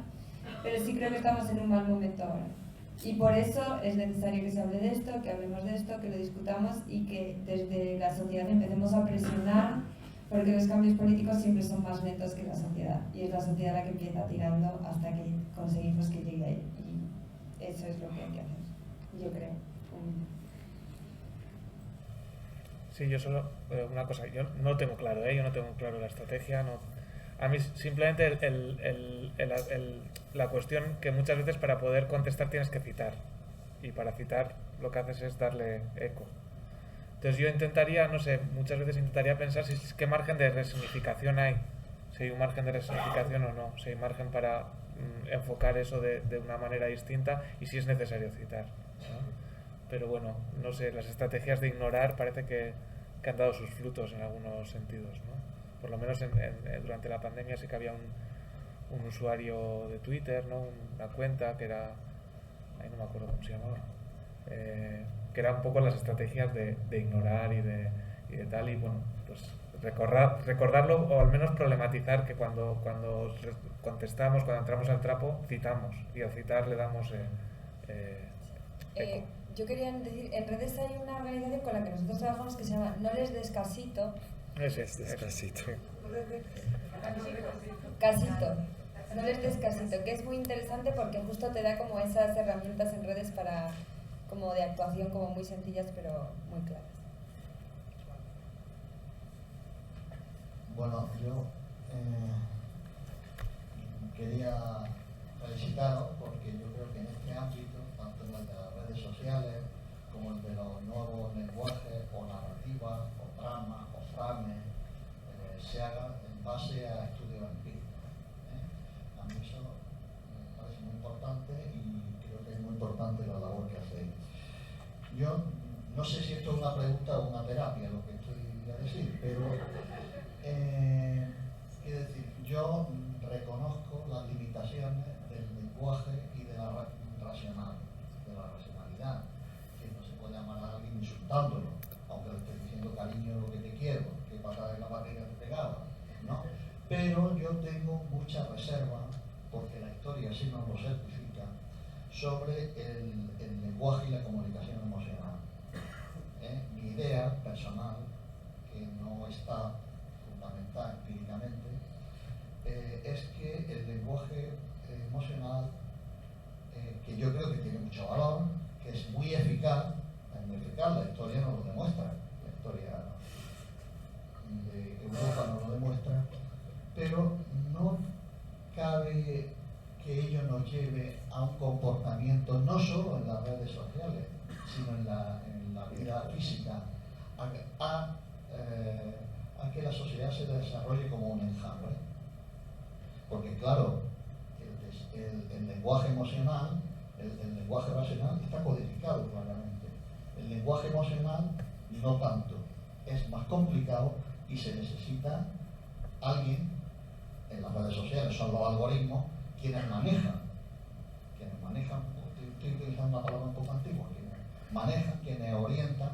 pero sí creo que estamos en un mal momento ahora. Y por eso es necesario que se hable de esto, que hablemos de esto, que lo discutamos y que desde la sociedad empecemos a presionar, porque los cambios políticos siempre son más lentos que la sociedad. Y es la sociedad la que empieza tirando hasta que conseguimos que llegue ahí. Y eso es lo que hay que hacer, yo creo. Sí, yo solo, una cosa, yo no tengo claro, yo no tengo claro la estrategia, no. A mí simplemente la cuestión que muchas veces para poder contestar tienes que citar, y para citar lo que haces es darle eco. Entonces yo intentaría, no sé, muchas veces intentaría pensar qué margen de resignificación hay, si hay un margen de resignificación o no, si hay margen para enfocar eso de una manera distinta y si es necesario citar, ¿no? Pero bueno, no sé, las estrategias de ignorar parece que han dado sus frutos en algunos sentidos, ¿no? Por lo menos durante la pandemia sí que había un usuario de Twitter, ¿no? Una cuenta que era, ahí no me acuerdo cómo se llamaba, que era un poco las estrategias de ignorar y de tal, y bueno, pues recordarlo o al menos problematizar que cuando contestamos, cuando entramos al trapo, citamos, y al citar le damos eco. Yo quería decir, en redes hay una organización con la que nosotros trabajamos que se llama No les des casito. Descasito. Casito. No les des casito, que es muy interesante porque justo te da como esas herramientas en redes para como de actuación como muy sencillas pero muy claras. Bueno, yo quería felicitaros porque yo creo que en este ámbito, tanto en el de las redes sociales como el de los nuevos lenguajes o narrativas o tramas o frames, se haga en base a estudios empíricos. A mí eso me parece muy importante y creo que es muy importante la labor que hacéis. Yo no sé si esto es una pregunta o una terapia lo que estoy a decir, pero quiero decir, yo reconozco las limitaciones del lenguaje y de la racionalidad, que no se puede amar a alguien insultándolo, aunque le estés diciendo cariño lo que te quiero, que patada en la barriga te pegaba, ¿no? Pero yo tengo mucha reserva, porque la historia sí nos lo certifica, sobre el lenguaje y la comunicación emocional. Mi idea personal, que no está fundamentada empíricamente, es que el lenguaje emocional, que yo creo que tiene mucho valor, que es muy eficaz, la historia nos lo demuestra, la historia de Europa nos lo demuestra, pero no cabe que ello nos lleve a un comportamiento no solo en las redes sociales, sino en la vida física, a que la sociedad se desarrolle como un enjambre. Porque claro, el lenguaje emocional, el lenguaje racional está codificado claramente. El lenguaje emocional no tanto, es más complicado y se necesita alguien, en las redes sociales son los algoritmos, quienes manejan, estoy utilizando una palabra un poco antigua, quienes manejan, quienes orientan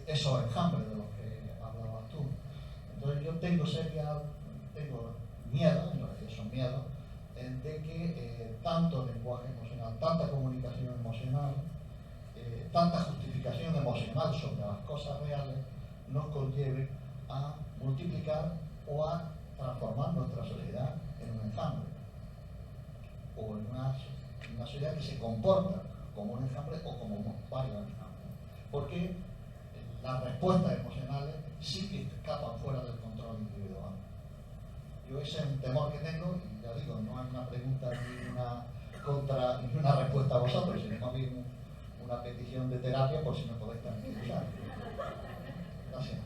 esos enjambres de los que hablabas tú. Entonces yo tengo miedo, en realidad son miedos, de que tanto lenguaje emocional, tanta comunicación emocional, tanta justificación emocional sobre las cosas reales nos conlleve a multiplicar o a transformar nuestra sociedad en un enjambre o en una sociedad que se comporta como un enjambre o como varios enjambres, porque las respuestas emocionales sí que escapan fuera del control individual. Yo ese es un temor que tengo, y ya digo, no es una pregunta ni una respuesta a vosotros, sino más bien una petición de terapia por si me podéis tranquilizar. Gracias.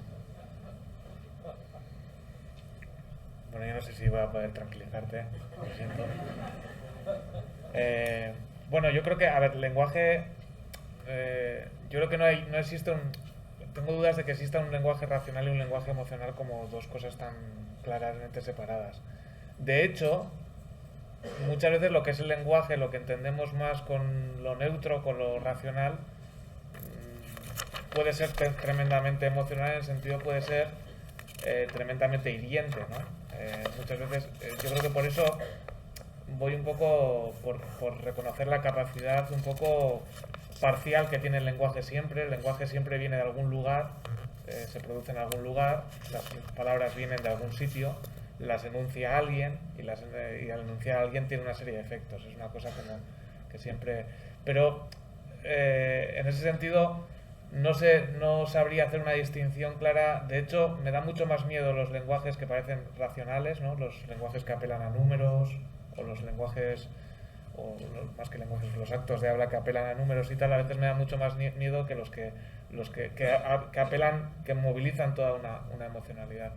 Bueno, yo no sé si voy a poder tranquilizarte, lo siento. Bueno, yo creo que, a ver, lenguaje, yo creo que no existe tengo dudas de que exista un lenguaje racional y un lenguaje emocional como dos cosas tan claramente separadas. De hecho, muchas veces lo que es el lenguaje, lo que entendemos más con lo neutro, con lo racional, puede ser tremendamente emocional, en el sentido puede ser tremendamente hiriente, ¿no? Muchas veces, yo creo que por eso voy un poco por reconocer la capacidad un poco parcial que tiene el lenguaje siempre. El lenguaje siempre viene de algún lugar, se produce en algún lugar, las palabras vienen de algún sitio, las enuncia alguien y al enunciar a alguien tiene una serie de efectos. Es una cosa como que siempre... Pero en ese sentido no sabría hacer una distinción clara. De hecho, me da mucho más miedo los lenguajes que parecen racionales, ¿no? Los lenguajes que apelan a números, o los lenguajes, más que lenguajes, los actos de habla que apelan a números y tal. A veces me da mucho más miedo que los que apelan, que movilizan toda una emocionalidad.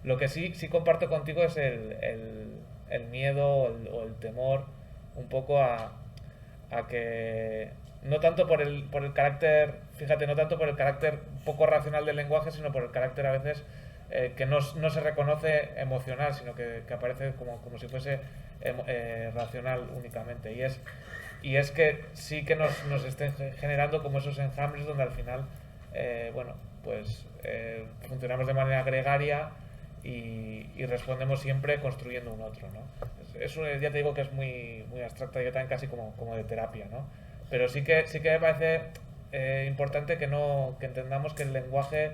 Lo que sí comparto contigo es el miedo o el temor un poco a que, no tanto por el carácter, fíjate, no tanto por el carácter poco racional del lenguaje, sino por el carácter a veces que no se reconoce emocional, sino que aparece como si fuese racional únicamente. Y es que sí que nos estén generando como esos enjambres donde al final, funcionamos de manera gregaria y respondemos siempre construyendo un otro, ¿no? Eso ya te digo que es muy, muy abstracta, yo también casi como de terapia, ¿no? Pero sí que me parece importante que entendamos que el lenguaje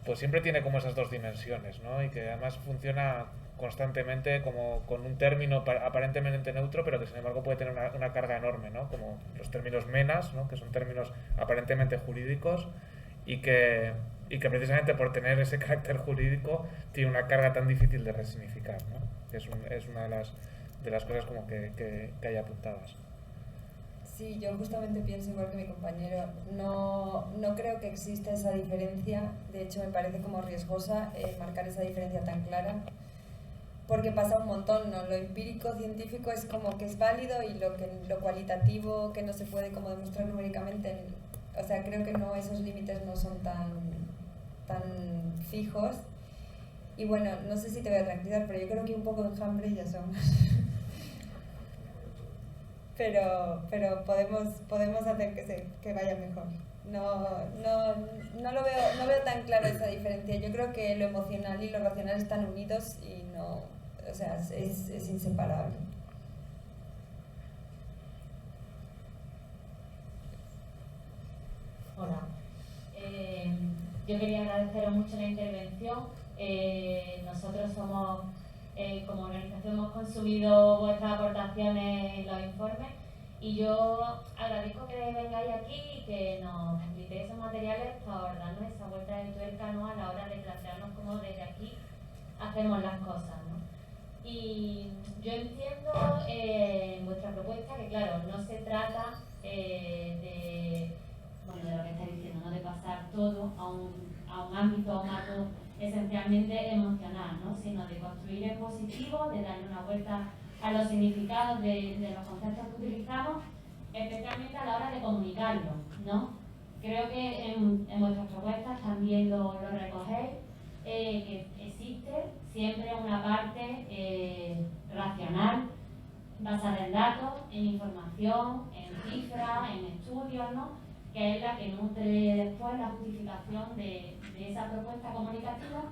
pues siempre tiene como esas dos dimensiones, ¿no? Y que además funciona constantemente como con un término aparentemente neutro, pero que sin embargo puede tener una carga enorme, ¿no? Como los términos menas, ¿no? Que son términos aparentemente jurídicos y que precisamente por tener ese carácter jurídico tiene una carga tan difícil de resignificar, ¿no? Es una de las cosas como que hay apuntadas. Sí, yo justamente pienso igual que mi compañero. No creo que exista esa diferencia. De hecho, me parece como riesgosa marcar esa diferencia tan clara. Porque pasa un montón, ¿no? Lo empírico científico es como que es válido y lo cualitativo que no se puede como demostrar numéricamente, o sea, creo que no, esos límites no son tan fijos. Y bueno, no sé si te voy a tranquilizar, pero yo creo que un poco de enjambre ya somos. pero podemos hacer que vaya mejor. No lo veo tan claro esa diferencia. Yo creo que lo emocional y lo racional están unidos y no, o sea, es inseparable. Hola. Yo quería agradeceros mucho la intervención. Nosotros somos, como organización, hemos consumido vuestras aportaciones en los informes y yo agradezco que vengáis aquí y que nos expliquéis esos materiales para darnos esa vuelta de tuerca, ¿no?, a la hora de plantearnos cómo desde aquí hacemos las cosas, ¿no? Y yo entiendo en vuestra propuesta que, claro, no se trata de lo que estáis diciendo, ¿no?, de pasar todo a un ámbito, a un acto esencialmente emocional, ¿no?, sino de construir en positivo, de darle una vuelta a los significados de los conceptos que utilizamos, especialmente a la hora de comunicarlo, ¿no? Creo que en vuestras propuestas también lo recogéis, que existe siempre una parte racional, basada en datos, en información, en cifras, en estudios, ¿no?, que es la que nutre después la justificación de esa propuesta comunicativa,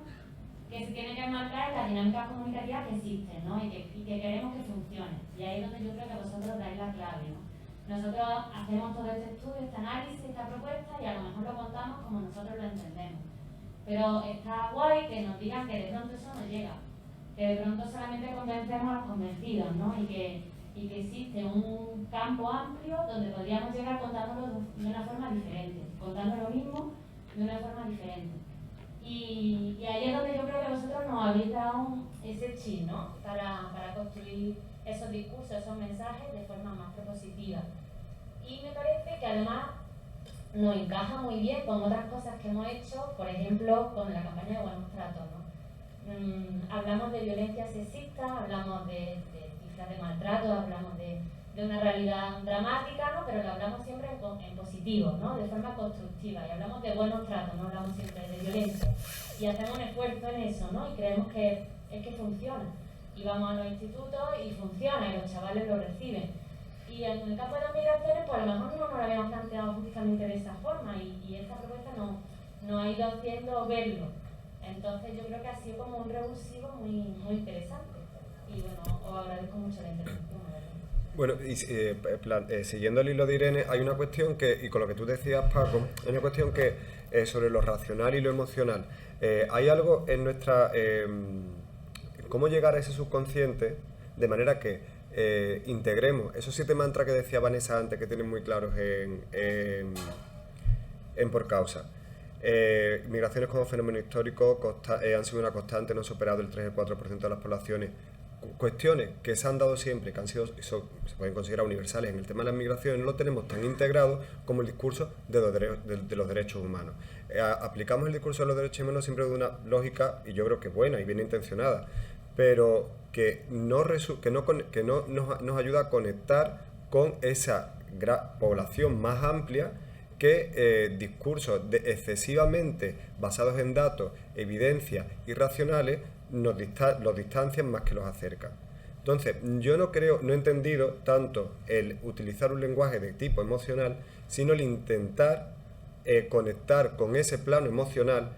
que se tiene que enmarcar en la dinámica comunicativa que existe, ¿no?, y que queremos que funcione. Y ahí es donde yo creo que vosotros dais la clave, ¿no? Nosotros hacemos todo este estudio, este análisis, esta propuesta, y a lo mejor lo contamos como nosotros lo entendemos. Pero está guay que nos digan que de pronto eso no llega, que de pronto solamente convencemos a los convencidos, ¿no?, y que existe un campo amplio donde podríamos llegar contándolo de una forma diferente, contando lo mismo de una forma diferente. Y ahí es donde yo creo que vosotros nos habéis dado ese chip, ¿no?, para construir esos discursos, esos mensajes de forma más propositiva. Y me parece que además nos encaja muy bien con otras cosas que hemos hecho, por ejemplo, con la campaña de Buenos Tratos, ¿no? Hablamos de violencia sexista, hablamos de cifras de maltrato, hablamos de una realidad dramática, ¿no?, pero lo hablamos siempre en positivo, ¿no?, de forma constructiva, y hablamos de buenos tratos, no hablamos siempre de violencia, y hacemos un esfuerzo en eso, ¿no?, y creemos que funciona, y vamos a los institutos y funciona, y los chavales lo reciben. Y en el campo de las migraciones, pues a lo mejor no nos lo habíamos planteado justamente de esa forma, y esta propuesta nos ha ido haciendo verlo. Entonces yo creo que ha sido como un revulsivo muy, muy interesante. Y bueno, os agradezco mucho la intervención. Bueno, y siguiendo el hilo de Irene, hay una cuestión que, y con lo que tú decías, Paco, hay una cuestión que sobre lo racional y lo emocional. Hay algo en nuestra... cómo llegar a ese subconsciente de manera que integremos esos 7 mantras que decía Vanessa antes, que tienen muy claros en Por Causa. Migraciones como fenómeno histórico han sido una constante, no ha superado el 3 o 4% de las poblaciones. Cuestiones que se han dado siempre, que han sido, se pueden considerar universales en el tema de las migraciones, no lo tenemos tan integrado como el discurso de los derechos humanos. Aplicamos el discurso de los derechos humanos siempre de una lógica, y yo creo que buena y bien intencionada, pero que no nos ayuda a conectar con esa población más amplia que discursos excesivamente basados en datos, evidencias y racionales los distancian más que los acercan. Entonces, yo no he entendido tanto el utilizar un lenguaje de tipo emocional, sino el intentar conectar con ese plano emocional,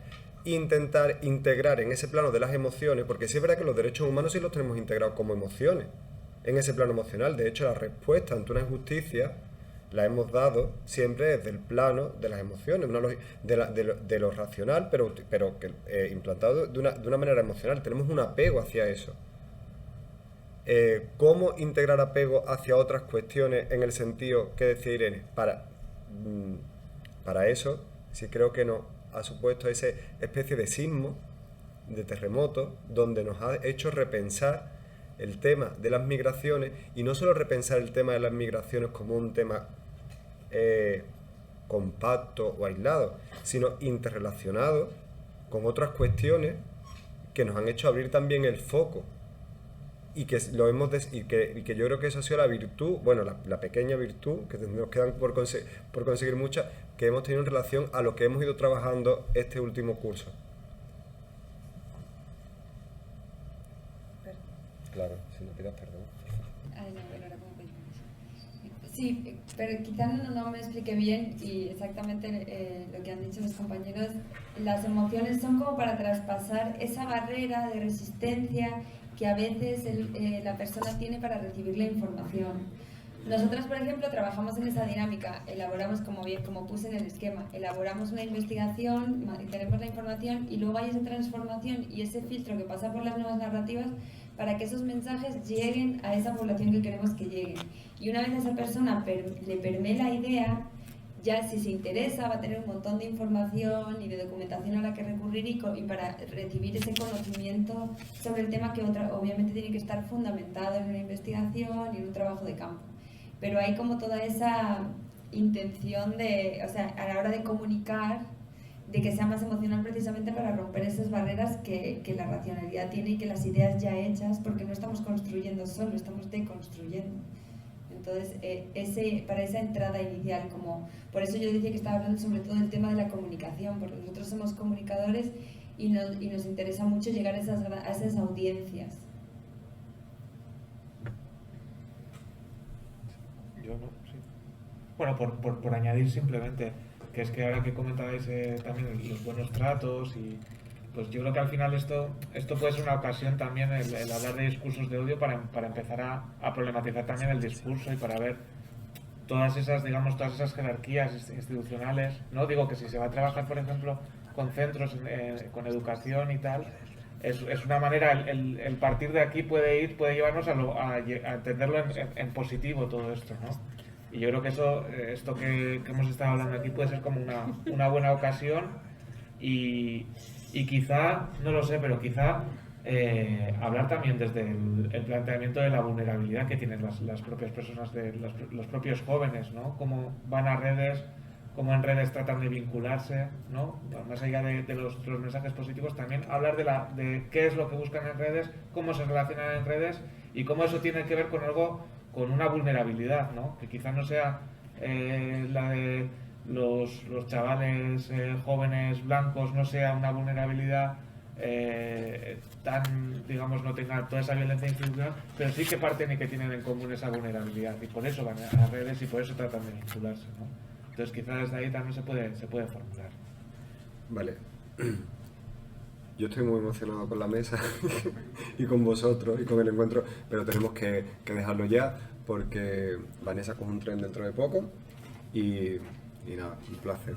intentar integrar en ese plano de las emociones, porque sí es verdad que los derechos humanos sí los tenemos integrados como emociones, en ese plano emocional. De hecho, la respuesta ante una injusticia la hemos dado siempre desde el plano de las emociones, de lo racional, pero que implantado de una manera emocional. Tenemos un apego hacia eso. ¿Cómo integrar apego hacia otras cuestiones en el sentido que decía Irene? Para eso, sí creo que nos ha supuesto esa especie de sismo, de terremoto, donde nos ha hecho repensar el tema de las migraciones y no solo repensar el tema de las migraciones como un tema compacto o aislado, sino interrelacionado con otras cuestiones que nos han hecho abrir también el foco y que yo creo que esa ha sido la virtud, bueno, la pequeña virtud, que nos quedan por conseguir muchas, que hemos tenido en relación a lo que hemos ido trabajando este último curso. Claro, si no pidas perdón. Ay, no, bueno, ahora como que... Sí, pero quizás no me expliqué bien y exactamente lo que han dicho los compañeros. Las emociones son como para traspasar esa barrera de resistencia que a veces la persona tiene para recibir la información. Nosotras, por ejemplo, trabajamos en esa dinámica, elaboramos, como puse en el esquema, elaboramos una investigación, tenemos la información y luego hay esa transformación y ese filtro que pasa por las nuevas narrativas para que esos mensajes lleguen a esa población que queremos que lleguen. Y una vez a esa persona le permee la idea, ya si se interesa va a tener un montón de información y de documentación a la que recurrir y para recibir ese conocimiento sobre el tema que obviamente tiene que estar fundamentado en una investigación y en un trabajo de campo. Pero hay como toda esa intención a la hora de comunicar, de que sea más emocional precisamente para romper esas barreras que la racionalidad tiene y que las ideas ya hechas, porque no estamos construyendo solo, estamos deconstruyendo. Entonces, para esa entrada inicial, por eso yo decía que estaba hablando sobre todo del tema de la comunicación, porque nosotros somos comunicadores y nos interesa mucho llegar a esas audiencias. Yo no, sí. Bueno, por añadir simplemente, que es que ahora que comentabais también los buenos tratos y pues yo creo que al final esto puede ser una ocasión también el hablar de discursos de odio para empezar a problematizar también el discurso y para ver todas esas jerarquías institucionales, ¿no? Digo que si se va a trabajar, por ejemplo, con centros, con educación y tal, es una manera, el partir de aquí puede llevarnos a entenderlo en positivo todo esto, ¿no? Y yo creo que esto que hemos estado hablando aquí puede ser como una buena ocasión y quizá, no lo sé, pero quizá hablar también desde el planteamiento de la vulnerabilidad que tienen las propias personas, los propios jóvenes, ¿no? Cómo van a redes, cómo en redes tratan de vincularse, ¿no? Más allá de los mensajes positivos, también hablar de qué es lo que buscan en redes, cómo se relacionan en redes y cómo eso tiene que ver con una vulnerabilidad, ¿no? Que quizá no sea la de los chavales jóvenes blancos, no sea una vulnerabilidad no tenga toda esa violencia institucional, pero sí que parten y que tienen en común esa vulnerabilidad y por eso van a redes y por eso tratan de vincularse, ¿no? Entonces quizá desde ahí también se puede formular. Vale. Yo estoy muy emocionado con la mesa y con vosotros y con el encuentro, pero tenemos que dejarlo ya porque Vanessa coge un tren dentro de poco y nada, un placer.